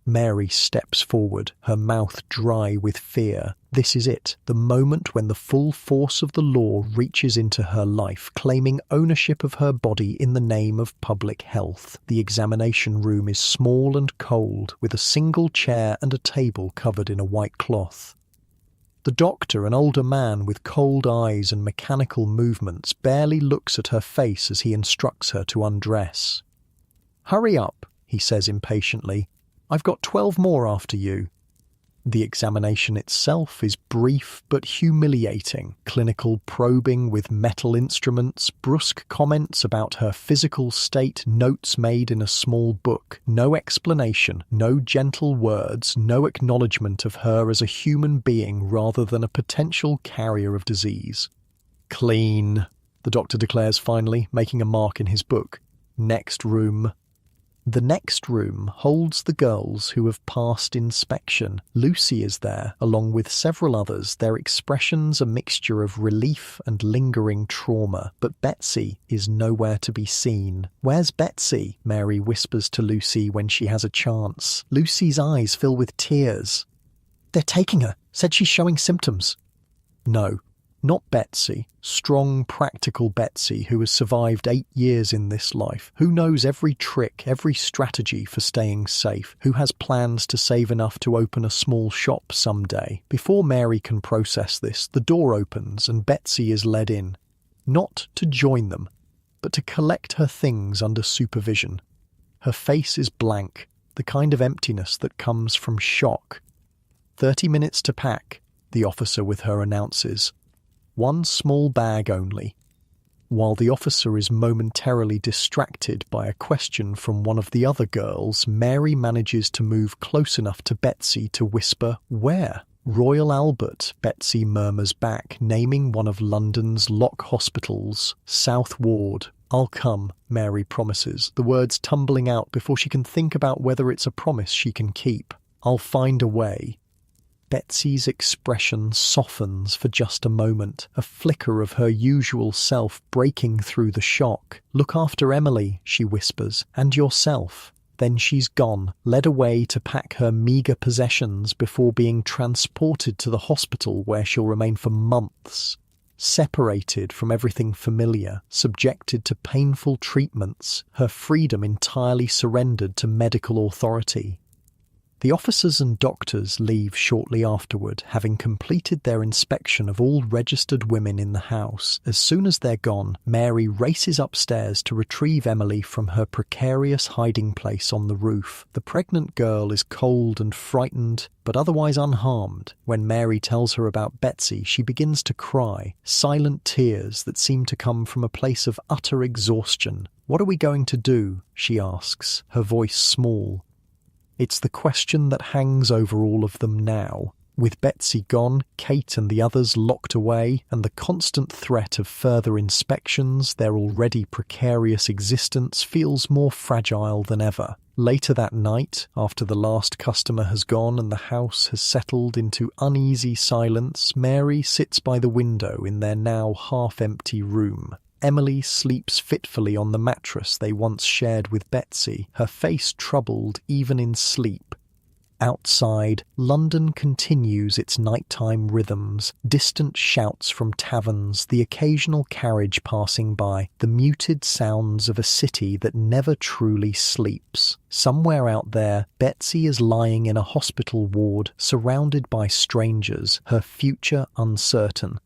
Mary steps forward, her mouth dry with fear. This is it, the moment when the full force of the law reaches into her life, claiming ownership of her body in the name of public health. The examination room is small and cold, with a single chair and a table covered in a white cloth. The doctor, an older man with cold eyes and mechanical movements, barely looks at her face as he instructs her to undress. "Hurry up," he says impatiently. "I've got 12 more after you." The examination itself is brief but humiliating. Clinical probing with metal instruments, brusque comments about her physical state, notes made in a small book. No explanation, no gentle words, no acknowledgement of her as a human being rather than a potential carrier of disease. "Clean," the doctor declares finally, making a mark in his book. "Next room." The next room holds the girls who have passed inspection. Lucy is there, along with several others, their expressions a mixture of relief and lingering trauma. But Betsy is nowhere to be seen. "Where's Betsy?" Mary whispers to Lucy when she has a chance. Lucy's eyes fill with tears. "They're taking her. Said she's showing symptoms." No. Not Betsy, strong, practical Betsy, who has survived 8 years in this life, who knows every trick, every strategy for staying safe, who has plans to save enough to open a small shop someday. Before Mary can process this, the door opens and Betsy is led in. Not to join them, but to collect her things under supervision. Her face is blank, the kind of emptiness that comes from shock. 30 minutes to pack, the officer with her announces. One small bag only. While the officer is momentarily distracted by a question from one of the other girls, Mary manages to move close enough to Betsy to whisper, "Where?" "Royal Albert," Betsy murmurs back, naming one of London's lock hospitals. "South Ward." "I'll come," Mary promises, the words tumbling out before she can think about whether it's a promise she can keep. "I'll find a way." Betsy's expression softens for just a moment, a flicker of her usual self breaking through the shock. "Look after Emily," she whispers, "and yourself." Then she's gone, led away to pack her meagre possessions before being transported to the hospital where she'll remain for months. Separated from everything familiar, subjected to painful treatments, her freedom entirely surrendered to medical authority. The officers and doctors leave shortly afterward, having completed their inspection of all registered women in the house. As soon as they're gone, Mary races upstairs to retrieve Emily from her precarious hiding place on the roof. The pregnant girl is cold and frightened, but otherwise unharmed. When Mary tells her about Betsy, she begins to cry, silent tears that seem to come from a place of utter exhaustion. "What are we going to do?" she asks, her voice small. It's the question that hangs over all of them now. With Betsy gone, Kate and the others locked away, and the constant threat of further inspections, their already precarious existence feels more fragile than ever. Later that night, after the last customer has gone and the house has settled into uneasy silence, Mary sits by the window in their now half-empty room. Emily sleeps fitfully on the mattress they once shared with Betsy, her face troubled even in sleep. Outside, London continues its nighttime rhythms, distant shouts from taverns, the occasional carriage passing by, the muted sounds of a city that never truly sleeps. Somewhere out there, Betsy is lying in a hospital ward, surrounded by strangers, her future uncertain.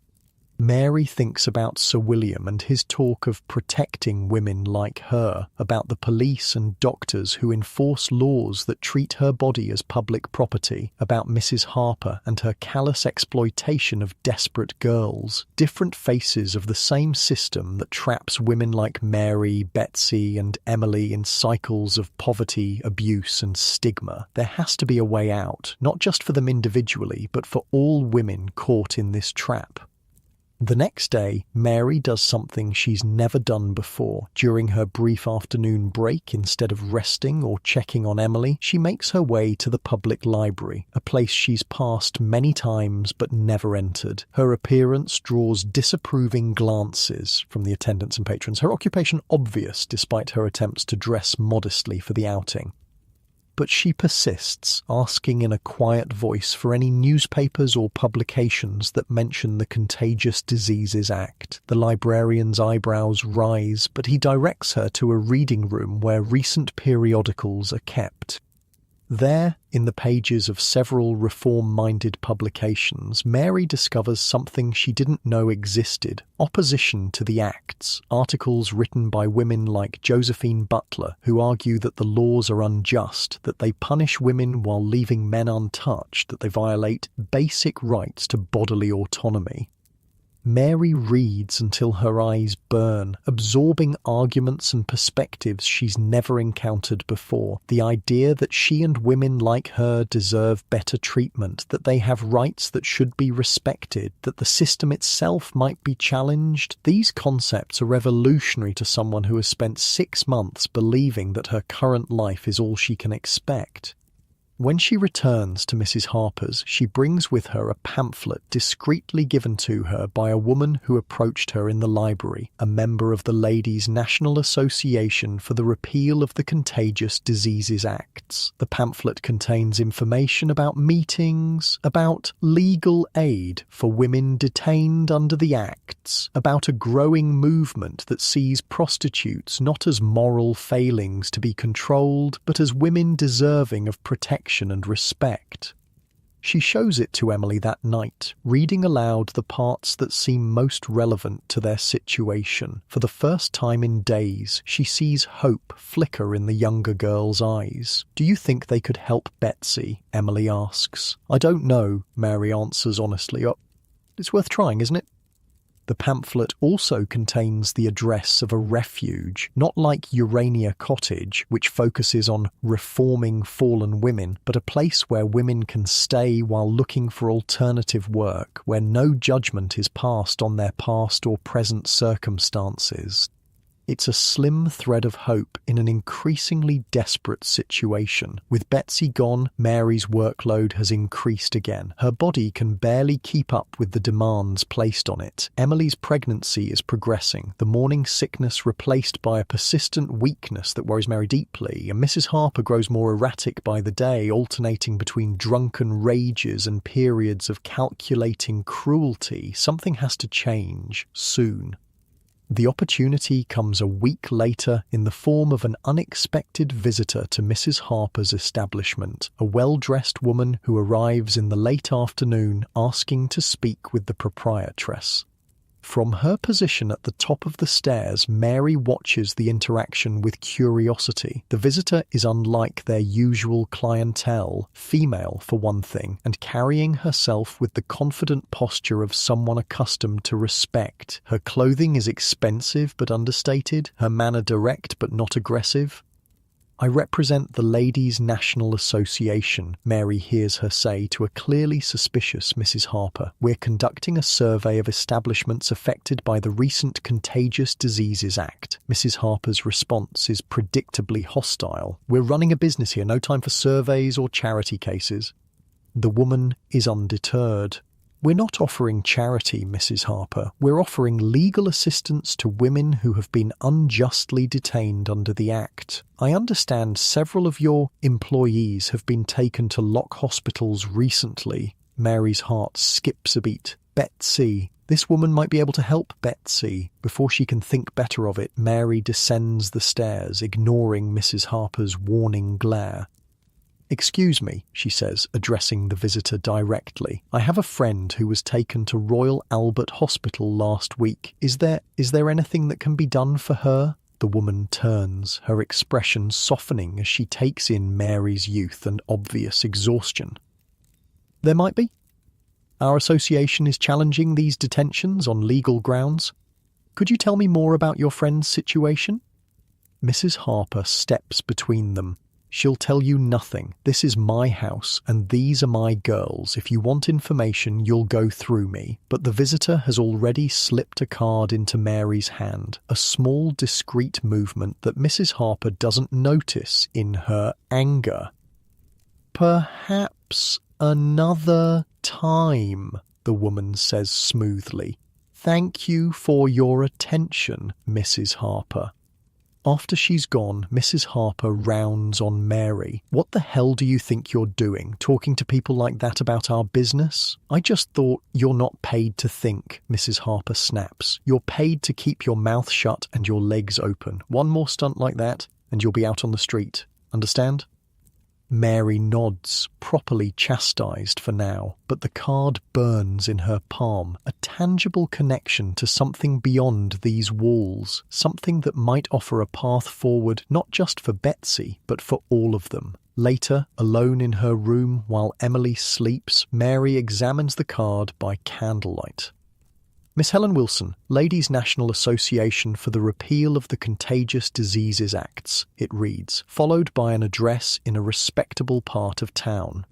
Mary thinks about Sir William and his talk of protecting women like her, about the police and doctors who enforce laws that treat her body as public property, about Mrs. Harper and her callous exploitation of desperate girls, different faces of the same system that traps women like Mary, Betsy and Emily in cycles of poverty, abuse and stigma. There has to be a way out, not just for them individually, but for all women caught in this trap. The next day, Mary does something she's never done before. During her brief afternoon break, instead of resting or checking on Emily, she makes her way to the public library, a place she's passed many times but never entered. Her appearance draws disapproving glances from the attendants and patrons, her occupation obvious despite her attempts to dress modestly for the outing. But she persists, asking in a quiet voice for any newspapers or publications that mention the Contagious Diseases Act. The librarian's eyebrows rise, but he directs her to a reading room where recent periodicals are kept. There, in the pages of several reform-minded publications, Mary discovers something she didn't know existed: opposition to the acts, articles written by women like Josephine Butler, who argue that the laws are unjust, that they punish women while leaving men untouched, that they violate basic rights to bodily autonomy. Mary reads until her eyes burn, absorbing arguments and perspectives she's never encountered before. The idea that she and women like her deserve better treatment, that they have rights that should be respected, that the system itself might be challenged. These concepts are revolutionary to someone who has spent 6 months believing that her current life is all she can expect. When she returns to Mrs. Harper's, she brings with her a pamphlet discreetly given to her by a woman who approached her in the library, a member of the Ladies' National Association for the Repeal of the Contagious Diseases Acts. The pamphlet contains information about meetings, about legal aid for women detained under the Acts, about a growing movement that sees prostitutes not as moral failings to be controlled, but as women deserving of protection and respect. She shows it to Emily that night, reading aloud the parts that seem most relevant to their situation. For the first time in days, she sees hope flicker in the younger girl's eyes. "Do you think they could help Betsy?" Emily asks. "I don't know," Mary answers honestly. It's worth trying, isn't it?" The pamphlet also contains the address of a refuge, not like Urania Cottage, which focuses on reforming fallen women, but a place where women can stay while looking for alternative work, where no judgment is passed on their past or present circumstances. It's a slim thread of hope in an increasingly desperate situation. With Betsy gone, Mary's workload has increased again. Her body can barely keep up with the demands placed on it. Emily's pregnancy is progressing, the morning sickness replaced by a persistent weakness that worries Mary deeply, and Mrs. Harper grows more erratic by the day, alternating between drunken rages and periods of calculating cruelty. Something has to change, soon. The opportunity comes a week later in the form of an unexpected visitor to Mrs. Harper's establishment, a well-dressed woman who arrives in the late afternoon asking to speak with the proprietress. From her position at the top of the stairs, Mary watches the interaction with curiosity. The visitor is unlike their usual clientele, female for one thing, and carrying herself with the confident posture of someone accustomed to respect. Her clothing is expensive but understated, her manner direct but not aggressive. I represent the Ladies' National Association, Mary hears her say to a clearly suspicious Mrs. Harper. We're conducting a survey of establishments affected by the recent Contagious Diseases Act. Mrs. Harper's response is predictably hostile. We're running a business here, no time for surveys or charity cases. The woman is undeterred. We're not offering charity, Mrs. Harper. We're offering legal assistance to women who have been unjustly detained under the Act. I understand several of your employees have been taken to lock hospitals recently. Mary's heart skips a beat. Betsy. This woman might be able to help Betsy. Before she can think better of it, Mary descends the stairs, ignoring Mrs. Harper's warning glare. "Excuse me," she says, addressing the visitor directly. "I have a friend who was taken to Royal Albert Hospital last week. Is there anything that can be done for her?" The woman turns, her expression softening as she takes in Mary's youth and obvious exhaustion. "There might be. Our association is challenging these detentions on legal grounds. Could you tell me more about your friend's situation?" Mrs. Harper steps between them. "She'll tell you nothing. This is my house, and these are my girls. If you want information, you'll go through me." But the visitor has already slipped a card into Mary's hand, a small, discreet movement that Mrs. Harper doesn't notice in her anger. "Perhaps another time," the woman says smoothly. "Thank you for your attention, Mrs. Harper." After she's gone, Mrs. Harper rounds on Mary. "What the hell do you think you're doing, talking to people like that about our business?" "I just thought you're not paid to think," Mrs. Harper snaps. "You're paid to keep your mouth shut and your legs open. One more stunt like that, and you'll be out on the street. Understand?" Mary nods, properly chastised for now, but the card burns in her palm, a tangible connection to something beyond these walls, something that might offer a path forward not just for Betsy, but for all of them. Later, alone in her room while Emily sleeps, Mary examines the card by candlelight. "Miss Helen Wilson, Ladies' National Association for the Repeal of the Contagious Diseases Acts," it reads, followed by an address in a respectable part of town.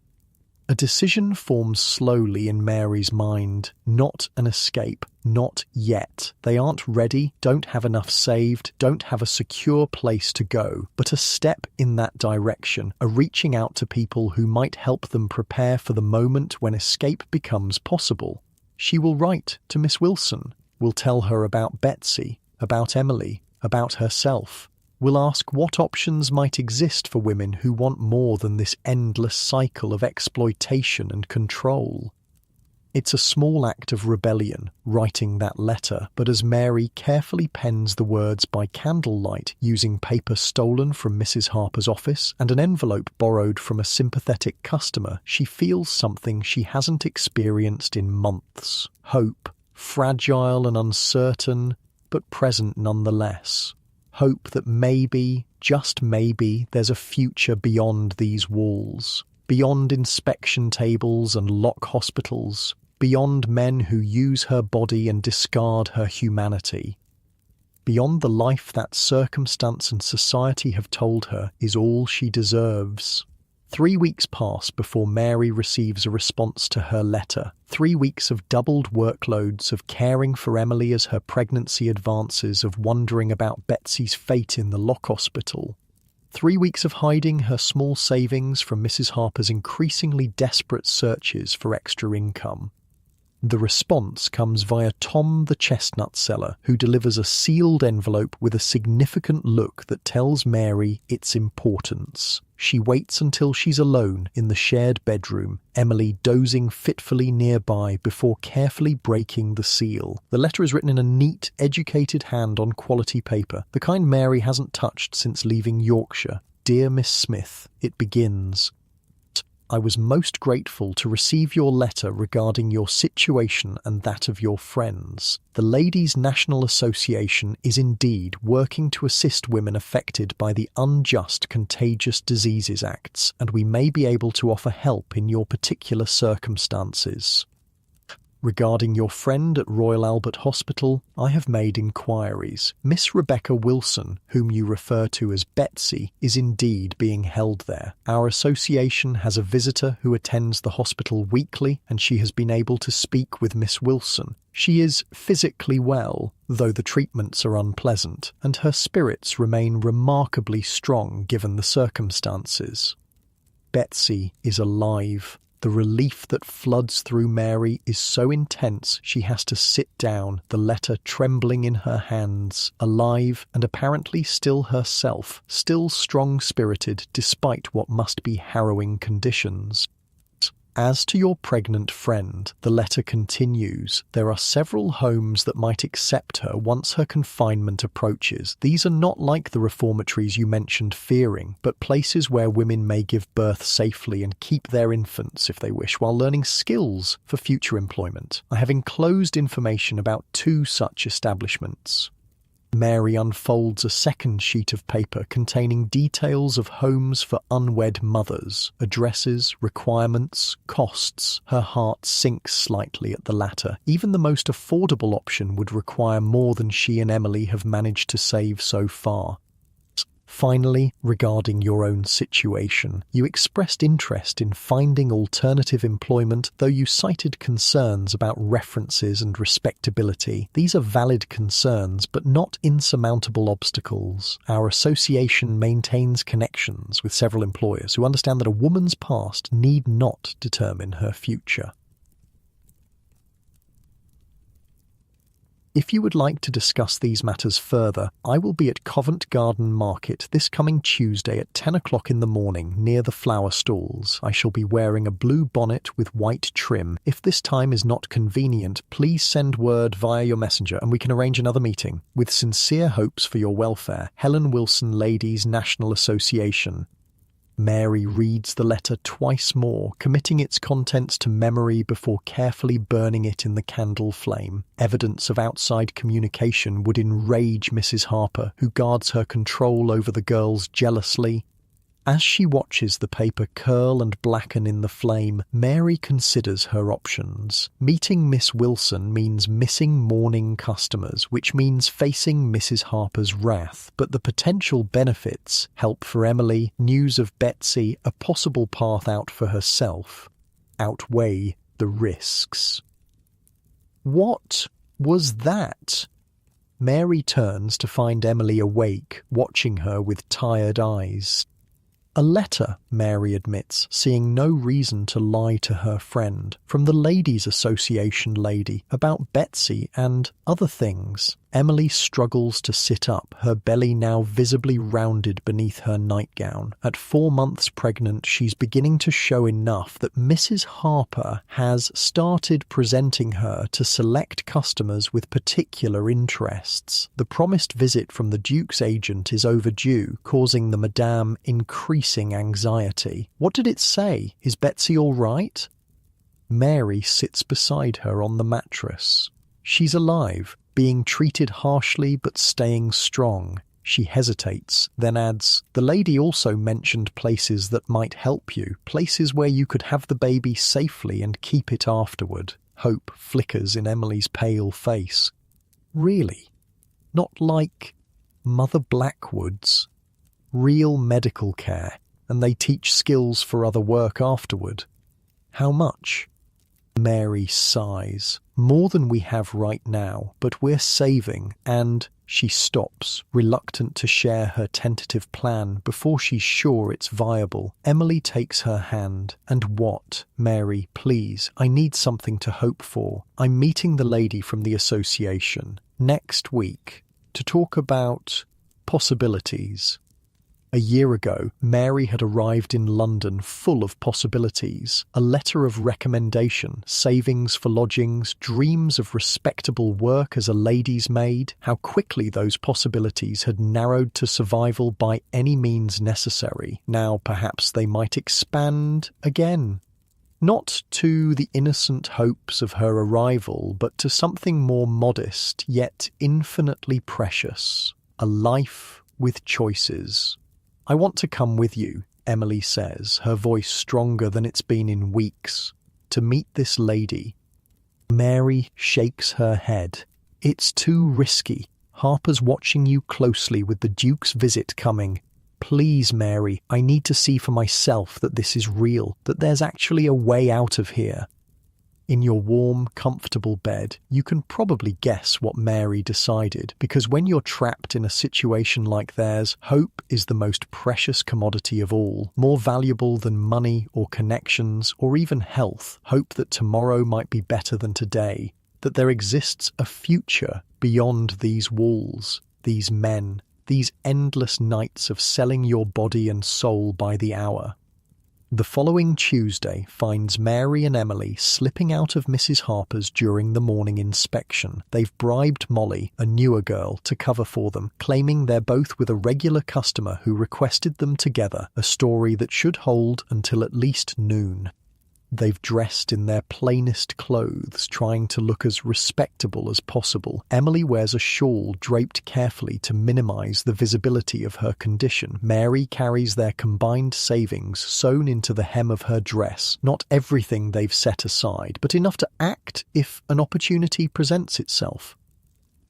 A decision forms slowly in Mary's mind. Not an escape. Not yet. They aren't ready, don't have enough saved, don't have a secure place to go, but a step in that direction, a reaching out to people who might help them prepare for the moment when escape becomes possible. She will write to Miss Wilson, will tell her about Betsy, about Emily, about herself, will ask what options might exist for women who want more than this endless cycle of exploitation and control. It's a small act of rebellion, writing that letter, but as Mary carefully pens the words by candlelight using paper stolen from Mrs. Harper's office and an envelope borrowed from a sympathetic customer, she feels something she hasn't experienced in months. Hope, fragile and uncertain, but present nonetheless. Hope that maybe, just maybe, there's a future beyond these walls, beyond inspection tables and lock hospitals, beyond men who use her body and discard her humanity, beyond the life that circumstance and society have told her is all she deserves. 3 weeks pass before Mary receives a response to her letter. 3 weeks of doubled workloads, of caring for Emily as her pregnancy advances, of wondering about Betsy's fate in the lock hospital. 3 weeks of hiding her small savings from Mrs. Harper's increasingly desperate searches for extra income. The response comes via Tom the chestnut seller, who delivers a sealed envelope with a significant look that tells Mary its importance. She waits until she's alone in the shared bedroom, Emily dozing fitfully nearby before carefully breaking the seal. The letter is written in a neat, educated hand on quality paper, the kind Mary hasn't touched since leaving Yorkshire. "Dear Miss Smith," it begins. "I was most grateful to receive your letter regarding your situation and that of your friends. The Ladies' National Association is indeed working to assist women affected by the unjust Contagious Diseases Acts, and we may be able to offer help in your particular circumstances. Regarding your friend at Royal Albert Hospital, I have made inquiries. Miss Rebecca Wilson, whom you refer to as Betsy, is indeed being held there. Our association has a visitor who attends the hospital weekly, and she has been able to speak with Miss Wilson. She is physically well, though the treatments are unpleasant, and her spirits remain remarkably strong given the circumstances. Betsy is alive. The relief that floods through Mary is so intense she has to sit down, the letter trembling in her hands, alive and apparently still herself, still strong-spirited despite what must be harrowing conditions. As to your pregnant friend, the letter continues, there are several homes that might accept her once her confinement approaches. These are not like the reformatories you mentioned fearing, but places where women may give birth safely and keep their infants if they wish, while learning skills for future employment. I have enclosed information about 2 such establishments. Mary unfolds a second sheet of paper containing details of homes for unwed mothers, addresses, requirements, costs. Her heart sinks slightly at the latter. Even the most affordable option would require more than she and Emily have managed to save so far. Finally, regarding your own situation, you expressed interest in finding alternative employment, though you cited concerns about references and respectability. These are valid concerns, but not insurmountable obstacles. Our association maintains connections with several employers who understand that a woman's past need not determine her future. If you would like to discuss these matters further, I will be at Covent Garden Market this coming Tuesday at 10 o'clock in the morning near the flower stalls. I shall be wearing a blue bonnet with white trim. If this time is not convenient, please send word via your messenger and we can arrange another meeting. With sincere hopes for your welfare, Helen Wilson Ladies National Association. Mary reads the letter twice more, committing its contents to memory before carefully burning it in the candle flame. Evidence of outside communication would enrage Mrs. Harper, who guards her control over the girls jealously. As she watches the paper curl and blacken in the flame, Mary considers her options. Meeting Miss Wilson means missing morning customers, which means facing Mrs. Harper's wrath. But the potential benefits, help for Emily, news of Betsy, a possible path out for herself, outweigh the risks. What was that? Mary turns to find Emily awake, watching her with tired eyes. A letter, Mary admits, seeing no reason to lie to her friend, from the Ladies' Association lady about Betsy and other things. Emily struggles to sit up, her belly now visibly rounded beneath her nightgown. At 4 months pregnant, she's beginning to show enough that Mrs. Harper has started presenting her to select customers with particular interests. The promised visit from the Duke's agent is overdue, causing the Madame increasing anxiety. What did it say? Is Betsy all right? Mary sits beside her on the mattress. She's alive, being treated harshly but staying strong. She hesitates, then adds, "The lady also mentioned places that might help you, places where you could have the baby safely and keep it afterward." Hope flickers in Emily's pale face. Really? Not like Mother Blackwood's? Real medical care, and they teach skills for other work afterward. How much? Mary sighs. More than we have right now, but we're saving, and she stops, reluctant to share her tentative plan before she's sure it's viable. Emily takes her hand. "And what? Mary, please, I need something to hope for. I'm meeting the lady from the association next week to talk about possibilities." A year ago, Mary had arrived in London full of possibilities. A letter of recommendation, savings for lodgings, dreams of respectable work as a lady's maid. How quickly those possibilities had narrowed to survival by any means necessary. Now perhaps they might expand again. Not to the innocent hopes of her arrival, but to something more modest, yet infinitely precious. A life with choices. "I want to come with you," Emily says, her voice stronger than it's been in weeks, "to meet this lady." Mary shakes her head. It's too risky. Harper's watching you closely with the Duke's visit coming. Please, Mary, I need to see for myself that this is real, that there's actually a way out of here. In your warm, comfortable bed, you can probably guess what Mary decided, because when you're trapped in a situation like theirs, hope is the most precious commodity of all, more valuable than money or connections or even health. Hope that tomorrow might be better than today, that there exists a future beyond these walls, these men, these endless nights of selling your body and soul by the hour. The following Tuesday finds Mary and Emily slipping out of Mrs. Harper's during the morning inspection. They've bribed Molly, a newer girl, to cover for them, claiming they're both with a regular customer who requested them together, a story that should hold until at least noon. They've dressed in their plainest clothes, trying to look as respectable as possible. Emily wears a shawl draped carefully to minimize the visibility of her condition. Mary carries their combined savings sewn into the hem of her dress. Not everything they've set aside, but enough to act if an opportunity presents itself.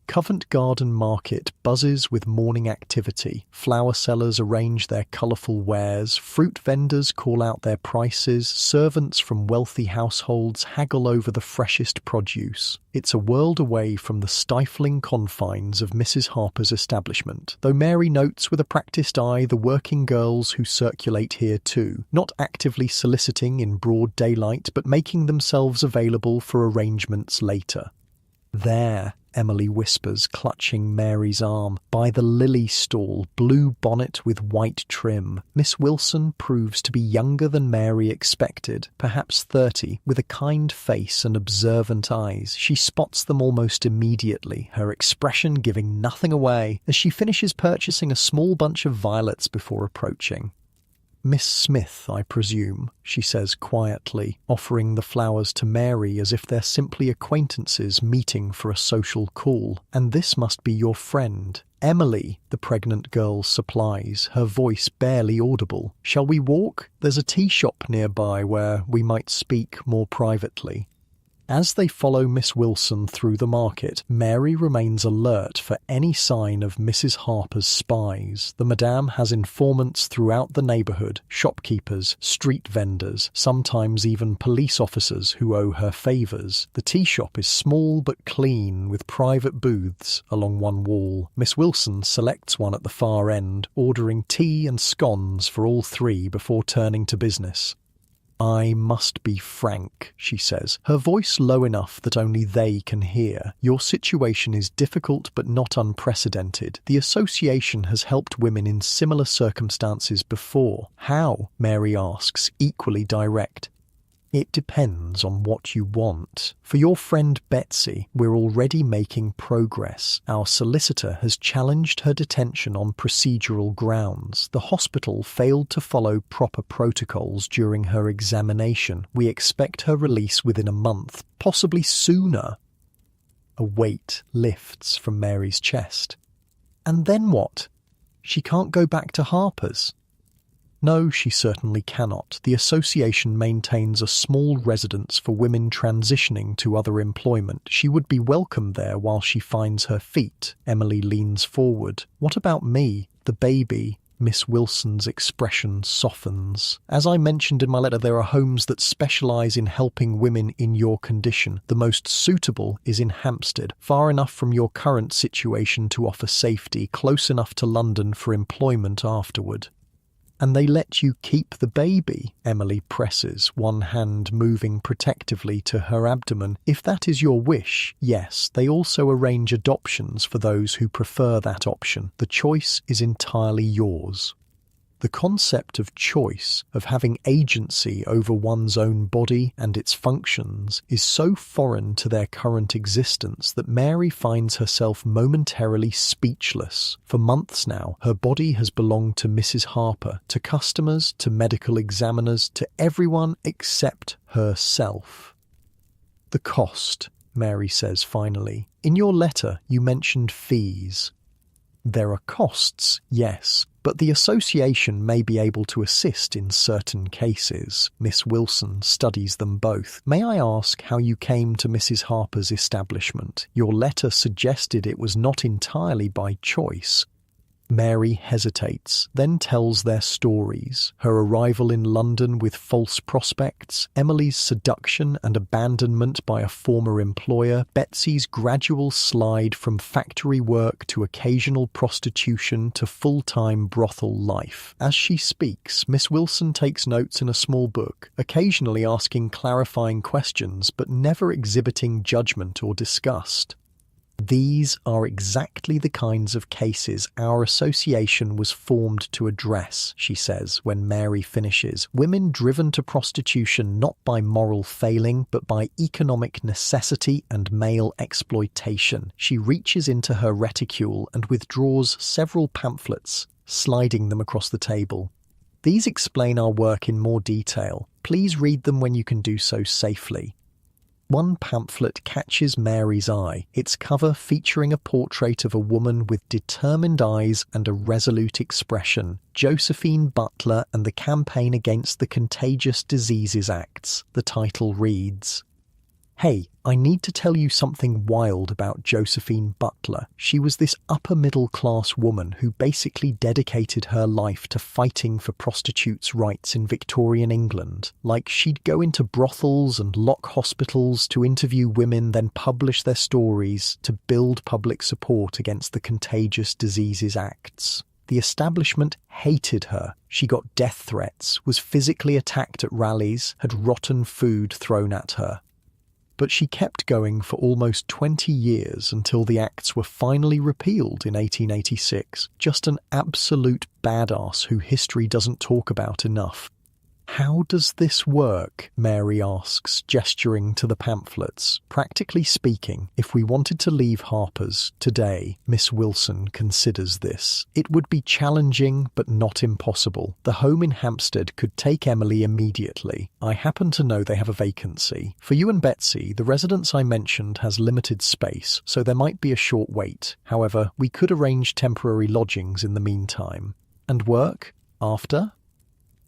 Covent Garden Market buzzes with morning activity. Flower sellers arrange their colourful wares, fruit vendors call out their prices, servants from wealthy households haggle over the freshest produce. It's a world away from the stifling confines of Mrs. Harper's establishment, though Mary notes with a practised eye the working girls who circulate here too, not actively soliciting in broad daylight, but making themselves available for arrangements later. There, Emily whispers, clutching Mary's arm, by the lily stall, blue bonnet with white trim. Miss Wilson proves to be younger than Mary expected, perhaps 30, with a kind face and observant eyes. She spots them almost immediately, her expression giving nothing away, as she finishes purchasing a small bunch of violets before approaching. "Miss Smith, I presume," she says quietly, offering the flowers to Mary as if they're simply acquaintances meeting for a social call. "And this must be your friend." "Emily," the pregnant girl supplies, her voice barely audible. "Shall we walk? There's a tea shop nearby where we might speak more privately." As they follow Miss Wilson through the market, Mary remains alert for any sign of Mrs. Harper's spies. The Madame has informants throughout the neighbourhood, shopkeepers, street vendors, sometimes even police officers who owe her favours. The tea shop is small but clean, with private booths along one wall. Miss Wilson selects one at the far end, ordering tea and scones for all three before turning to business. "I must be frank," she says, her voice low enough that only they can hear. "Your situation is difficult but not unprecedented. The association has helped women in similar circumstances before." "How?" Mary asks, equally direct. "It depends on what you want. For your friend Betsy, we're already making progress. Our solicitor has challenged her detention on procedural grounds. The hospital failed to follow proper protocols during her examination. We expect her release within a month, possibly sooner." A weight lifts from Mary's chest. "And then what? She can't go back to Harper's?" No, she certainly cannot. The association maintains a small residence for women transitioning to other employment. She would be welcome there while she finds her feet. Emily leans forward. "What about me, the baby?" Miss Wilson's expression softens. "As I mentioned in my letter, there are homes that specialise in helping women in your condition. The most suitable is in Hampstead, far enough from your current situation to offer safety, close enough to London for employment afterward." "And they let you keep the baby?" Emily presses, one hand moving protectively to her abdomen. "If that is your wish, yes. They also arrange adoptions for those who prefer that option. The choice is entirely yours." The concept of choice, of having agency over one's own body and its functions, is so foreign to their current existence that Mary finds herself momentarily speechless. For months now, her body has belonged to Mrs. Harper, to customers, to medical examiners, to everyone except herself. "The cost," Mary says finally. "In your letter, you mentioned fees." "There are costs, yes, but the association may be able to assist in certain cases. Miss Wilson studies them both. May I ask how you came to Mrs. Harper's establishment? Your letter suggested it was not entirely by choice. Mary hesitates, then tells their stories: her arrival in London with false prospects, Emily's seduction and abandonment by a former employer, Betsy's gradual slide from factory work to occasional prostitution to full-time brothel life. As she speaks, Miss Wilson takes notes in a small book, occasionally asking clarifying questions but never exhibiting judgment or disgust. These are exactly the kinds of cases our association was formed to address, she says when Mary finishes. Women driven to prostitution not by moral failing, but by economic necessity and male exploitation. She reaches into her reticule and withdraws several pamphlets, sliding them across the table. These explain our work in more detail. Please read them when you can do so safely. One pamphlet catches Mary's eye, its cover featuring a portrait of a woman with determined eyes and a resolute expression. Josephine Butler and the Campaign Against the Contagious Diseases Acts. The title reads, "Hey, I need to tell you something wild about Josephine Butler. She was this upper-middle-class woman who basically dedicated her life to fighting for prostitutes' rights in Victorian England. Like, she'd go into brothels and lock hospitals to interview women, then publish their stories to build public support against the Contagious Diseases Acts. The establishment hated her. She got death threats, was physically attacked at rallies, had rotten food thrown at her. But she kept going for almost 20 years until the acts were finally repealed in 1886. Just an absolute badass who history doesn't talk about enough." "How does this work?" Mary asks, gesturing to the pamphlets. "Practically speaking, if we wanted to leave Harper's today," Miss Wilson considers this, "it would be challenging but not impossible. The home in Hampstead could take Emily immediately. I happen to know they have a vacancy. For you and Betsy, the residence I mentioned has limited space, so there might be a short wait. However, we could arrange temporary lodgings in the meantime." "And work? After?"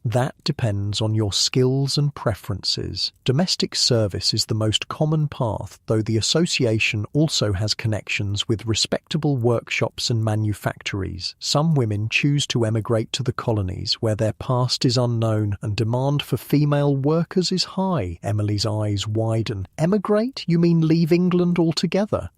"That depends on your skills and preferences. Domestic service is the most common path, though the association also has connections with respectable workshops and manufactories. Some women choose to emigrate to the colonies, where their past is unknown and demand for female workers is high." Emily's eyes widen. "Emigrate? You mean leave England altogether?"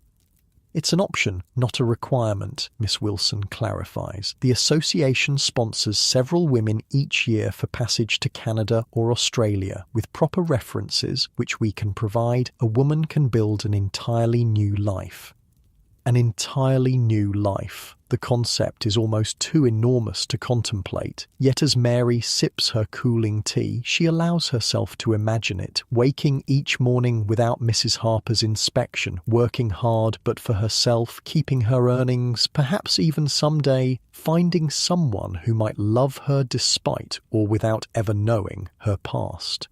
"It's an option, not a requirement," Miss Wilson clarifies. "The association sponsors several women each year for passage to Canada or Australia. With proper references, which we can provide, a woman can build an entirely new life." An entirely new life. The concept is almost too enormous to contemplate. Yet as Mary sips her cooling tea, she allows herself to imagine it, waking each morning without Mrs. Harper's inspection, working hard but for herself, keeping her earnings, perhaps even someday finding someone who might love her despite or without ever knowing her past.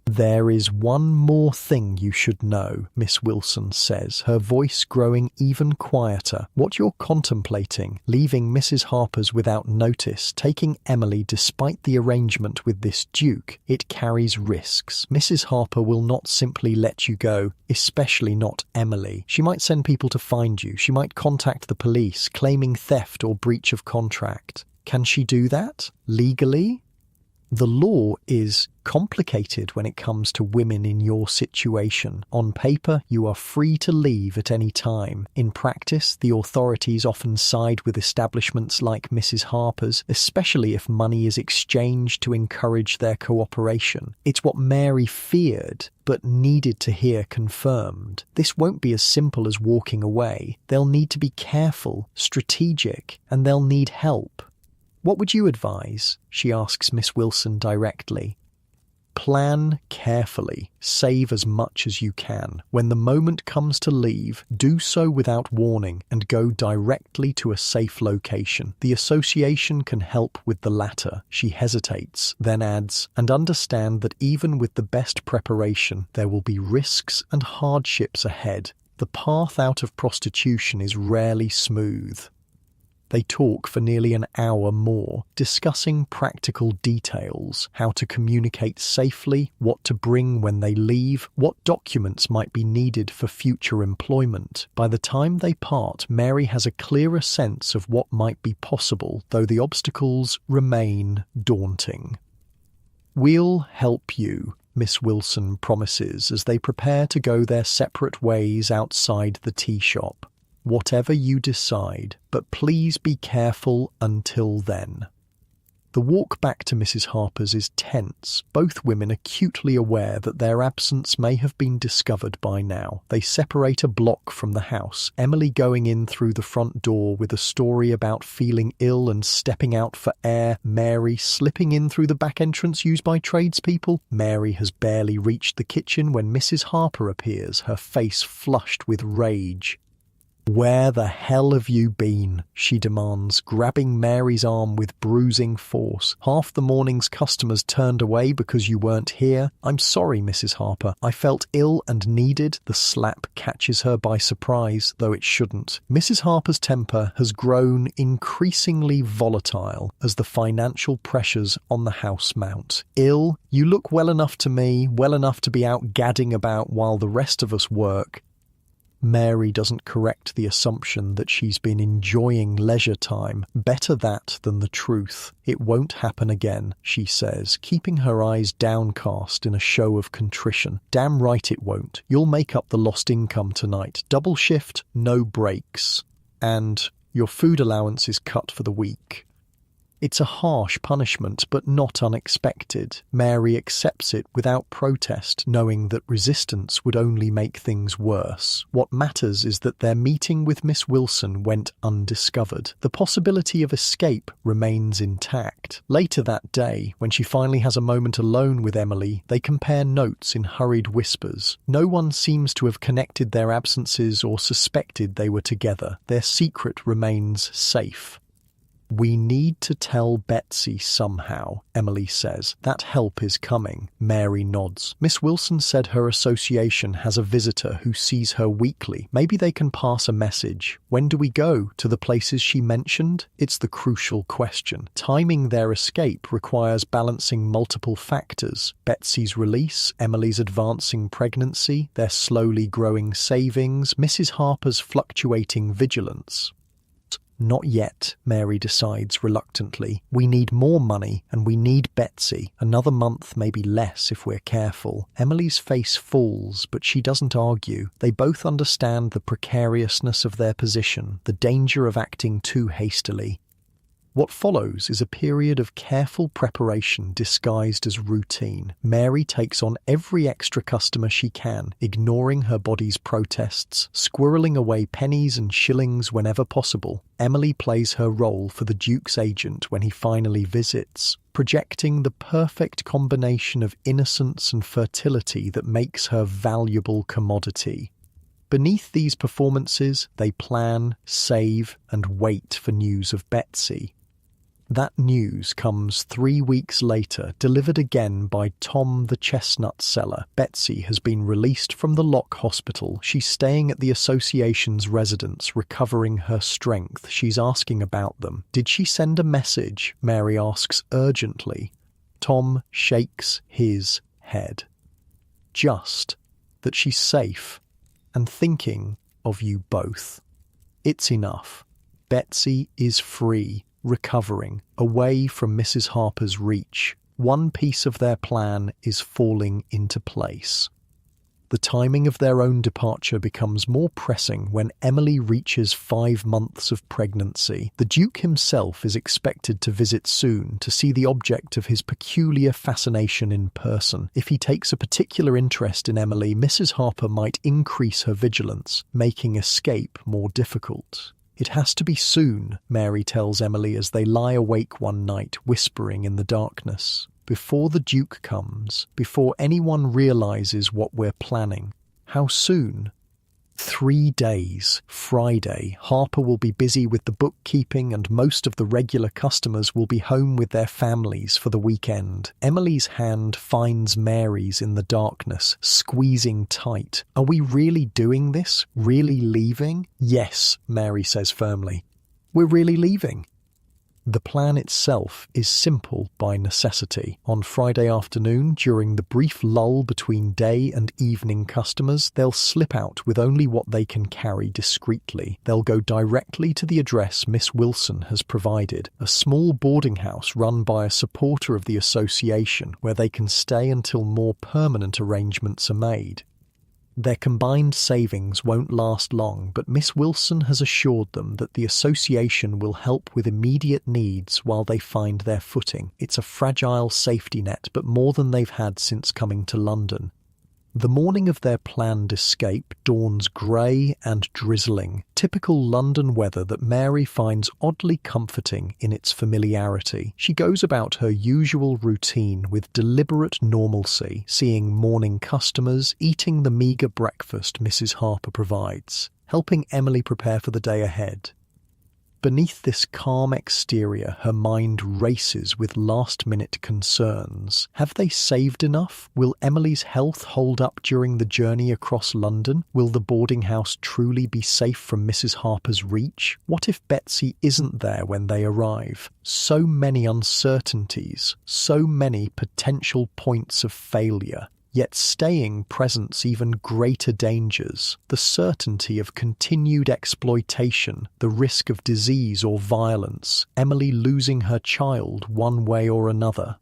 "There is one more thing you should know," Miss Wilson says, her voice growing even quieter. "What you're contemplating, leaving Mrs. Harper's without notice, taking Emily despite the arrangement with this duke, it carries risks. Mrs. Harper will not simply let you go, especially not Emily. She might send people to find you. She might contact the police, claiming theft or breach of contract. Can she do that? Legally? The law is complicated when it comes to women in your situation. On paper, you are free to leave at any time. In practice, the authorities often side with establishments like Mrs. Harper's, especially if money is exchanged to encourage their cooperation. It's what Mary feared, but needed to hear confirmed. This won't be as simple as walking away. They'll need to be careful, strategic, and they'll need help. "What would you advise?" she asks Miss Wilson directly. "Plan carefully. Save as much as you can. When the moment comes to leave, do so without warning and go directly to a safe location. The association can help with the latter." She hesitates, then adds, "And understand that even with the best preparation, there will be risks and hardships ahead. The path out of prostitution is rarely smooth." They talk for nearly an hour more, discussing practical details, how to communicate safely, what to bring when they leave, what documents might be needed for future employment. By the time they part, Mary has a clearer sense of what might be possible, though the obstacles remain daunting. "We'll help you," Miss Wilson promises as they prepare to go their separate ways outside the tea shop. "Whatever you decide, but please be careful until then." The walk back to Mrs. Harper's is tense, both women acutely aware that their absence may have been discovered by now. They separate a block from the house, Emily going in through the front door with a story about feeling ill and stepping out for air, Mary slipping in through the back entrance used by tradespeople. Mary has barely reached the kitchen when Mrs. Harper appears, her face flushed with rage. "Where the hell have you been?" she demands, grabbing Mary's arm with bruising force. "Half the morning's customers turned away because you weren't here." "I'm sorry, Mrs. Harper. I felt ill and needed." The slap catches her by surprise, though it shouldn't. Mrs. Harper's temper has grown increasingly volatile as the financial pressures on the house mount. "Ill? You look well enough to me, well enough to be out gadding about while the rest of us work." Mary doesn't correct the assumption that she's been enjoying leisure time. "Better that than the truth. It won't happen again," she says, keeping her eyes downcast in a show of contrition. "Damn right it won't. You'll make up the lost income tonight. Double shift, no breaks. And your food allowance is cut for the week." It's a harsh punishment, but not unexpected. Mary accepts it without protest, knowing that resistance would only make things worse. What matters is that their meeting with Miss Wilson went undiscovered. The possibility of escape remains intact. Later that day, when she finally has a moment alone with Emily, they compare notes in hurried whispers. No one seems to have connected their absences or suspected they were together. Their secret remains safe. "We need to tell Betsy somehow," Emily says. "That help is coming." Mary nods. "Miss Wilson said her association has a visitor who sees her weekly. Maybe they can pass a message. When do we go? To the places she mentioned?" It's the crucial question. Timing their escape requires balancing multiple factors. Betsy's release, Emily's advancing pregnancy, their slowly growing savings, Mrs. Harper's fluctuating vigilance. "Not yet," Mary decides reluctantly. "We need more money, and we need Betsy. Another month, maybe less if we're careful." Emily's face falls, but she doesn't argue. They both understand the precariousness of their position, the danger of acting too hastily. What follows is a period of careful preparation disguised as routine. Mary takes on every extra customer she can, ignoring her body's protests, squirreling away pennies and shillings whenever possible. Emily plays her role for the Duke's agent when he finally visits, projecting the perfect combination of innocence and fertility that makes her valuable commodity. Beneath these performances, they plan, save, and wait for news of Betsy. That news comes 3 weeks later, delivered again by Tom the chestnut seller. Betsy has been released from the Lock Hospital. She's staying at the association's residence, recovering her strength. She's asking about them. "Did she send a message?" Mary asks urgently. Tom shakes his head. "Just that she's safe and thinking of you both. It's enough. Betsy is free, recovering, away from Mrs. Harper's reach. One piece of their plan is falling into place." The timing of their own departure becomes more pressing when Emily reaches 5 months of pregnancy. The Duke himself is expected to visit soon to see the object of his peculiar fascination in person. If he takes a particular interest in Emily, Mrs. Harper might increase her vigilance, making escape more difficult. "It has to be soon," Mary tells Emily as they lie awake one night, whispering in the darkness. "Before the Duke comes, before anyone realizes what we're planning." "How soon?" 3 days. Friday. Harper will be busy with the bookkeeping and most of the regular customers will be home with their families for the weekend. Emily's hand finds Mary's in the darkness, squeezing tight. "Are we really doing this? Really leaving?" "Yes," Mary says firmly. We're really leaving." The plan itself is simple by necessity. On Friday afternoon, during the brief lull between day and evening customers, they'll slip out with only what they can carry discreetly. They'll go directly to the address Miss Wilson has provided, a small boarding house run by a supporter of the association where they can stay until more permanent arrangements are made. Their combined savings won't last long, but Miss Wilson has assured them that the association will help with immediate needs while they find their footing. It's a fragile safety net, but more than they've had since coming to London. The morning of their planned escape dawns grey and drizzling, typical London weather that Mary finds oddly comforting in its familiarity. She goes about her usual routine with deliberate normalcy, seeing morning customers, eating the meagre breakfast Mrs. Harper provides, helping Emily prepare for the day ahead. Beneath this calm exterior, her mind races with last-minute concerns. Have they saved enough? Will Emily's health hold up during the journey across London? Will the boarding house truly be safe from Mrs. Harper's reach? What if Betsy isn't there when they arrive? So many uncertainties, so many potential points of failure. Yet staying presents even greater dangers, the certainty of continued exploitation, the risk of disease or violence, Emily losing her child one way or another.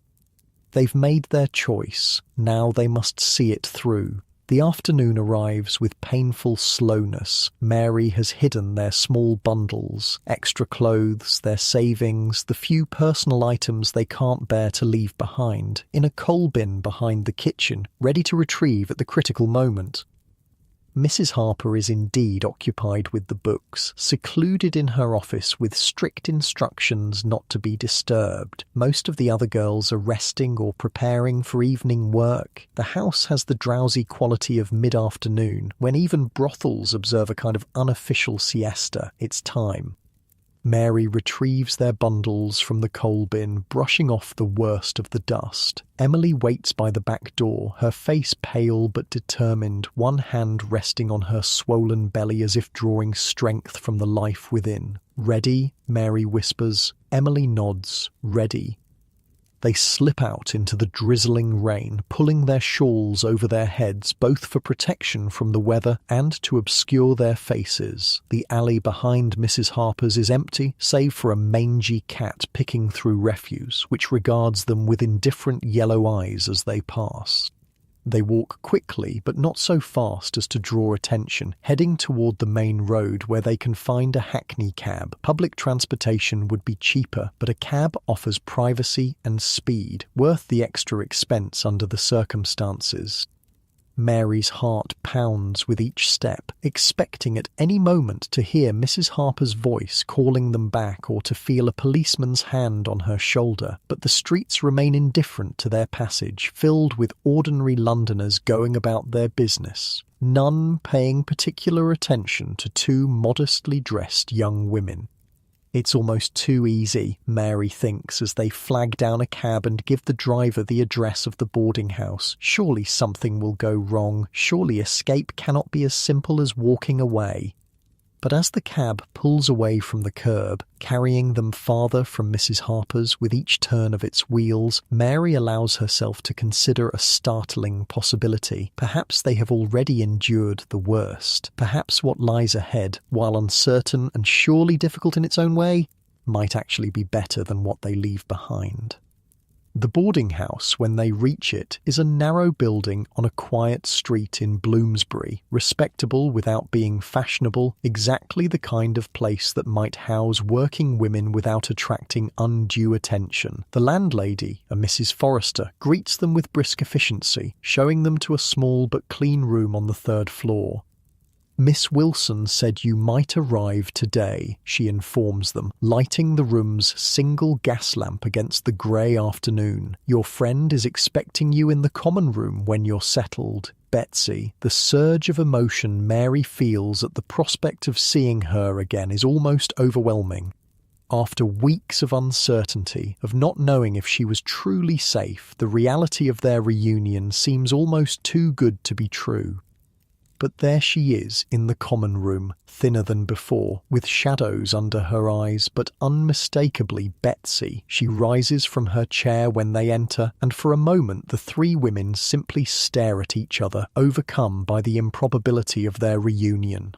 They've made their choice, now they must see it through. The afternoon arrives with painful slowness. Mary has hidden their small bundles, extra clothes, their savings, the few personal items they can't bear to leave behind, in a coal bin behind the kitchen, ready to retrieve at the critical moment. Mrs. Harper is indeed occupied with the books, secluded in her office with strict instructions not to be disturbed. Most of the other girls are resting or preparing for evening work. The house has the drowsy quality of mid-afternoon, when even brothels observe a kind of unofficial siesta. It's time. Mary retrieves their bundles from the coal bin, brushing off the worst of the dust. Emily waits by the back door, her face pale but determined, one hand resting on her swollen belly as if drawing strength from the life within. "Ready?" Mary whispers. Emily nods. "Ready." They slip out into the drizzling rain, pulling their shawls over their heads, both for protection from the weather and to obscure their faces. The alley behind Mrs. Harper's is empty, save for a mangy cat picking through refuse, which regards them with indifferent yellow eyes as they pass. They walk quickly, but not so fast as to draw attention, heading toward the main road where they can find a hackney cab. Public transportation would be cheaper, but a cab offers privacy and speed, worth the extra expense under the circumstances. Mary's heart pounds with each step, expecting at any moment to hear Mrs. Harper's voice calling them back or to feel a policeman's hand on her shoulder, but the streets remain indifferent to their passage, filled with ordinary Londoners going about their business, none paying particular attention to two modestly dressed young women. It's almost too easy, Mary thinks, as they flag down a cab and give the driver the address of the boarding house. Surely something will go wrong. Surely escape cannot be as simple as walking away. But as the cab pulls away from the curb, carrying them farther from Mrs. Harper's with each turn of its wheels, Mary allows herself to consider a startling possibility. Perhaps they have already endured the worst. Perhaps what lies ahead, while uncertain and surely difficult in its own way, might actually be better than what they leave behind. The boarding house, when they reach it, is a narrow building on a quiet street in Bloomsbury, respectable without being fashionable, exactly the kind of place that might house working women without attracting undue attention. The landlady, a Mrs. Forrester, greets them with brisk efficiency, showing them to a small but clean room on the third floor. "Miss Wilson said you might arrive today," she informs them, lighting the room's single gas lamp against the grey afternoon. "Your friend is expecting you in the common room when you're settled." Betsy, the surge of emotion Mary feels at the prospect of seeing her again is almost overwhelming. After weeks of uncertainty, of not knowing if she was truly safe, the reality of their reunion seems almost too good to be true. But there she is in the common room, thinner than before, with shadows under her eyes, but unmistakably Betsy. She rises from her chair when they enter, and for a moment the three women simply stare at each other, overcome by the improbability of their reunion.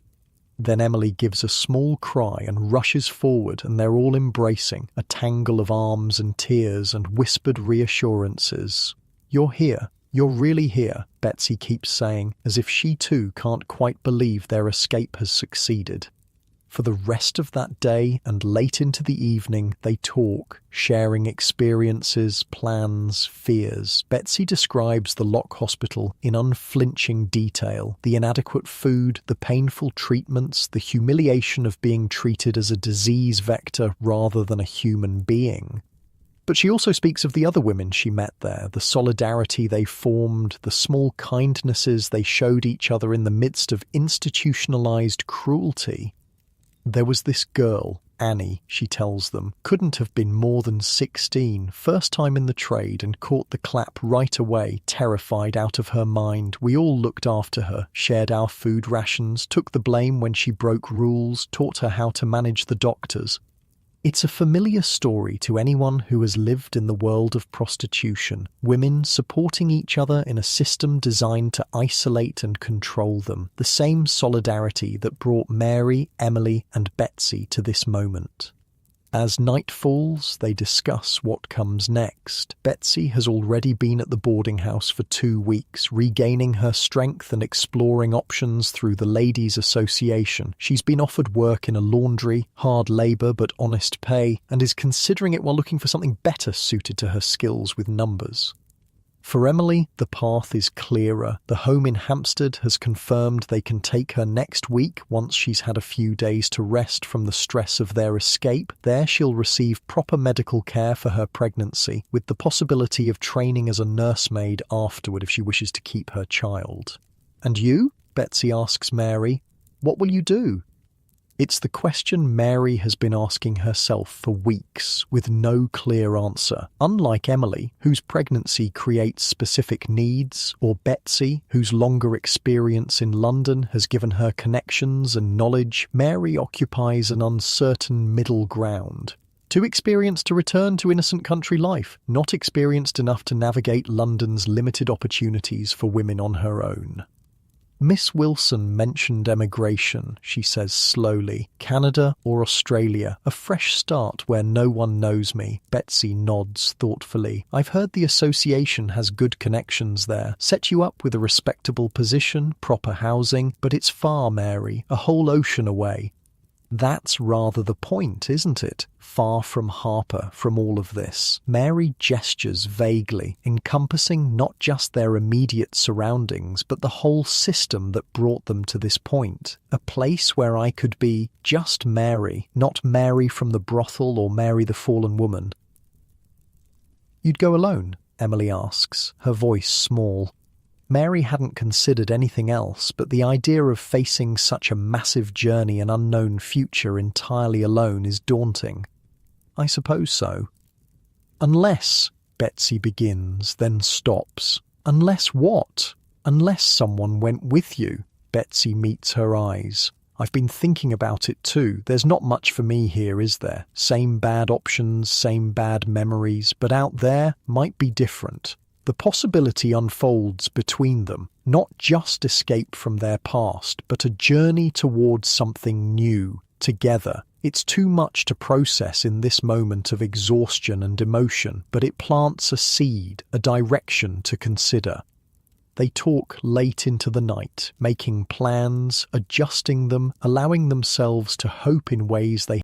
Then Emily gives a small cry and rushes forward, and they're all embracing, a tangle of arms and tears and whispered reassurances. "You're here. You're really here," Betsy keeps saying, as if she too can't quite believe their escape has succeeded. For the rest of that day and late into the evening, they talk, sharing experiences, plans, fears. Betsy describes the Lock Hospital in unflinching detail, the inadequate food, the painful treatments, the humiliation of being treated as a disease vector rather than a human being. But she also speaks of the other women she met there, the solidarity they formed, the small kindnesses they showed each other in the midst of institutionalized cruelty. There was this girl, Annie, she tells them, couldn't have been more than 16, first time in the trade and caught the clap right away, terrified out of her mind. We all looked after her, shared our food rations, took the blame when she broke rules, taught her how to manage the doctors. It's a familiar story to anyone who has lived in the world of prostitution, women supporting each other in a system designed to isolate and control them, the same solidarity that brought Mary, Emily and Betsy to this moment. As night falls, they discuss what comes next. Betsy has already been at the boarding house for 2 weeks, regaining her strength and exploring options through the Ladies' Association. She's been offered work in a laundry, hard labour but honest pay, and is considering it while looking for something better suited to her skills with numbers. For Emily, the path is clearer. The home in Hampstead has confirmed they can take her next week once she's had a few days to rest from the stress of their escape. There she'll receive proper medical care for her pregnancy, with the possibility of training as a nursemaid afterward if she wishes to keep her child. "And you?" Betsy asks Mary. "What will you do?" It's the question Mary has been asking herself for weeks, with no clear answer. Unlike Emily, whose pregnancy creates specific needs, or Betsy, whose longer experience in London has given her connections and knowledge, Mary occupies an uncertain middle ground. Too experienced to return to innocent country life, not experienced enough to navigate London's limited opportunities for women on her own. "Miss Wilson mentioned emigration," she says slowly. "Canada or Australia, a fresh start where no one knows me." Betsy nods thoughtfully. "I've heard the association has good connections there. Set you up with a respectable position, proper housing, but it's far, Mary, a whole ocean away." That's rather the point, isn't it? Far from Harper, from all of this. Mary gestures vaguely, encompassing not just their immediate surroundings, but the whole system that brought them to this point. A place where I could be just Mary, not Mary from the brothel or Mary the fallen woman. "You'd go alone?" Emily asks, her voice small. Mary hadn't considered anything else, but the idea of facing such a massive journey and unknown future entirely alone is daunting. "I suppose so." "Unless," Betsy begins, then stops. "Unless what?" "Unless someone went with you." Betsy meets her eyes. "I've been thinking about it too. There's not much for me here, is there? Same bad options, same bad memories, but out there might be different. The possibility unfolds between them, not just escape from their past, but a journey towards something new, together. It's too much to process in this moment of exhaustion and emotion, but it plants a seed, a direction to consider. They talk late into the night, making plans, adjusting them, allowing themselves to hope in ways they